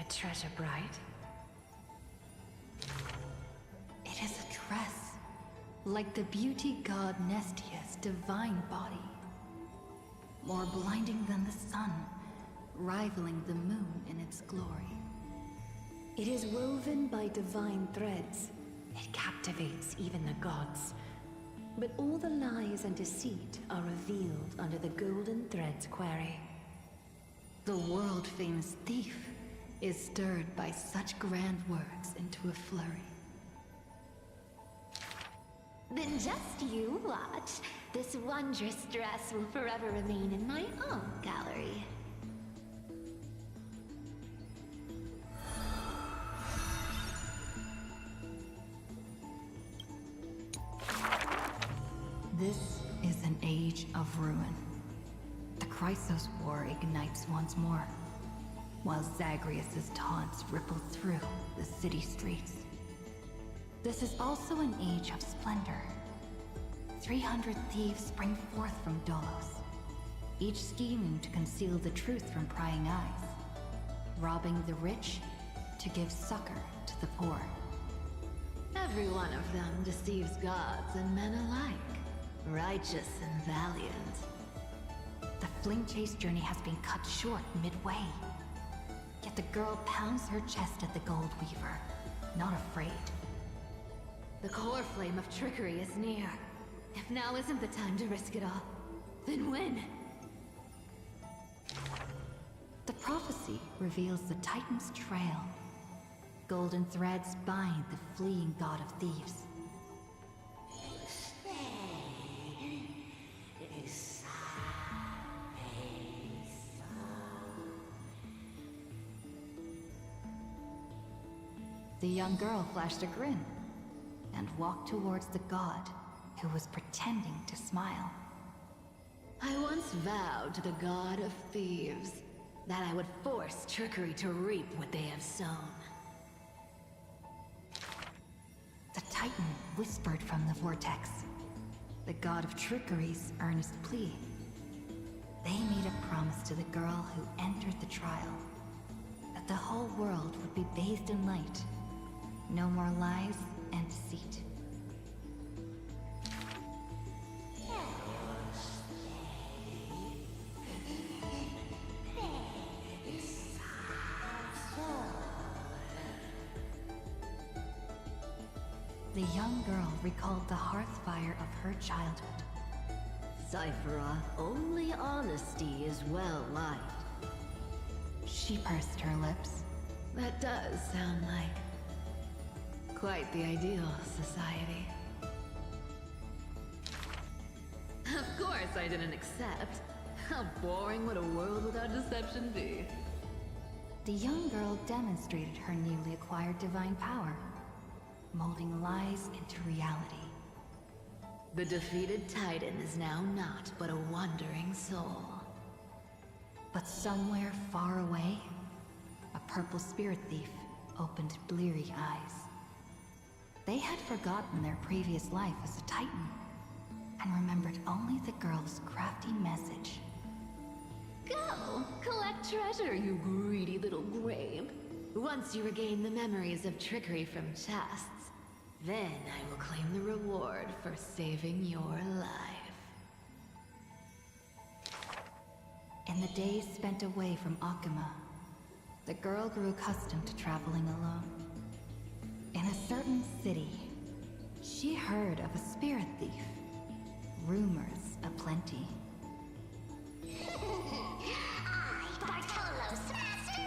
A treasure bride? It is a dress, like the beauty god Nestia's divine body. More blinding than the sun, rivaling the moon in its glory. It is woven by divine threads. It captivates even the gods. But all the lies and deceit are revealed under the golden thread's quarry. The world-famous thief is stirred by such grand words into a flurry. Then just you watch. This wondrous dress will forever remain in my own gallery. This is an age of ruin. The Chrysos War ignites once more, while Zagreus' taunts ripple through the city streets. This is also an age of splendor. 300 thieves spring forth from Dolos, each scheming to conceal the truth from prying eyes, robbing the rich to give succor to the poor. Every one of them deceives gods and men alike, righteous and valiant. The fling chase journey has been cut short midway. Yet the girl pounds her chest at the Gold Weaver, not afraid. The core flame of trickery is near. If now isn't the time to risk it all, then when? The prophecy reveals the Titan's trail. Golden threads bind the fleeing god of thieves. The young girl flashed a grin and walked towards the god who was pretending to smile. I once vowed to the god of thieves that I would force trickery to reap what they have sown. The Titan whispered from the vortex, the god of trickery's earnest plea. They made a promise to the girl who entered the trial, that the whole world would be bathed in light. No more lies and deceit. The young girl recalled the hearth fire of her childhood. Cyphera, only honesty is well liked. She pursed her lips. That does sound like quite the ideal society. Of course I didn't accept. How boring would a world without deception be? The young girl demonstrated her newly acquired divine power, molding lies into reality. The defeated Titan is now not but a wandering soul. But somewhere far away, a purple spirit thief opened bleary eyes. They had forgotten their previous life as a Titan, and remembered only the girl's crafty message. Go! Collect treasure, you greedy little grape. Once you regain the memories of trickery from chests, then I will claim the reward for saving your life. In the days spent away from Akuma, the girl grew accustomed to traveling alone. In a certain city, she heard of a spirit thief. Rumors aplenty. I, Bartolos, Master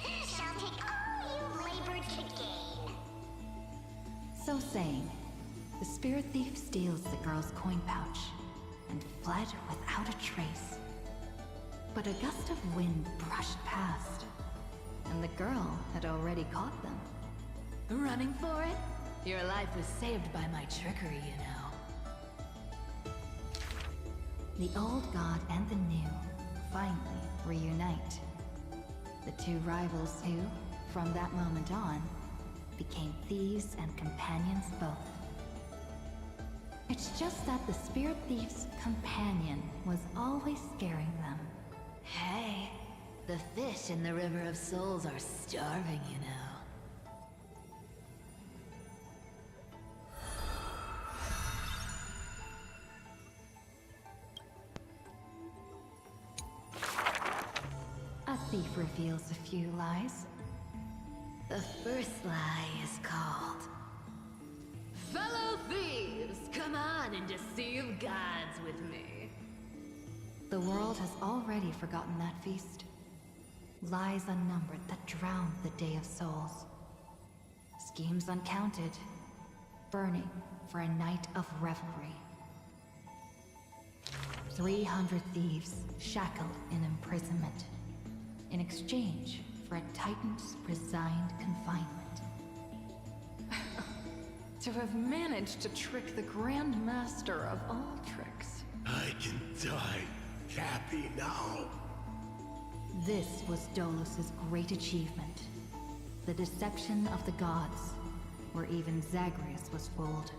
Thief, shall take all you've labored to gain. So saying, the spirit thief steals the girl's coin pouch and fled without a trace. But a gust of wind brushed past, and the girl had already caught them. Running for it? Your life was saved by my trickery, you know. The old god and the new finally reunite. The two rivals who, from that moment on, became thieves and companions both. It's just that the Spirit Thief's companion was always scaring them. Hey, the fish in the River of Souls are starving, you know. A thief reveals a few lies. The first lie is called... Fellow thieves, come on and deceive gods with me. The world has already forgotten that feast. Lies unnumbered that drowned the Day of Souls. Schemes uncounted, burning for a night of revelry. 300 thieves shackled in imprisonment, in exchange for a Titan's resigned confinement. To have managed to trick the Grand Master of all tricks. I can die happy now. This was Dolos' great achievement. The deception of the gods, where even Zagreus was fooled.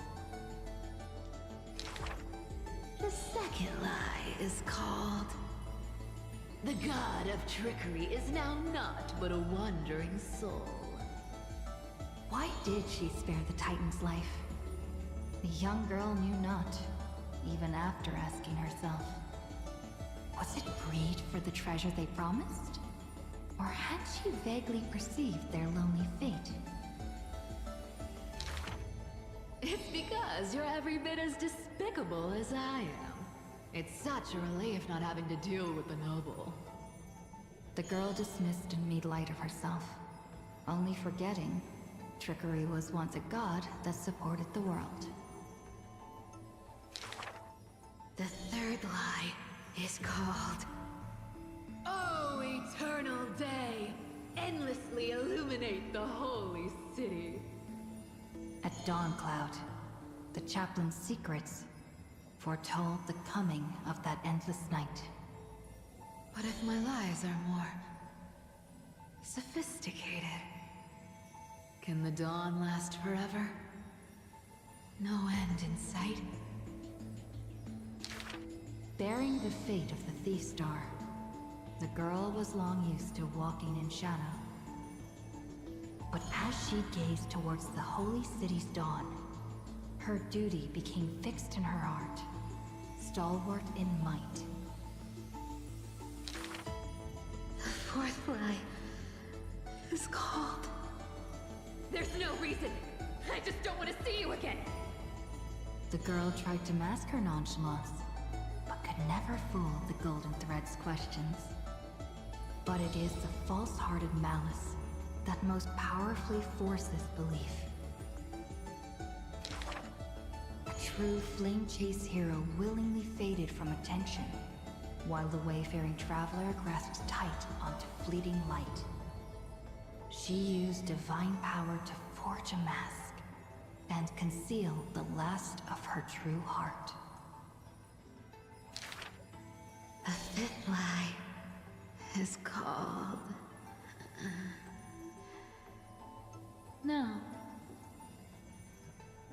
The second lie is called... The god of trickery is now not but a wandering soul. Why did she spare the Titan's life? The young girl knew not, even after asking herself. Was it greed for the treasure they promised? Or had she vaguely perceived their lonely fate? It's because you're every bit as despicable as I am. It's such a relief not having to deal with the noble. The girl dismissed and made light of herself, only forgetting trickery was once a god that supported the world. The third lie is called... Oh, eternal day! Endlessly illuminate the holy city. At Dawncloud, the chaplain's secrets foretold the coming of that endless night. But if my lies are more... sophisticated... Can the dawn last forever? No end in sight? Bearing the fate of the Thief Star, the girl was long used to walking in shadow. But as she gazed towards the holy city's dawn, her duty became fixed in her heart, stalwart in might. The fourth lie is called... There's no reason! I just don't want to see you again! The girl tried to mask her nonchalance, but could never fool the Golden Thread's questions. But it is the false-hearted malice that most powerfully forces belief. A true flame chase hero willingly faded from attention, while the wayfaring traveler grasped tight onto fleeting light. She used divine power to forge a mask and conceal the last of her true heart. The fifth lie is called... No.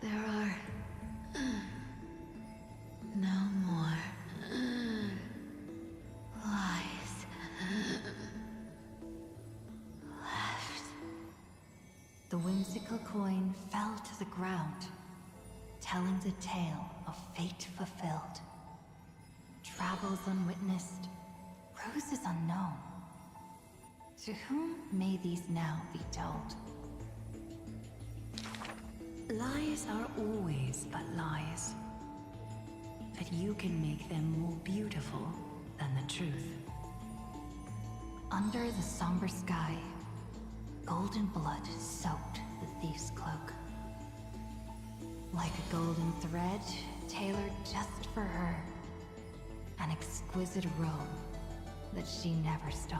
There are... no more... lies... left. The whimsical coin fell to the ground, telling the tale of fate fulfilled. Travels unwitnessed, roses unknown. To whom may these now be told? Lies are always but lies. But you can make them more beautiful than the truth. Under the somber sky, golden blood soaked the thief's cloak. Like a golden thread tailored just for her, an exquisite robe that she never stole.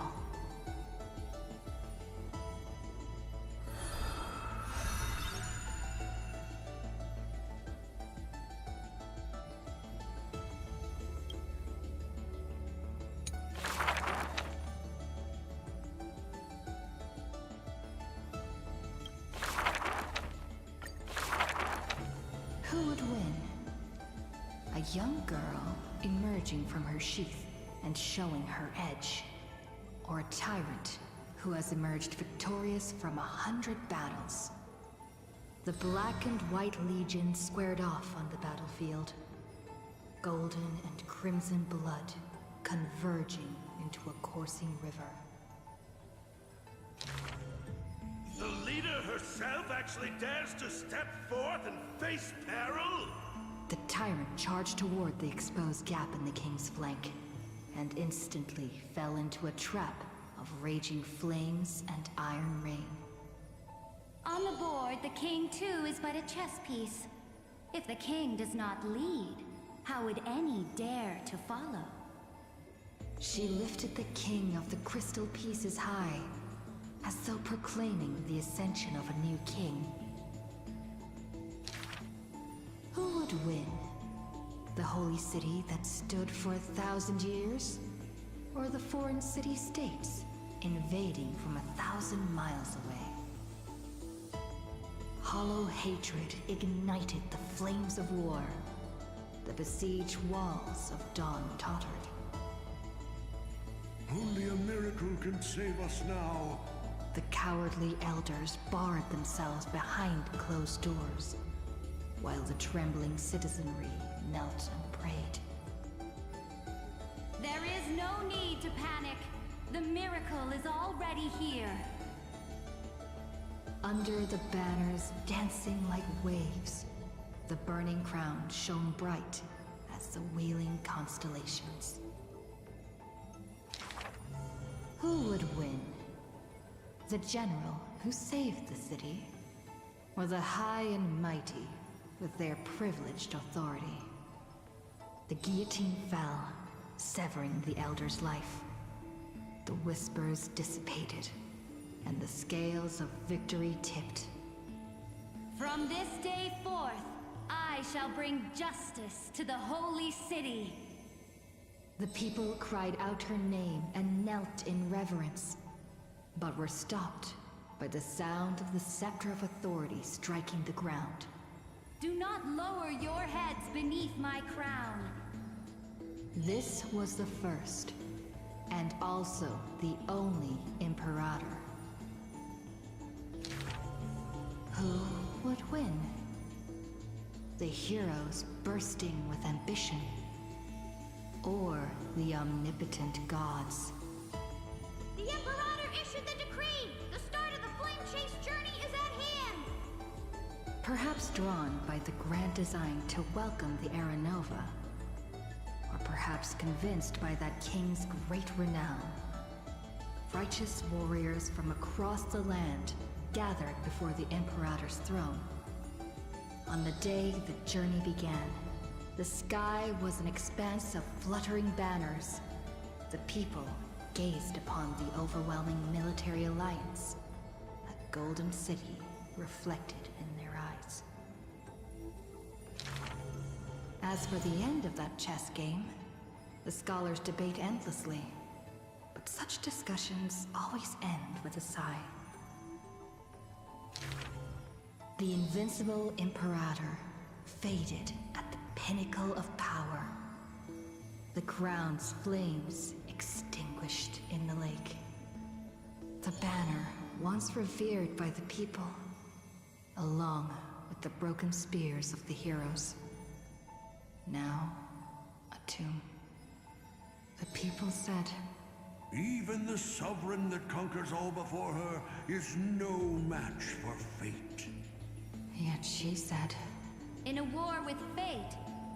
Who would win? A young girl emerging from her sheath and showing her edge. Or a tyrant who has emerged victorious from 100 battles. The Black and White Legion squared off on the battlefield. Golden and crimson blood converging into a coursing river. The leader herself actually dares to step forth and face peril? The tyrant charged toward the exposed gap in the king's flank, and instantly fell into a trap of raging flames and iron rain. On the board, the king too is but a chess piece. If the king does not lead, how would any dare to follow? She lifted the king of the crystal pieces high, as though proclaiming the ascension of a new king. Who would win? The holy city that stood for 1,000 years? Or the foreign city-states invading from 1,000 miles away? Hollow hatred ignited the flames of war. The besieged walls of dawn tottered. Only a miracle can save us now. The cowardly elders barred themselves behind closed doors, while the trembling citizenry knelt and prayed. There is no need to panic. The miracle is already here. Under the banners dancing like waves, the burning crown shone bright as the wheeling constellations. Who would win? The general who saved the city? Or the high and mighty with their privileged authority? The guillotine fell, severing the elder's life. The whispers dissipated, and the scales of victory tipped. From this day forth, I shall bring justice to the holy city. The people cried out her name and knelt in reverence, but were stopped by the sound of the scepter of authority striking the ground. Do not lower your heads beneath my crown. This was the first, and also the only Imperator. Who would win? The heroes bursting with ambition, or the omnipotent gods? The Imperator issued the decree! The start of the flame chase journey is at hand! Perhaps drawn by the grand design to welcome the Era Nova, or perhaps convinced by that king's great renown. Righteous warriors from across the land gathered before the Imperator's throne. On the day the journey began, the sky was an expanse of fluttering banners. The people gazed upon the overwhelming military alliance, a golden city reflected in their eyes. As for the end of that chess game, the scholars debate endlessly, but such discussions always end with a sigh. The invincible Imperator faded at the pinnacle of power. The crown's flames extinguished in the lake. The banner, once revered by the people, along with the broken spears of the heroes, now a tomb. The people said, Even the sovereign that conquers all before her is no match for fate. Yet she said, In a war with fate,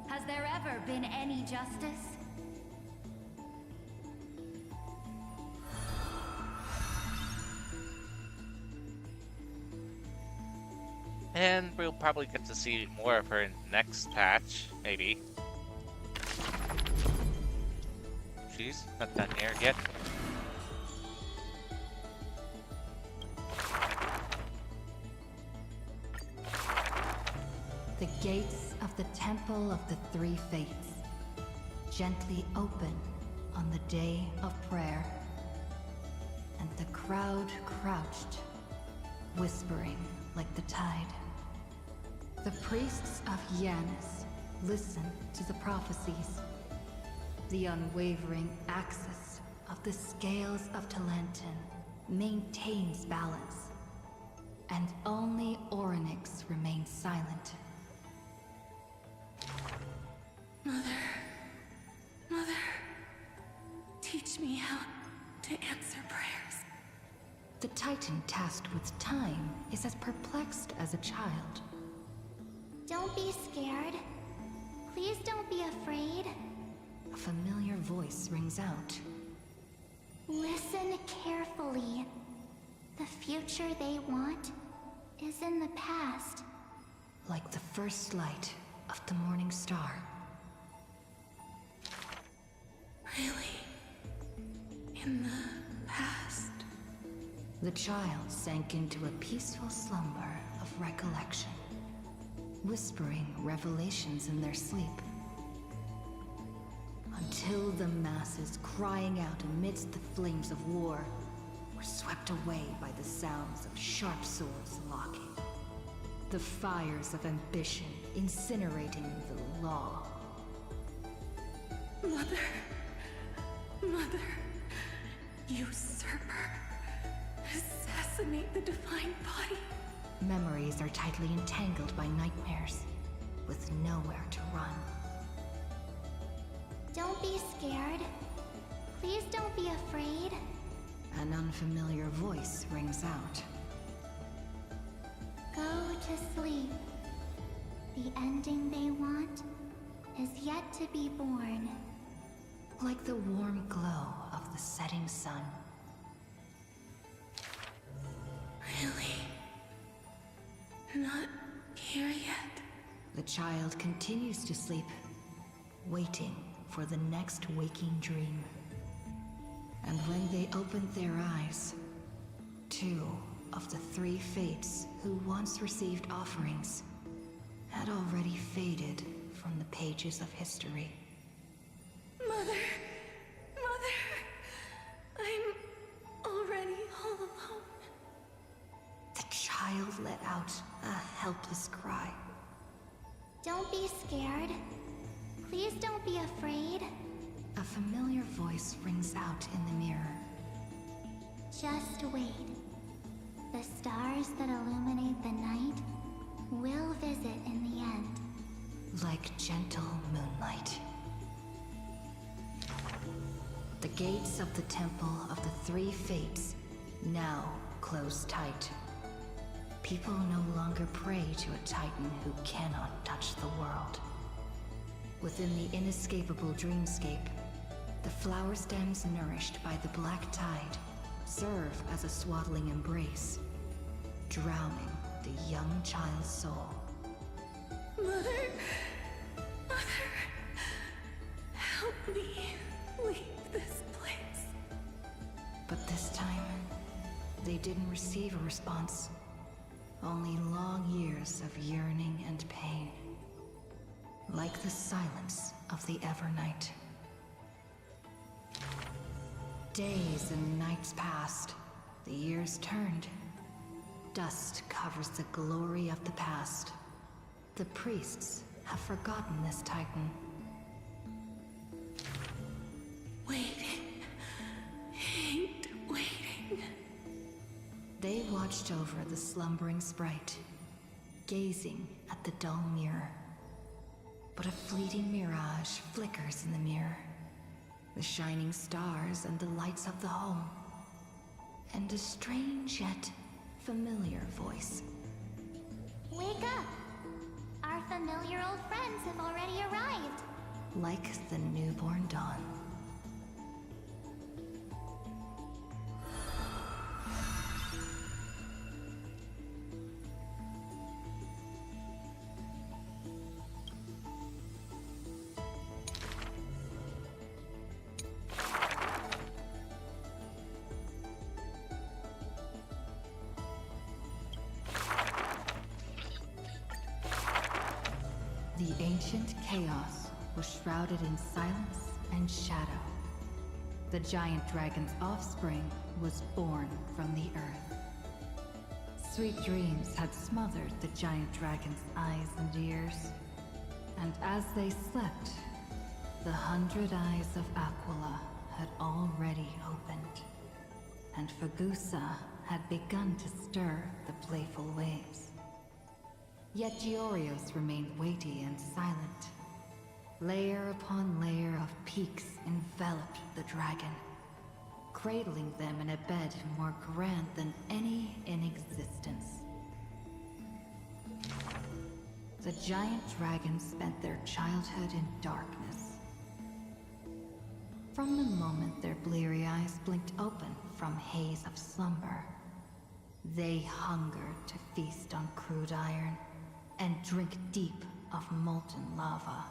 has there ever been any justice? And we'll probably get to see more of her in the next patch, maybe. She's not done here yet. The gates of the Temple of the Three Fates gently open on the day of prayer, and the crowd crouched, whispering like the tide. The priests of Janus Listen to the prophecies. The unwavering axis of the scales of Talenton maintains balance, and only Orynyx remains silent. Mother, teach me how to answer prayers. The Titan tasked with time is as perplexed as a child. Don't be scared. Please don't be afraid. A familiar voice rings out. Listen carefully. The future they want is in the past. Like the first light of the morning star. Really? In the past? The child sank into a peaceful slumber of recollection, whispering revelations in their sleep. Until the masses crying out amidst the flames of war were swept away by the sounds of sharp swords locking. The fires of ambition incinerating the law. Mother, usurper, assassinate the divine body. Memories are tightly entangled by nightmares, with nowhere to run. Don't be scared. Please don't be afraid. An unfamiliar voice rings out. Go to sleep. The ending they want is yet to be born. Like the warm glow of the setting sun. Really? Not here yet? The child continues to sleep, waiting for the next waking dream. And when they opened their eyes, 2 of the 3 fates who once received offerings had already faded from the pages of history. Mother, I'm already all alone. The child let out a helpless cry. Don't be scared. Please don't be afraid. A familiar voice rings out in the mirror. Just wait. The stars that illuminate the night will visit in the end. Like gentle moonlight. The gates of the Temple of the 3 Fates now close tight. People no longer pray to a Titan who cannot touch the world. Within the inescapable dreamscape, the flower stems nourished by the black tide serve as a swaddling embrace, drowning the young child's soul. Mother, help me leave this place. But this time, they didn't receive a response. Only long years of yearning and pain. Like the silence of the Evernight. Days and nights passed. The years turned. Dust covers the glory of the past. The priests have forgotten this Titan. Waiting. Hate waiting. They watched over the slumbering sprite, gazing at the dull mirror. But a fleeting mirage flickers in the mirror. The shining stars and the lights of the home. And a strange yet familiar voice. Wake up! Our familiar old friends have already arrived. Like the newborn dawn. The ancient chaos was shrouded in silence and shadow. The giant dragon's offspring was born from the earth. Sweet dreams had smothered the giant dragon's eyes and ears, And as they slept, the 100 eyes of Aquila had already opened, and Fagusa had begun to stir the playful waves. Yet Giorios remained weighty and silent. Layer upon layer of peaks enveloped the dragon, cradling them in a bed more grand than any in existence. The giant dragons spent their childhood in darkness. From the moment their bleary eyes blinked open from haze of slumber, they hungered to feast on crude iron and drink deep of molten lava.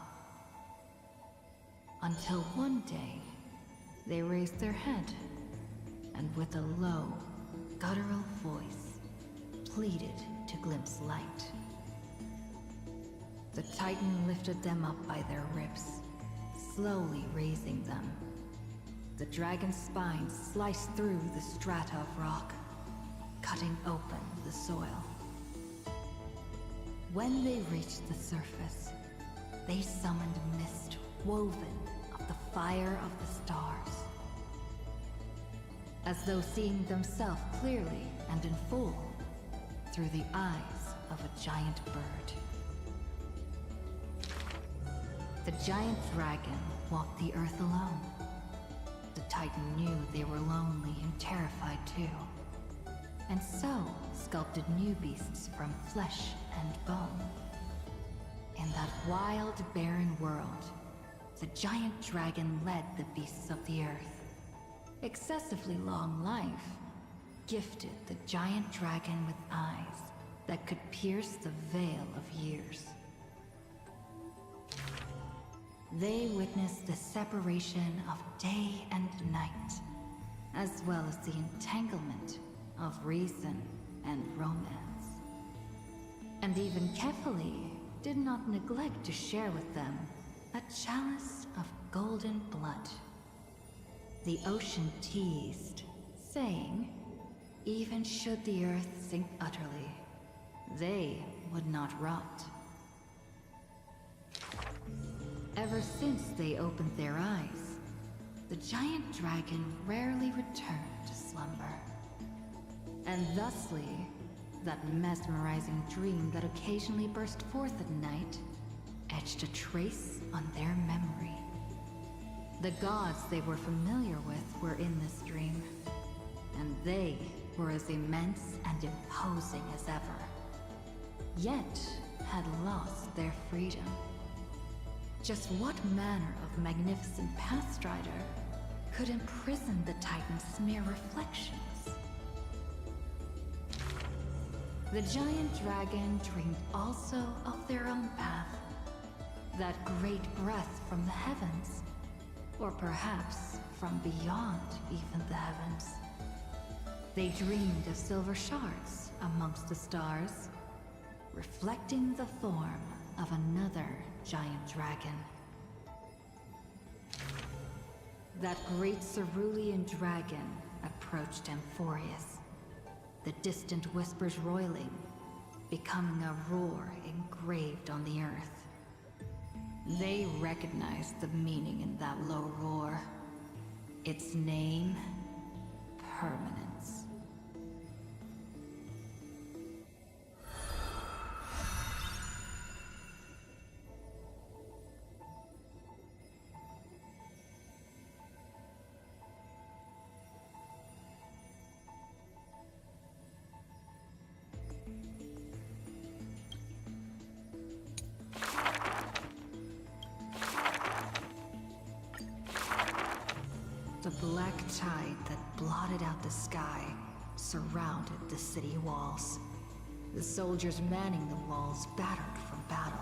Until one day, they raised their head and with a low, guttural voice, pleaded to glimpse light. The Titan lifted them up by their ribs, slowly raising them. The dragon's spine sliced through the strata of rock, cutting open the soil. When they reached the surface, they summoned mist woven of the fire of the stars. As though seeing themselves clearly and in full through the eyes of a giant bird. The giant dragon walked the earth alone. The Titan knew they were lonely and terrified too, and so sculpted new beasts from flesh and bone. In that wild, barren world, the giant dragon led the beasts of the earth. Excessively long life gifted the giant dragon with eyes that could pierce the veil of years. They witnessed the separation of day and night, as well as the entanglement of reason and romance. And even Kefali did not neglect to share with them a chalice of golden blood. The ocean teased, saying, even should the earth sink utterly, they would not rot. Ever since they opened their eyes, the giant dragon rarely returned to slumber. And thusly, that mesmerizing dream that occasionally burst forth at night etched a trace on their memory. The gods they were familiar with were in this dream, and they were as immense and imposing as ever, yet had lost their freedom. Just what manner of magnificent pathstrider could imprison the Titan's mere reflections? The giant dragon dreamed also of their own path, that great breath from the heavens, or perhaps from beyond even the heavens. They dreamed of silver shards amongst the stars, reflecting the form of another giant dragon. That great cerulean dragon approached Amphorius, the distant whispers roiling, becoming a roar engraved on the earth. They recognized the meaning in that low roar. Its name, permanence. The black tide that blotted out the sky surrounded the city walls. The soldiers manning the walls battered from battle.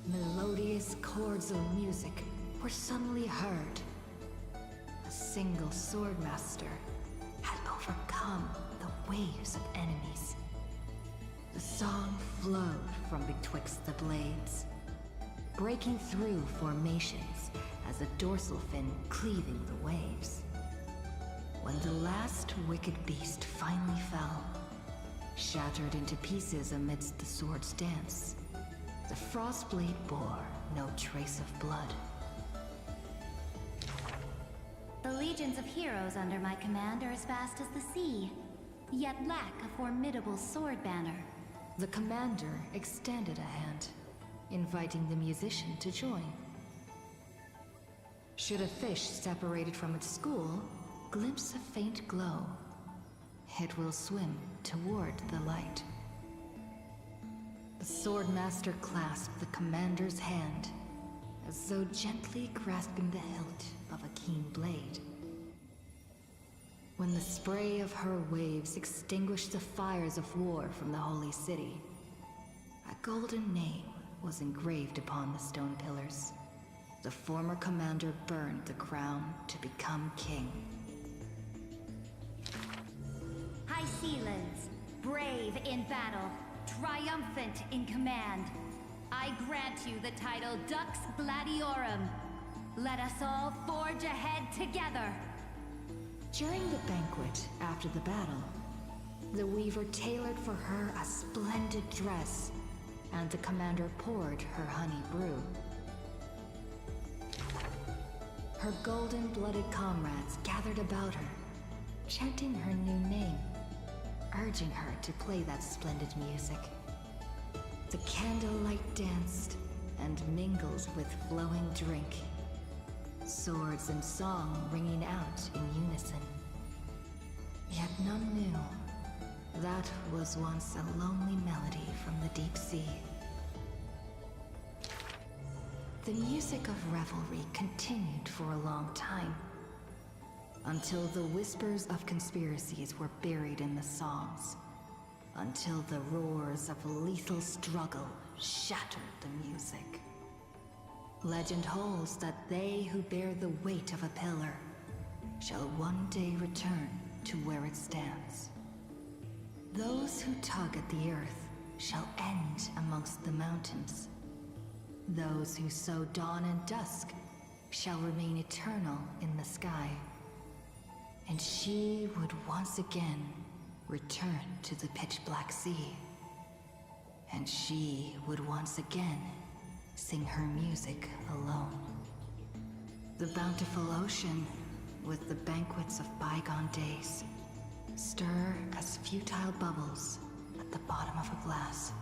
Melodious chords of music were suddenly heard. A single swordmaster had overcome the waves of enemies. The song flowed from betwixt the blades, breaking through formations as a dorsal fin cleaving the waves. When the last wicked beast finally fell, shattered into pieces amidst the sword's dance, the The Frostblade bore no trace of blood. The legions of heroes under my command are as vast as the sea, yet lack a formidable sword banner. The commander extended a hand, inviting the musician to join. Should a fish separated from its school glimpse a faint glow, it will swim toward the light. The Swordmaster clasped the commander's hand, as though gently grasping the hilt of a keen blade. When the spray of her waves extinguished the fires of war from the holy city, a golden name was engraved upon the stone pillars. The former commander burned the crown to become king. High Sealands, brave in battle, triumphant in command. I grant you the title Dux Gladiorum. Let us all forge ahead together. During the banquet after the battle, the weaver tailored for her a splendid dress, and the commander poured her honey brew. Her golden-blooded comrades gathered about her, chanting her new name, urging her to play that splendid music. The candlelight danced and mingled with flowing drink, swords and song ringing out in unison. Yet none knew that was once a lonely melody from the deep sea. The music of revelry continued for a long time, until the whispers of conspiracies were buried in the songs, until the roars of lethal struggle shattered the music. Legend holds that they who bear the weight of a pillar shall one day return to where it stands. Those who tug at the earth shall end amongst the mountains. Those who sow dawn and dusk shall remain eternal in the sky. And she would once again return to the pitch-black sea. And she would once again sing her music alone. The bountiful ocean, with the banquets of bygone days, stir as futile bubbles at the bottom of a glass.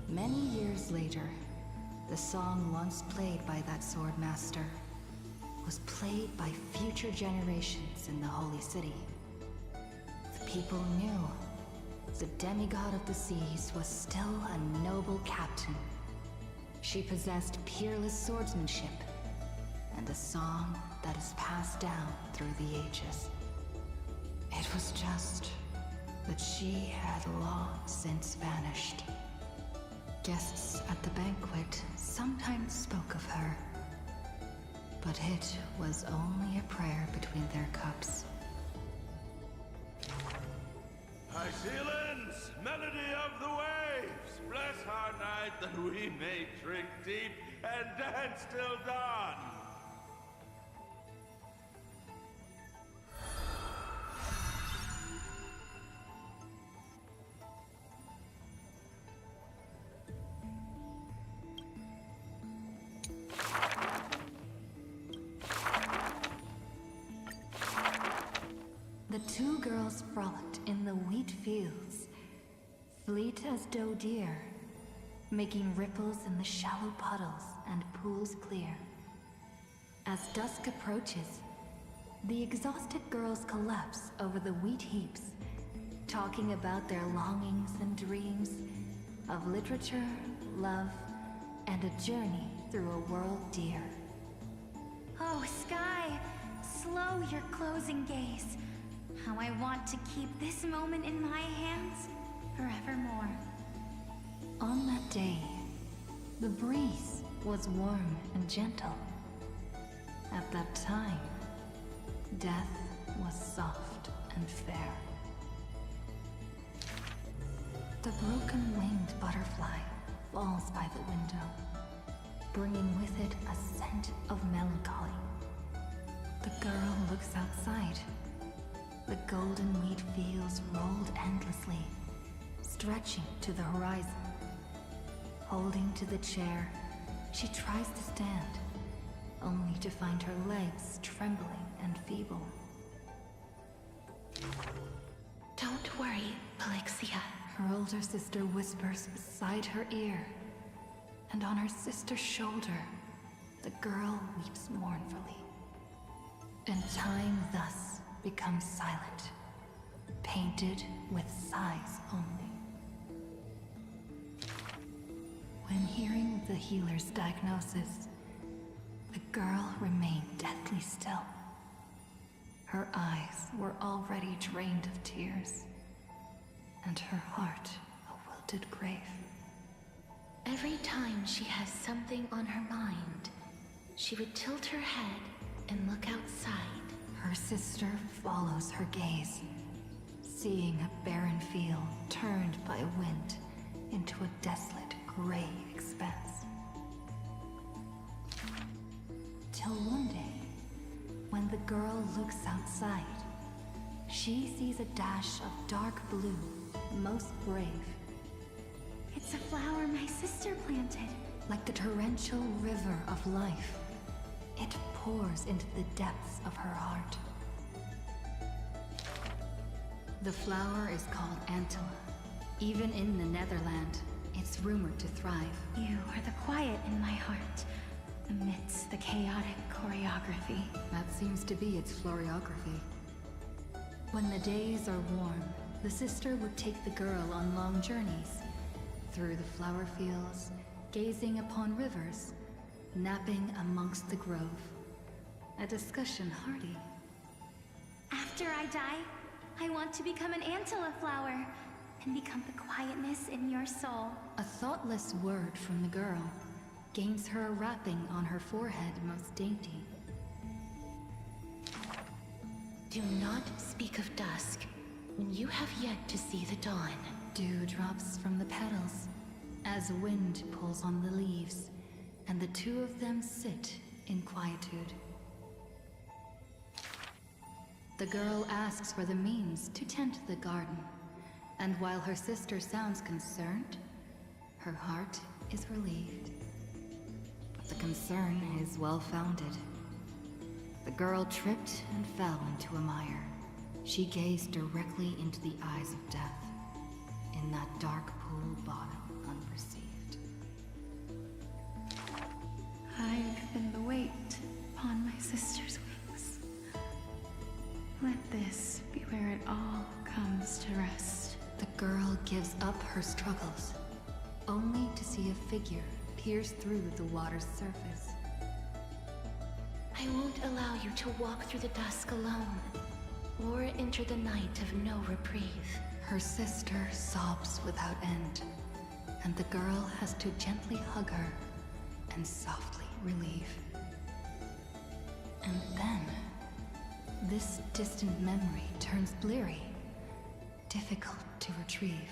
Many years later, the song once played by that swordmaster was played by future generations in the Holy City. The people knew the demigod of the seas was still a noble captain. She possessed peerless swordsmanship and a song that is passed down through the ages. It was just that she had long since vanished. Guests at the banquet sometimes spoke of her, but it was only a prayer between their cups. High Sealands, melody of the waves, bless our night that we may drink deep and dance till dawn. The two girls frolicked in the wheat fields, fleet as doe deer, making ripples in the shallow puddles and pools clear. As dusk approaches, the exhausted girls collapse over the wheat heaps, talking about their longings and dreams of literature, love, and a journey through a world dear. Oh, Sky, slow your closing gaze. How I want to keep this moment in my hands forevermore. On that day, the breeze was warm and gentle. At that time, death was soft and fair. The broken-winged butterfly falls by the window, bringing with it a scent of melancholy. The girl looks outside. The golden wheat fields rolled endlessly, stretching to the horizon. Holding to the chair, she tries to stand, only to find her legs trembling and feeble. Don't worry, Pelixia. Her older sister whispers beside her ear, and on her sister's shoulder, the girl weeps mournfully. And time thus becomes silent, painted with sighs only. When hearing the healer's diagnosis, the girl remained deathly still. Her eyes were already drained of tears, and her heart a wilted grave. Every time she has something on her mind, she would tilt her head and look outside. Her sister follows her gaze, seeing a barren field turned by wind into a desolate gray expanse. Till one day, when the girl looks outside, she sees a dash of dark blue, most brave. It's a flower my sister planted. Like the torrential river of life, it pours into the depths of her heart. The flower is called Antilla. Even in the Netherland, it's rumored to thrive. You are the quiet in my heart, amidst the chaotic choreography. That seems to be its floriography. When the days are warm, the sister would take the girl on long journeys, through the flower fields, gazing upon rivers, napping amongst the grove. A discussion hearty. After I die, I want to become an Antilla flower and become the quietness in your soul. A thoughtless word from the girl gains her a wrapping on her forehead most dainty. Do not speak of dusk when you have yet to see the dawn. Dew drops from the petals as wind pulls on the leaves, and the two of them sit in quietude. The girl asks for the means to tend the garden, and while her sister sounds concerned, her heart is relieved. But the concern is well-founded. The girl tripped and fell into a mire. She gazed directly into the eyes of death, in that dark pool bottom unperceived. I've been the weight upon my sister's wings. Let this be where it all comes to rest. The girl gives up her struggles, only to see a figure pierce through the water's surface. I won't allow you to walk through the dusk alone, or enter the night of no reprieve. Her sister sobs without end, and the girl has to gently hug her and softly relieve. And then, this distant memory turns bleary, difficult to retrieve.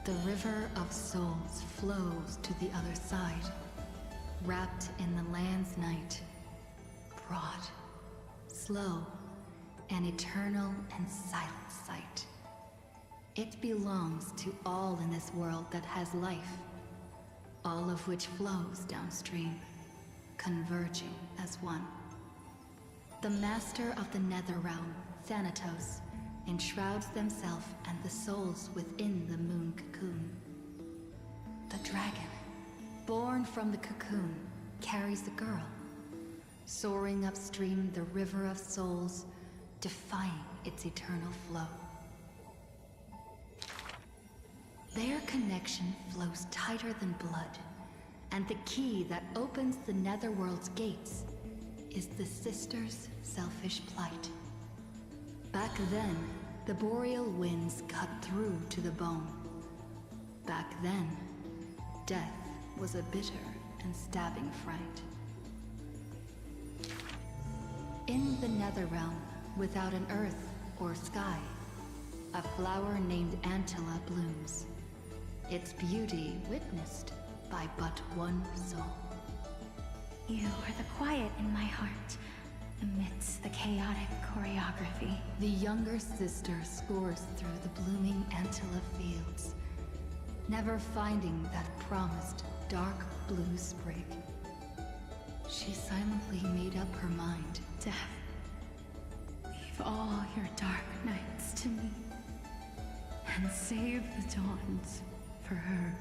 The river of souls flows to the other side, wrapped in the land's night. Broad, slow, an eternal and silent sight. It belongs to all in this world that has life, all of which flows downstream, converging as one. The master of the Netherrealm, Thanatos, enshrouds themselves and the souls within the moon cocoon. The dragon, born from the cocoon, carries the girl, soaring upstream the river of souls, defying its eternal flow. Their connection flows tighter than blood, and the key that opens the Netherworld's gates is the sisters' selfish plight. Back then, the boreal winds cut through to the bone. Back then, death was a bitter and stabbing fright. In the Netherrealm, without an earth or sky, a flower named Antilla blooms, its beauty witnessed by but one soul. You are the quiet in my heart, amidst the chaotic choreography. The younger sister scores through the blooming Antilla fields, never finding that promised dark blue sprig. She silently made up her mind. Death, leave all your dark nights to me, and save the dawns for her.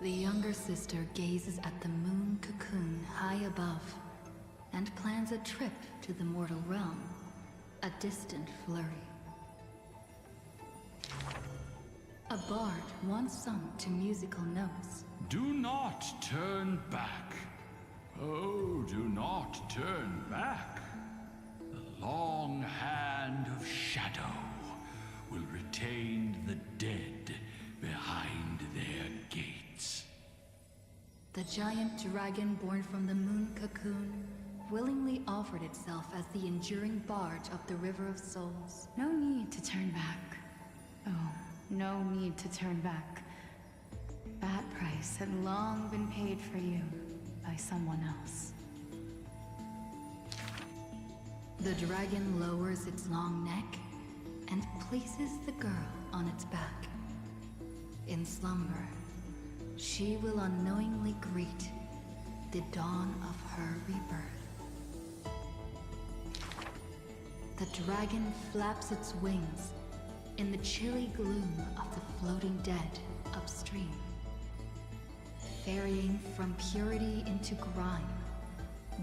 The younger sister gazes at the moon cocoon high above, and plans a trip to the mortal realm, a distant flurry. A bard once sung to musical notes. Do not turn back. Oh, do not turn back. The long hand of shadow will retain the dead behind their gates. The giant dragon born from the moon cocoon willingly offered itself as the enduring barge of the River of Souls. No need to turn back. Oh, no need to turn back. That price had long been paid for you by someone else. The dragon lowers its long neck and places the girl on its back. In slumber, she will unknowingly greet the dawn of her rebirth. The dragon flaps its wings in the chilly gloom of the floating dead upstream, ferrying from purity into grime,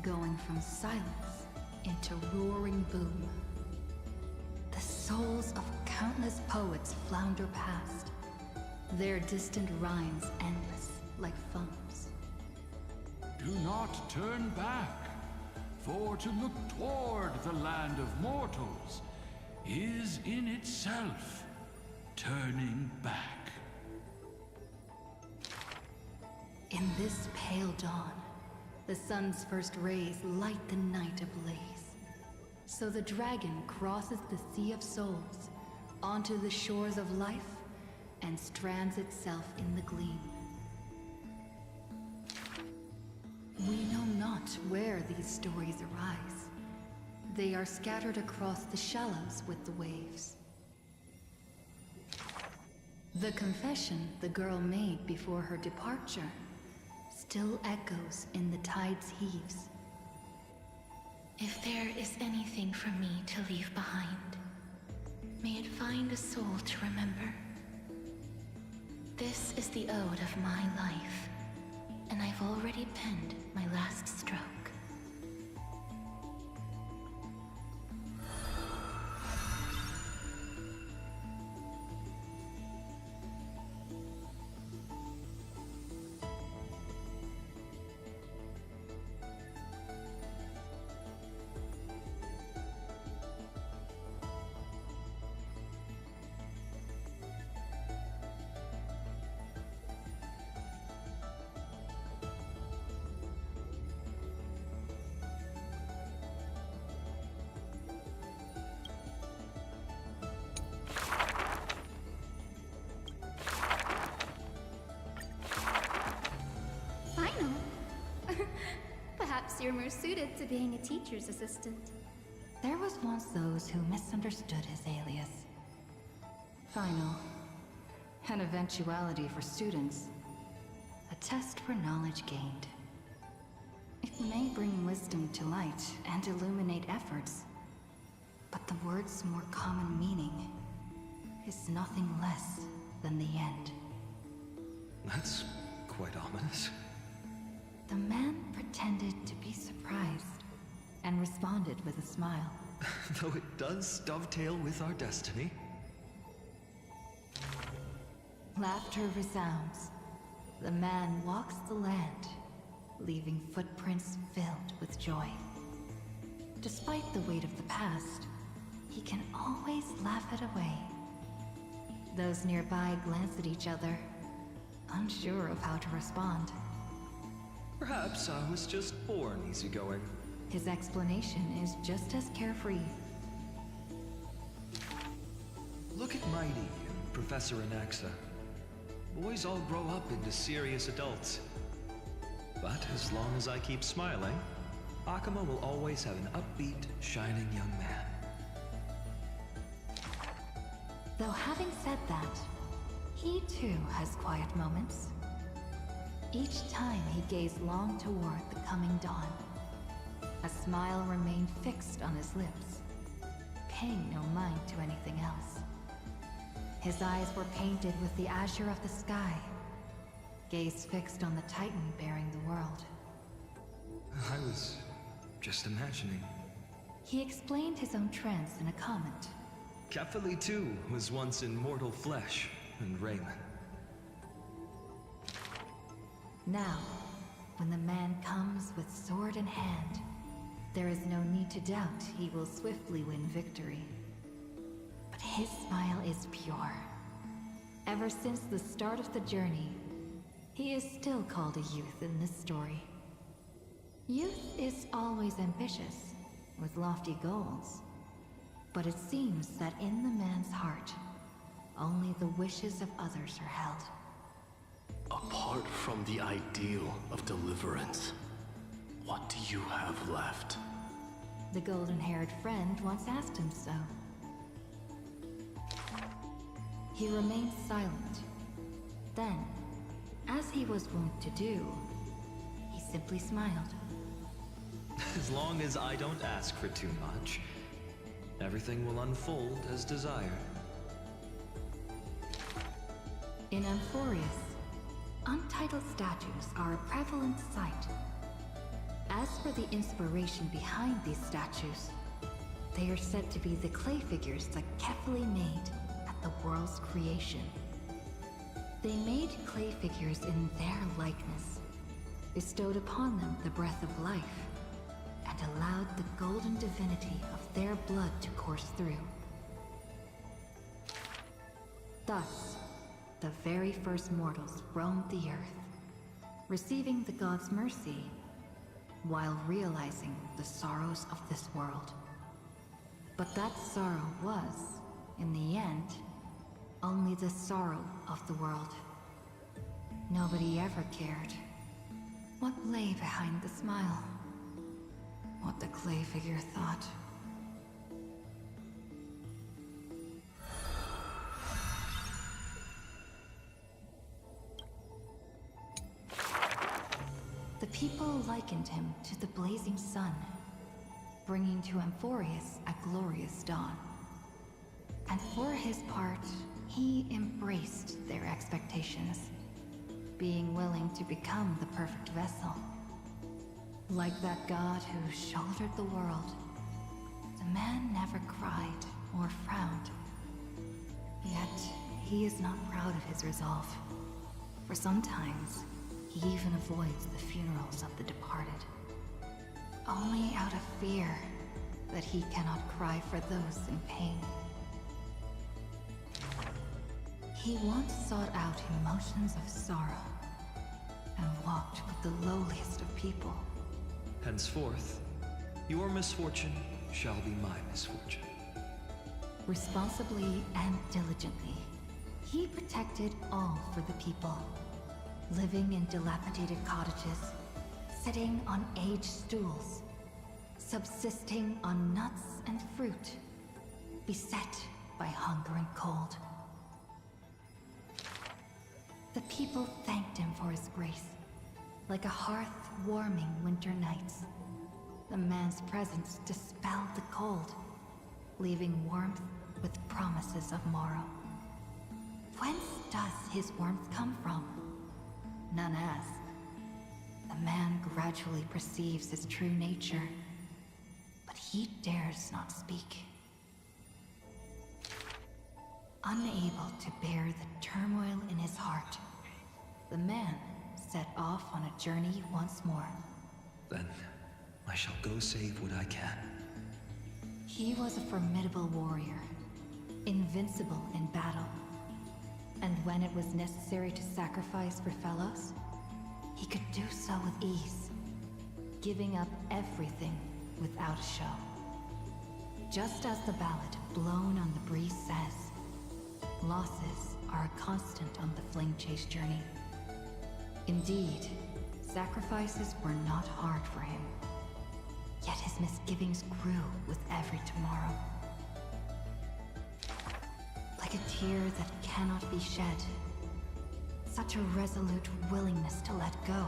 going from silence into roaring boom. The souls of countless poets flounder past, their distant rhymes endless like foams. Do not turn back, for to look toward the land of mortals is in itself turning back. In this pale dawn, the sun's first rays light the night ablaze. So the dragon crosses the sea of souls onto the shores of life and strands itself in the gleam. We know not where these stories arise. They are scattered across the shallows with the waves. The confession the girl made before her departure still echoes in the tide's heaves. If there is anything for me to leave behind, may it find a soul to remember. This is the ode of my life, and I've already penned my last stroke. Perhaps you're more suited to being a teacher's assistant. There was once those who misunderstood his alias. Final. An eventuality for students. A test for knowledge gained. It may bring wisdom to light and illuminate efforts, but the word's more common meaning is nothing less than the end. That's quite ominous. The man pretended to be surprised and responded with a smile. Though it does dovetail with our destiny. Laughter resounds. The man walks the land, leaving footprints filled with joy. Despite the weight of the past, he can always laugh it away. Those nearby glance at each other, unsure of how to respond. Perhaps I was just born easygoing. His explanation is just as carefree. Look at Mighty and Professor Anaxa. Boys all grow up into serious adults. But as long as I keep smiling, Akuma will always have an upbeat, shining young man. Though having said that, he too has quiet moments. Each time he gazed long toward the coming dawn, a smile remained fixed on his lips, paying no mind to anything else. His eyes were painted with the azure of the sky, gaze fixed on the Titan bearing the world. I was just imagining. He explained his own trance in a comment. Kefali too was once in mortal flesh and raiment. Now, when the man comes with sword in hand, there is no need to doubt he will swiftly win victory. But his smile is pure. Ever since the start of the journey, he is still called a youth in this story. Youth is always ambitious, with lofty goals. But it seems that in the man's heart, only the wishes of others are held. Apart from the ideal of deliverance, what do you have left? The golden-haired friend once asked him so. He remained silent. Then, as he was wont to do, he simply smiled. As long as I don't ask for too much, everything will unfold as desired. In Amphorius, untitled statues are a prevalent sight. As for the inspiration behind these statues, they are said to be the clay figures that Kefali made at the world's creation. They made clay figures in their likeness, bestowed upon them the breath of life, and allowed the golden divinity of their blood to course through. Thus, the very first mortals roamed the earth, receiving the god's mercy, while realizing the sorrows of this world. But that sorrow was, in the end, only the sorrow of the world. Nobody ever cared what lay behind the smile, what the clay figure thought. The people likened him to the blazing sun, bringing to Amphorius a glorious dawn. And for his part, he embraced their expectations, being willing to become the perfect vessel. Like that god who shouldered the world, the man never cried or frowned. Yet, he is not proud of his resolve, for sometimes he even avoids the funerals of the departed, only out of fear that he cannot cry for those in pain. He once sought out emotions of sorrow and walked with the lowliest of people. Henceforth, your misfortune shall be my misfortune. Responsibly and diligently, he protected all for the people, living in dilapidated cottages, sitting on aged stools, subsisting on nuts and fruit, beset by hunger and cold. The people thanked him for his grace, like a hearth warming winter nights. The man's presence dispelled the cold, leaving warmth with promises of morrow. Whence does his warmth come from? None ask. The man gradually perceives his true nature, but he dares not speak. Unable to bear the turmoil in his heart, the man set off on a journey once more. Then I shall go save what I can. He was a formidable warrior, invincible in battle. And when it was necessary to sacrifice for fellows, he could do so with ease, giving up everything without a show. Just as the ballad blown on the breeze says, losses are a constant on the flame chase journey. Indeed, sacrifices were not hard for him. Yet his misgivings grew with every tomorrow. Like a tear that cannot be shed, such a resolute willingness to let go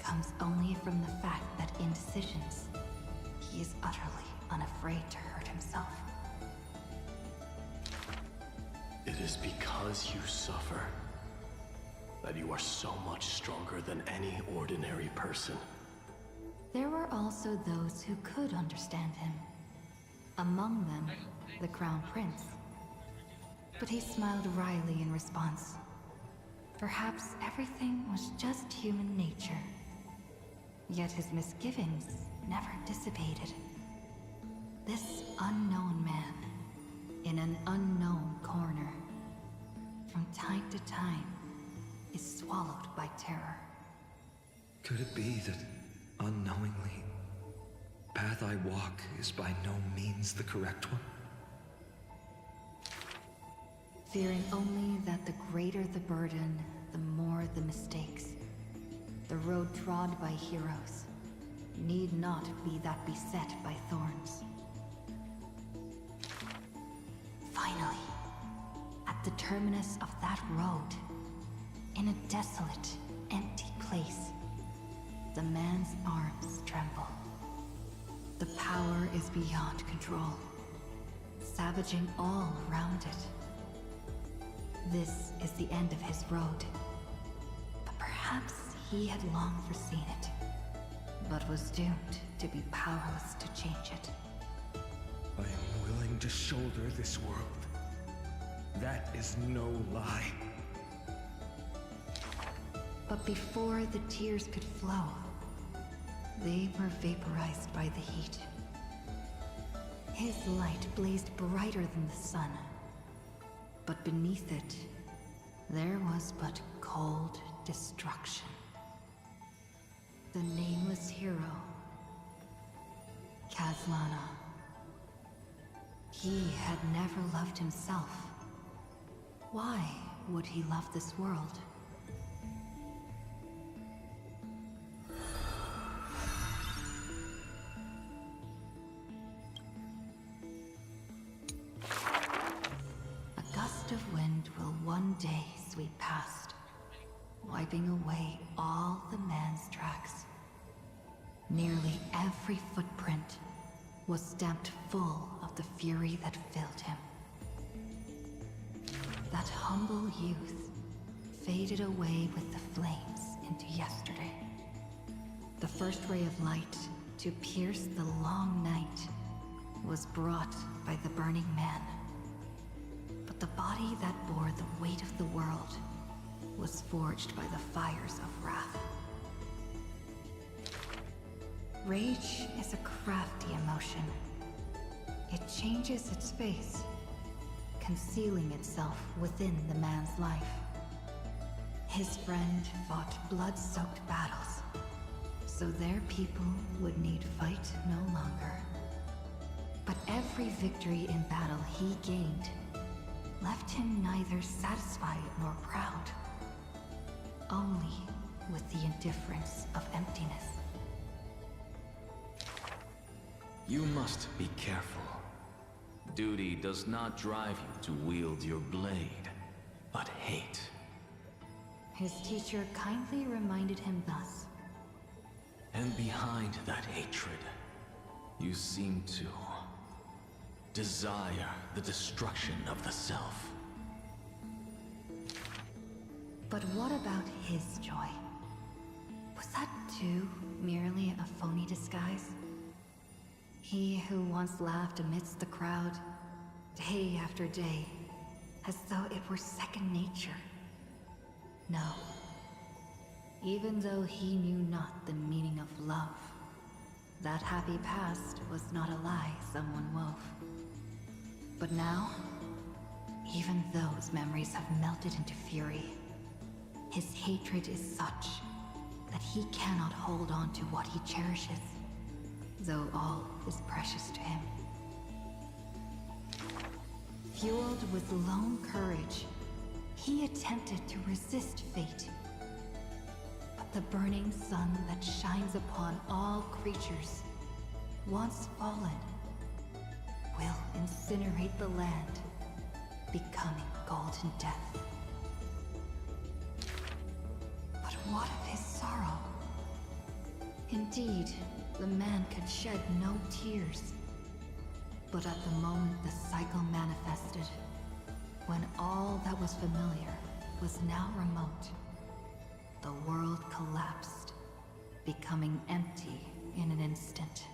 comes only from the fact that in decisions, he is utterly unafraid to hurt himself. It is because you suffer that you are so much stronger than any ordinary person. There were also those who could understand him. Among them, the Crown Prince. But he smiled wryly in response. Perhaps everything was just human nature. Yet his misgivings never dissipated. This unknown man, in an unknown corner, from time to time, is swallowed by terror. Could it be that, unknowingly, path I walk is by no means the correct one? Fearing only that the greater the burden, the more the mistakes. The road trod by heroes need not be that beset by thorns. Finally, at the terminus of that road, in a desolate, empty place, the man's arms tremble. The power is beyond control, savaging all around it. This is the end of his road. But perhaps he had long foreseen it, but was doomed to be powerless to change it. I am willing to shoulder this world. That is no lie. But before the tears could flow, they were vaporized by the heat. His light blazed brighter than the sun, but beneath it, there was but cold destruction. The nameless hero, Kazlana. He had never loved himself. Why would he love this world? A gust of wind will one day sweep past, wiping away all the man's tracks. Nearly every footprint was stamped full of the fury that filled him. That humble youth faded away with the flames into yesterday. The first ray of light to pierce the long night was brought by the burning man. But the body that bore the weight of the world was forged by the fires of wrath. Rage is a crafty emotion. It changes its face, concealing itself within the man's life. His friend fought blood-soaked battles, so their people would need fight no longer. But every victory in battle he gained left him neither satisfied nor proud, only with the indifference of emptiness. You must be careful. Duty does not drive you to wield your blade, but hate. His teacher kindly reminded him thus. And behind that hatred, you seem to desire the destruction of the self. But what about his joy? Was that too merely a phony disguise? He who once laughed amidst the crowd, day after day, as though it were second nature. No. Even though he knew not the meaning of love, that happy past was not a lie someone wove. But now, even those memories have melted into fury. His hatred is such that he cannot hold on to what he cherishes, though all is precious to him. Fueled with lone courage, he attempted to resist fate. But the burning sun that shines upon all creatures, once fallen, will incinerate the land, becoming golden death. But what of his sorrow? Indeed, the man could shed no tears. But at the moment the cycle manifested, when all that was familiar was now remote, the world collapsed, becoming empty in an instant.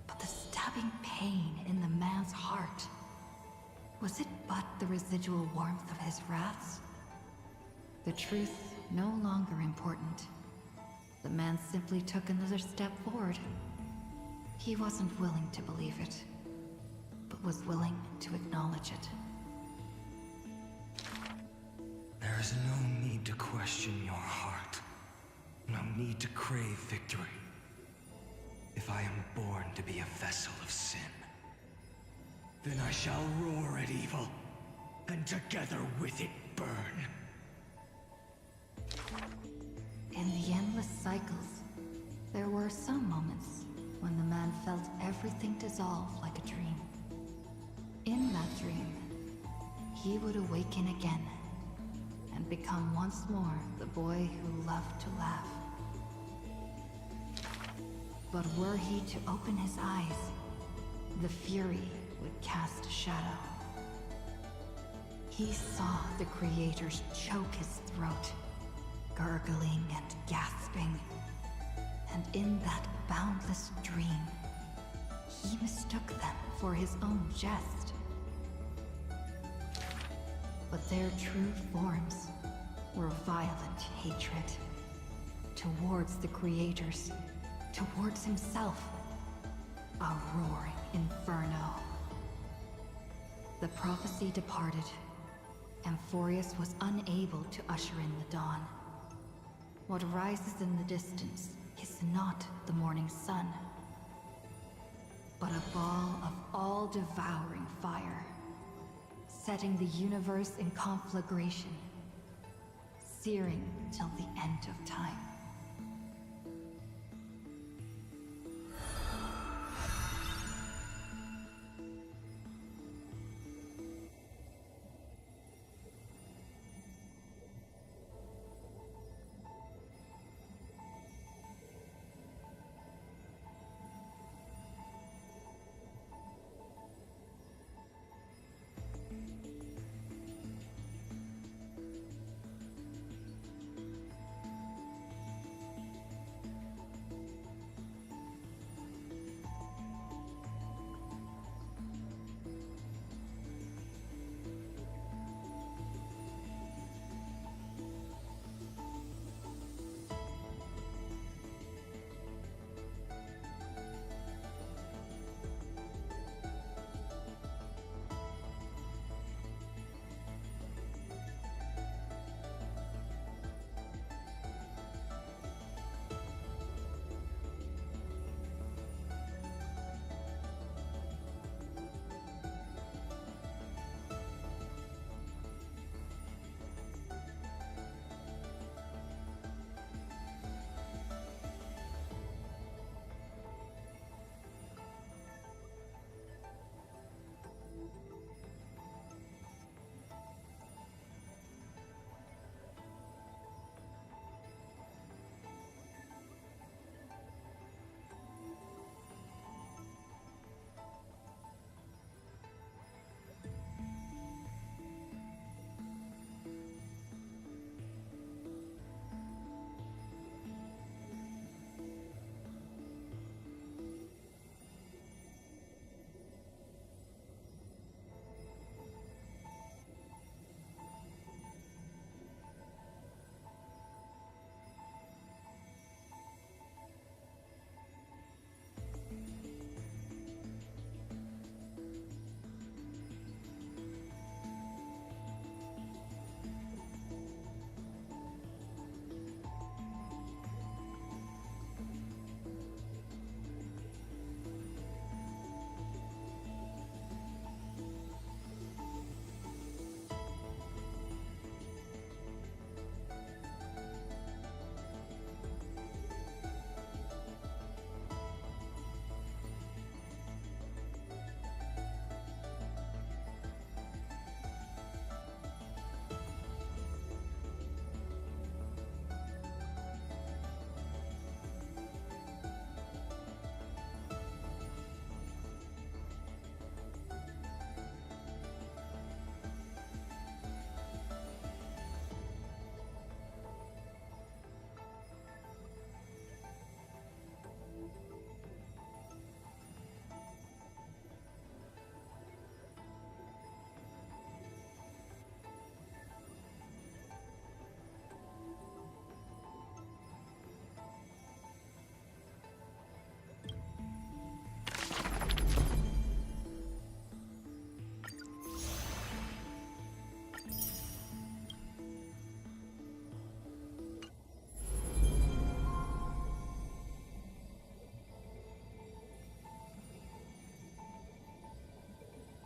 But the stabbing pain in the man's heart, was it but the residual warmth of his wraths? The truth no longer important. The man simply took another step forward. He wasn't willing to believe it, but was willing to acknowledge it. There is no need to question your heart. No need to crave victory. If I am born to be a vessel of sin, then I shall roar at evil, and together with it burn. In the endless cycles, there were some moments when the man felt everything dissolve like a dream. In that dream, he would awaken again and become once more the boy who loved to laugh. But were he to open his eyes, the fury would cast a shadow. He saw the creators choke his throat, gurgling and gasping. And in that boundless dream, he mistook them for his own jest. But their true forms were violent hatred. Towards the creators, towards himself, a roaring inferno. The prophecy departed. Amphorius was unable to usher in the dawn. What rises in the distance is not the morning sun, but a ball of all-devouring fire, setting the universe in conflagration, searing till the end of time.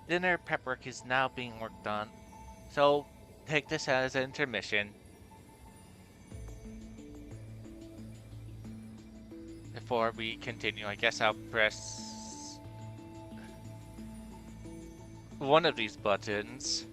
dinner prep work is now being worked on, so take this as an intermission. Before we continue, I guess I'll press one of these buttons.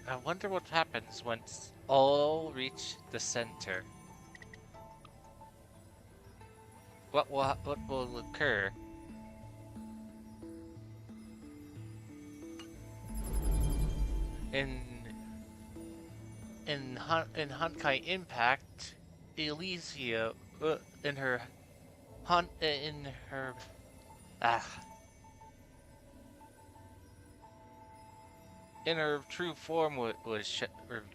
I wonder what happens once all reach the center. What will occur? In in Honkai Impact, Elysia in her in her ah in her true form was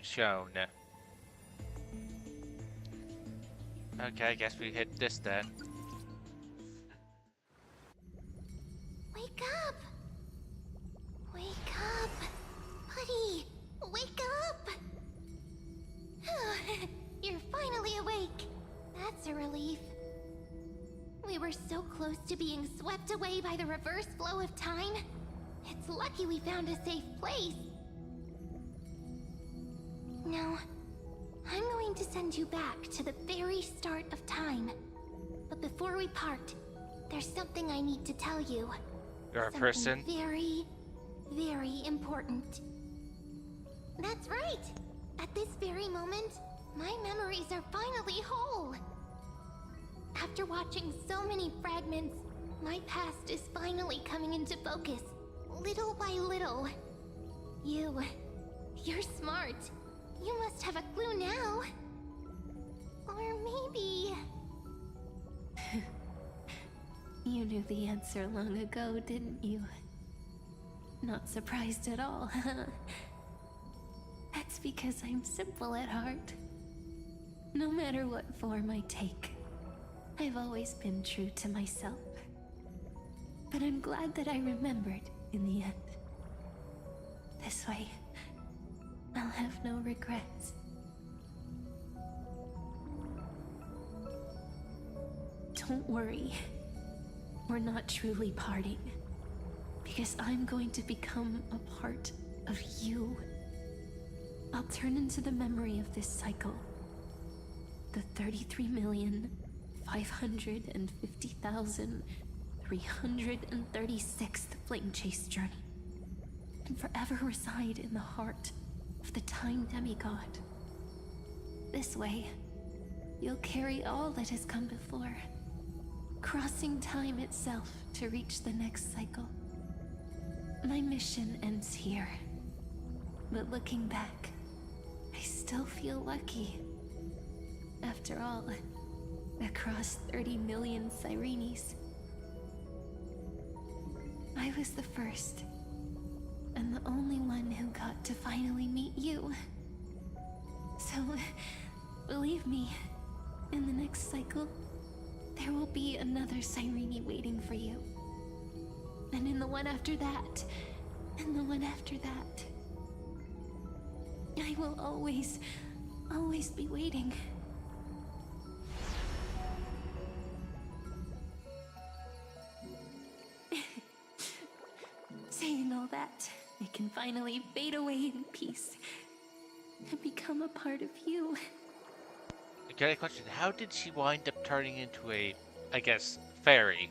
shown. Okay, I guess we hit this then. Wake up! Wake up! Buddy! Wake up! You're finally awake. That's a relief. We were so close to being swept away by the reverse flow of time. It's lucky we found a safe place. Now, I'm going to send you back to the very start of time. But before we part, there's something I need to tell you. You're a person? Something very, very important. That's right! At this very moment, my memories are finally whole. After watching so many fragments, my past is finally coming into focus, little by little. You're smart. You must have a clue now. Or maybe... You knew the answer long ago, didn't you? Not surprised at all, huh? That's because I'm simple at heart. No matter what form I take, I've always been true to myself. But I'm glad that I remembered in the end. This way, I'll have no regrets. Don't worry. We're not truly parting. Because I'm going to become a part of you. I'll turn into the memory of this cycle. The 33,550,336th Flame Chase journey. And forever reside in the heart of the Time Demigod. This way, you'll carry all that has come before, crossing time itself to reach the next cycle. My mission ends here, but looking back, I still feel lucky. After all, across 30 million Sirenes, I was the first, and the only one who got to finally meet you. So, believe me, in the next cycle, there will be another Sirene waiting for you. And in the one after that, and the one after that. I will always be waiting. Saying all that, I can finally fade away in peace and become a part of you. I got a question. How did she wind up turning into a, I guess, fairy?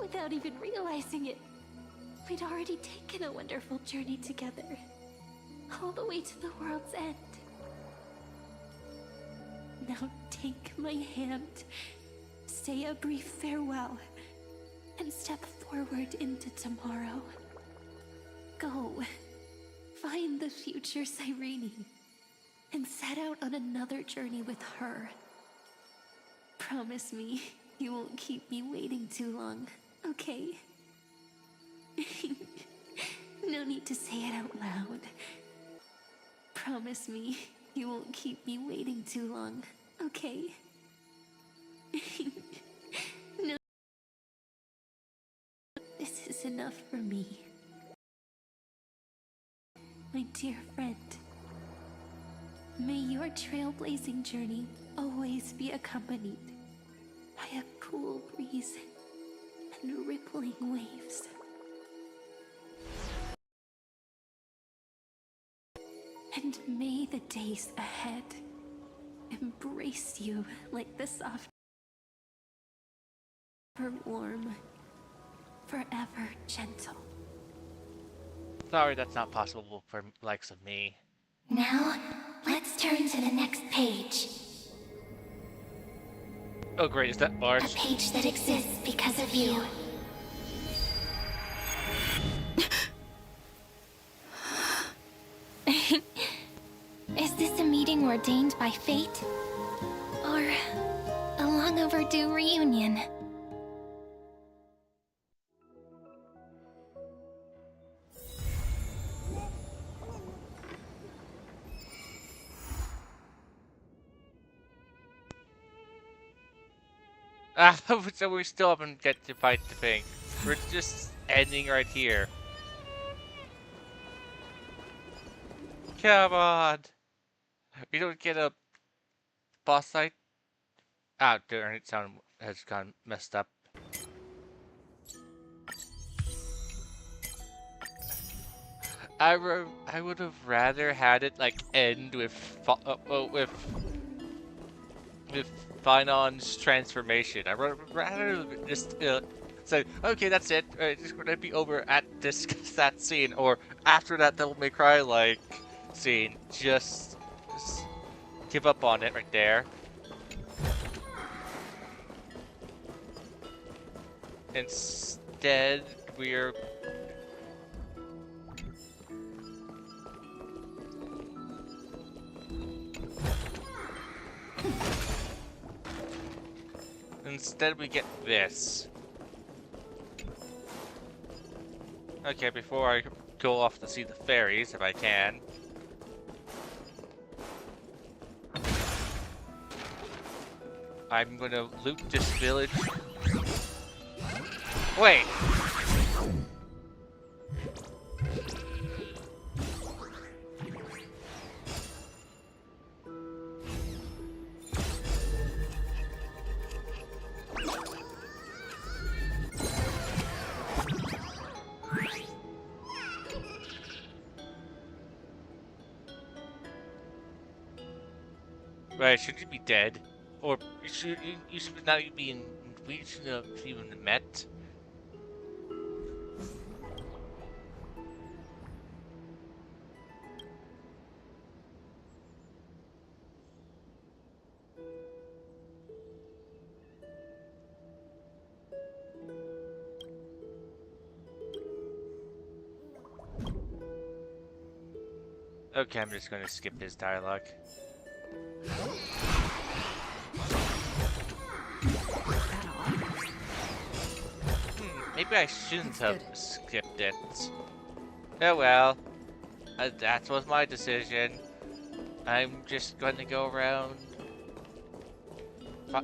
Without even realizing it, we'd already taken a wonderful journey together, all the way to the world's end. Now take my hand, say a brief farewell, and step forward into tomorrow. Go, find the future Sirene, and set out on another journey with her. Promise me you won't keep me waiting too long, okay? No need to say it out loud. Promise me you won't keep me waiting too long, okay? No. This is enough for me. My dear friend, may your trailblazing journey always be accompanied by a cool breeze and rippling waves. And may the days ahead embrace you like the soft, forever warm, forever gentle Sorry, that's not possible for likes of me. Now, let's turn to the next page. Oh great, is that A March? page that exists because of you. Is this a meeting ordained by fate? Or a long overdue reunion? So we still haven't get to fight the thing. We're just ending right here. Come on! We don't get a boss fight? Ah, darn it, sound has gone messed up. I would have rather had it like end with with Finon's transformation. I would rather just say, okay, that's it. It's gonna be over at this that scene, or after that Devil May Cry like scene. Just give up on it right there. Instead, we're instead we get this. Okay, before I go off to see the fairies, if I can. I'm gonna loot this village. Wait! Right, should you be dead? Or you should not be in, we should have even met? Okay, I'm just gonna skip his dialogue. Maybe I shouldn't have skipped it. Oh well. That was my decision. I'm just gonna go around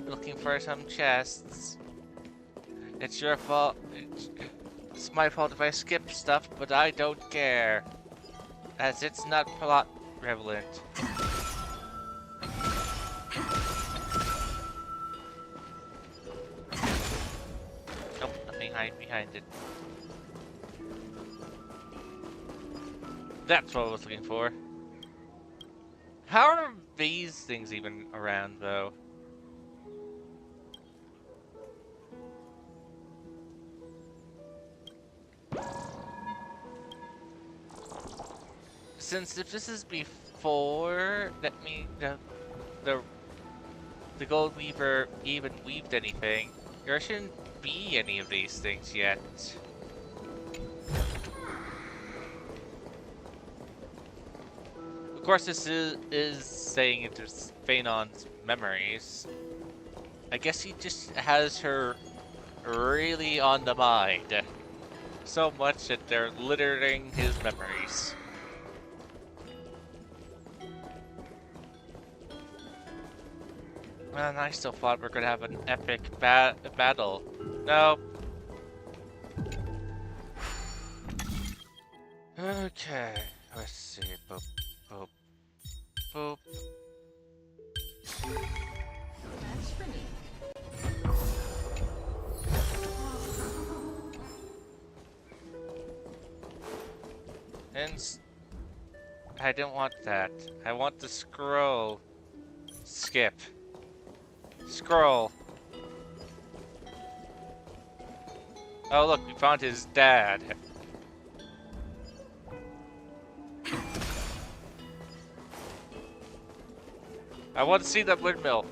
looking for some chests. It's your fault. It's my fault if I skip stuff, but I don't care. As it's not plot relevant. Nope, nothing behind it. That's what I was looking for. How are these things even around, though? Since if this is before that means the Gold Weaver even weaved anything, there shouldn't be any of these things yet. Of course, this is saying into Phaenon's memories. I guess he just has her really on the mind. So much that they're littering his memories. Man, I still thought we are gonna have an epic battle. No. Okay, let's see. Boop, boop, boop. That's for me. And I don't want that. I want the scroll. Skip. Scroll. Oh look, we found his dad. I want to see that windmill.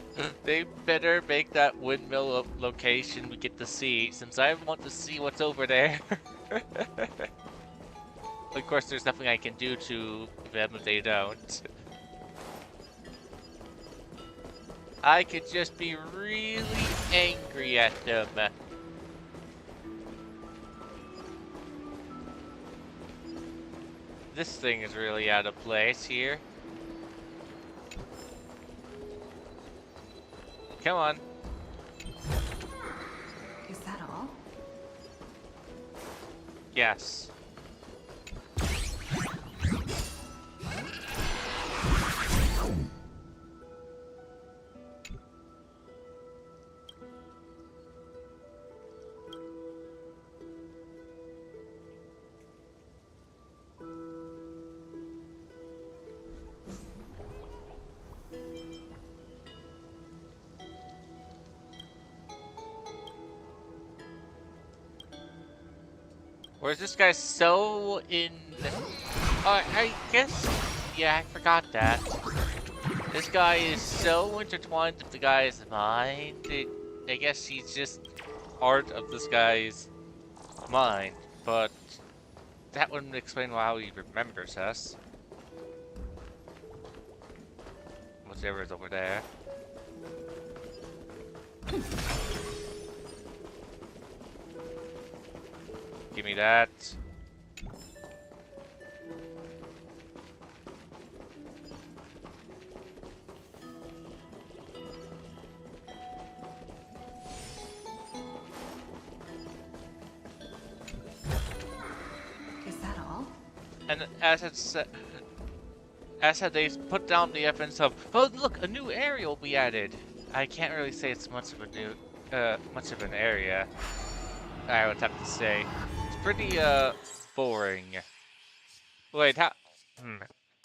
They better make that windmill location we get to see, since I want to see what's over there. Of course, there's nothing I can do to them if they don't. I could just be really angry at them. This thing is really out of place here. Come on. Is that all? Yes. Where's this guy so in... I guess... Yeah, I forgot that. This guy is so intertwined with the guy's mind. I guess he's just part of this guy's mind. But that wouldn't explain how he remembers us. Whatever is over there. Give me that. Is that all? And as they put down the evidence of, oh look, a new area will be added. I can't really say it's much of an area. I would have to say. It's pretty, boring. Wait, how?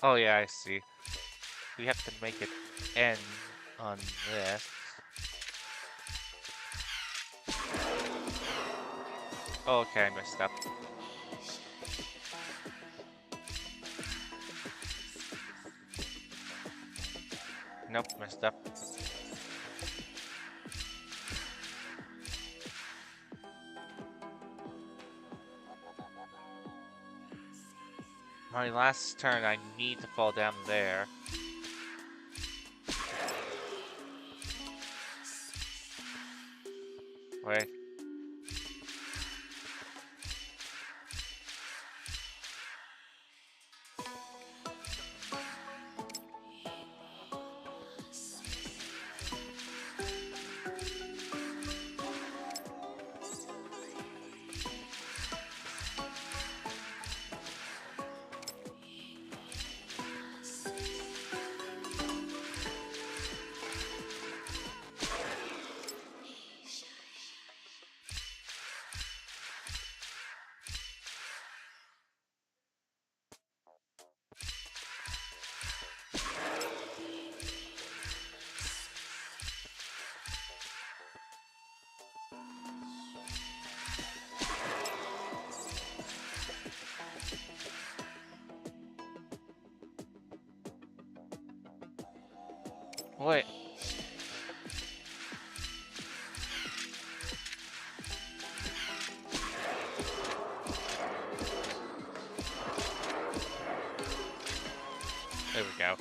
Oh yeah, I see. We have to make it end on this. Oh, okay, I messed up. Nope, messed up. My last turn, I need to fall down there. Wait. Wait. There we go.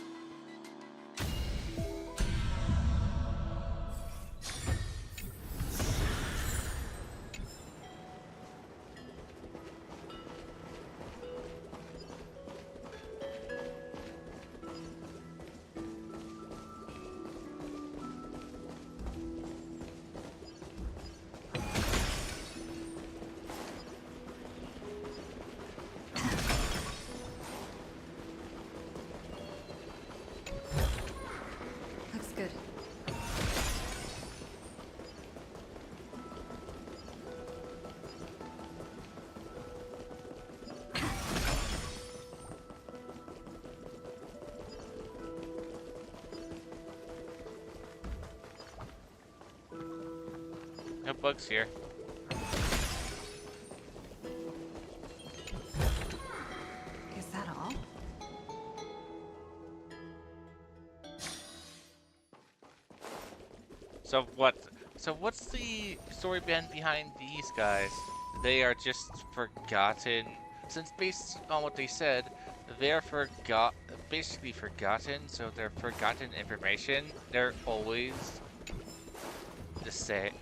Looks good. No bugs here. Is that all? So what? So what's the story behind these guys? They are just forgotten. Since based on what they said, they're basically forgotten. So they're forgotten information. They're always the same.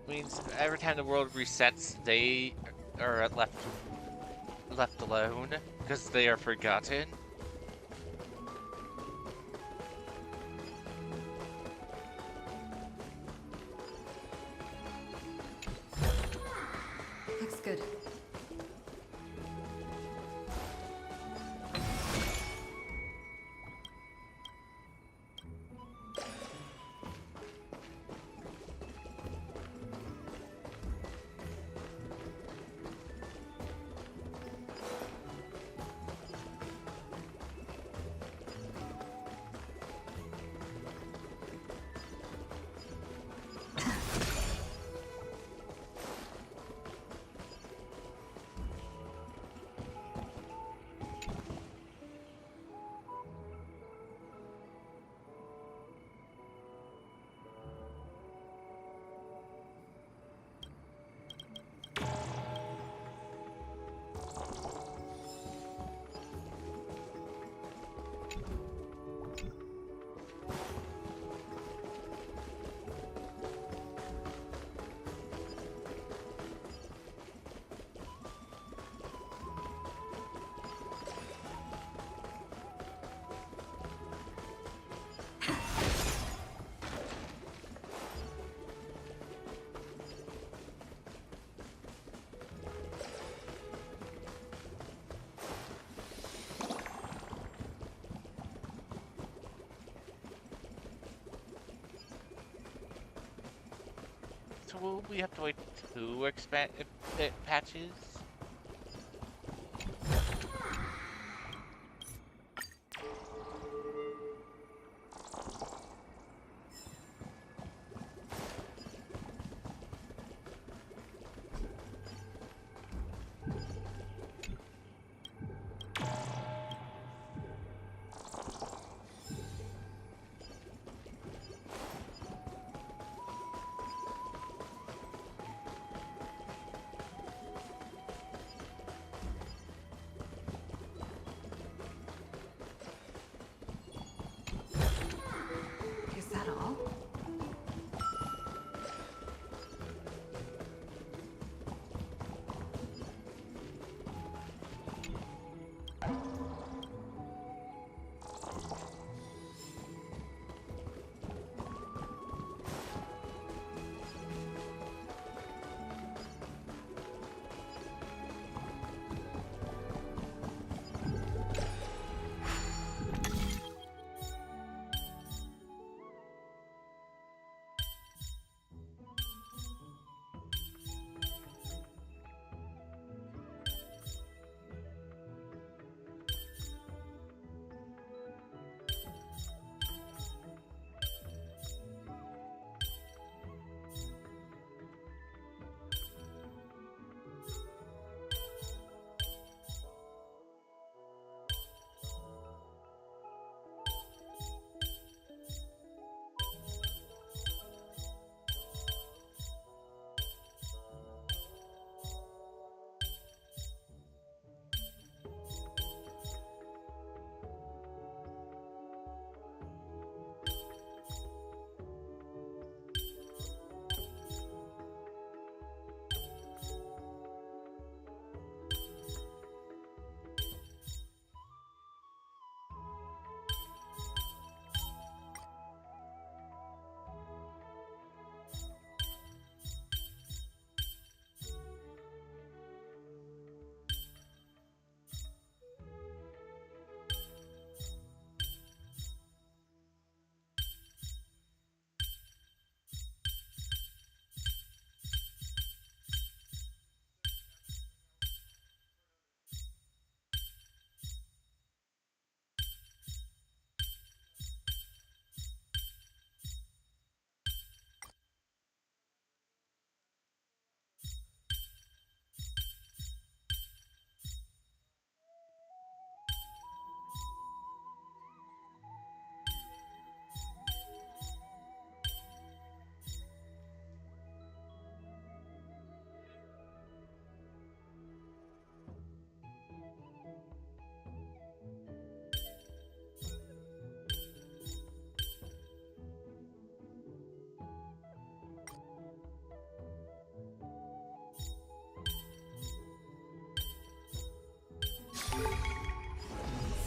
Means every time the world resets, they are left alone because they are forgotten. Looks good. So will we have to wait 2 expand patches?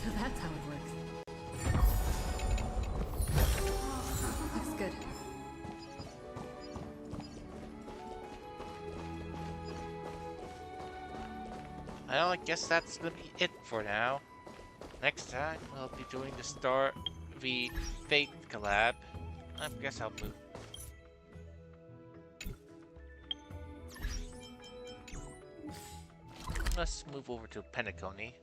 So that's how it works. Looks good. Well, I guess that's gonna be it for now. Next time, we'll be doing the Fate collab. I guess I'll move. Let's move over to Penacony.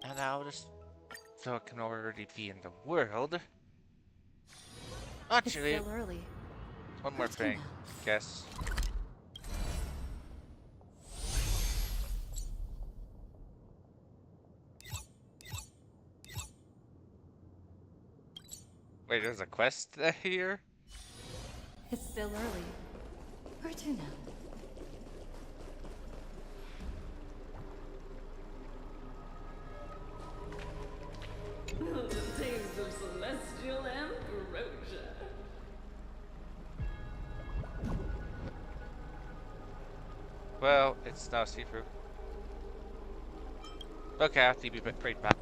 And I'll just... So it can already be in the world. Actually, it's still early. One more thing, guess. Wait, there's a quest here? It's still early. Where to now? The taste of celestial ambrosia. Well, it's not see-through. Okay, I have to be right back.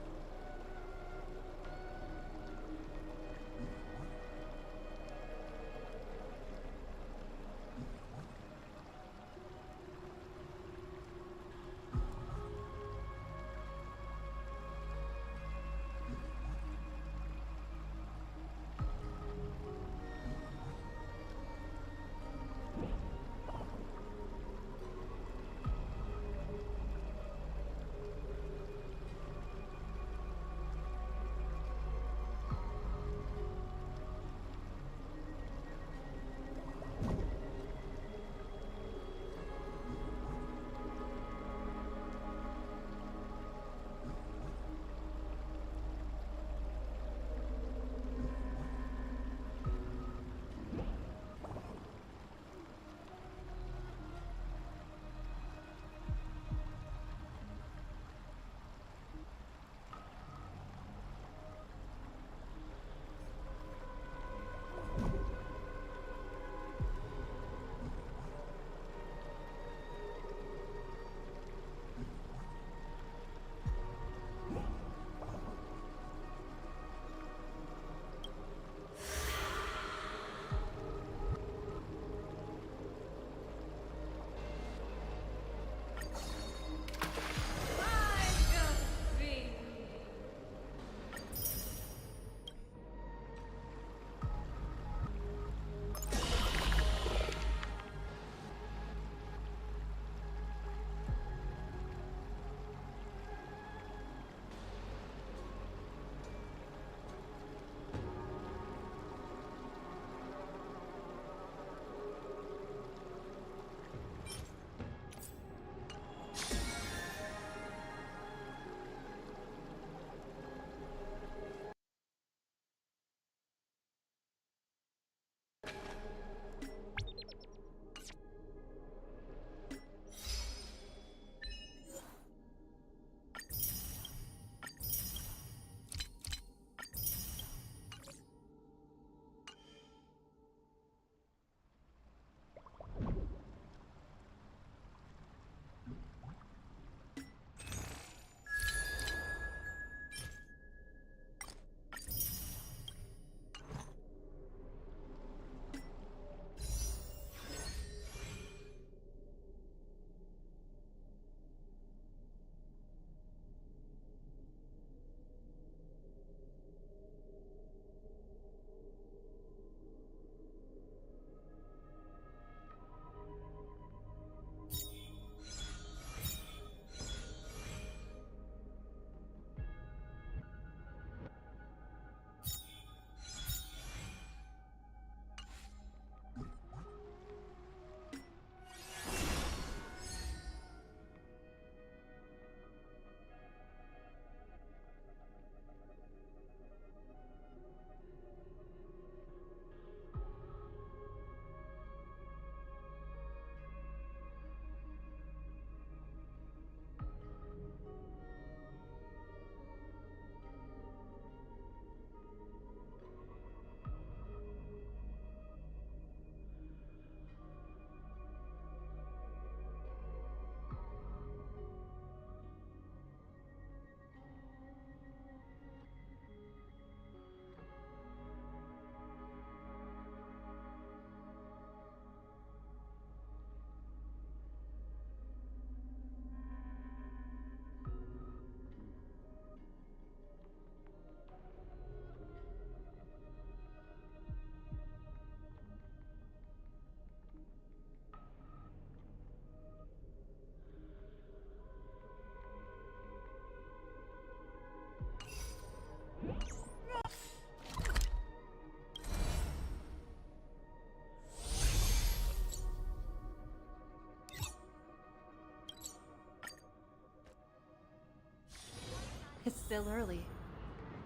still early.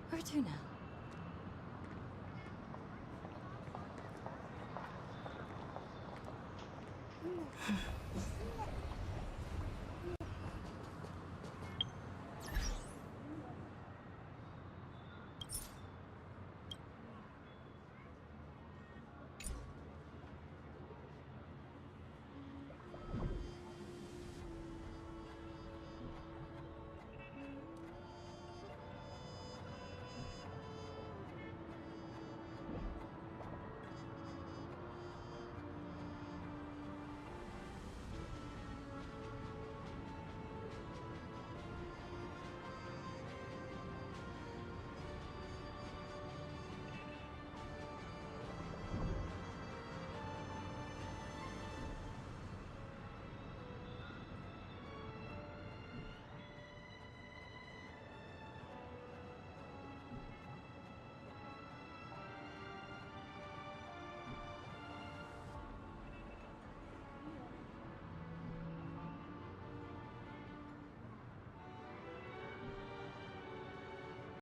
Where to now?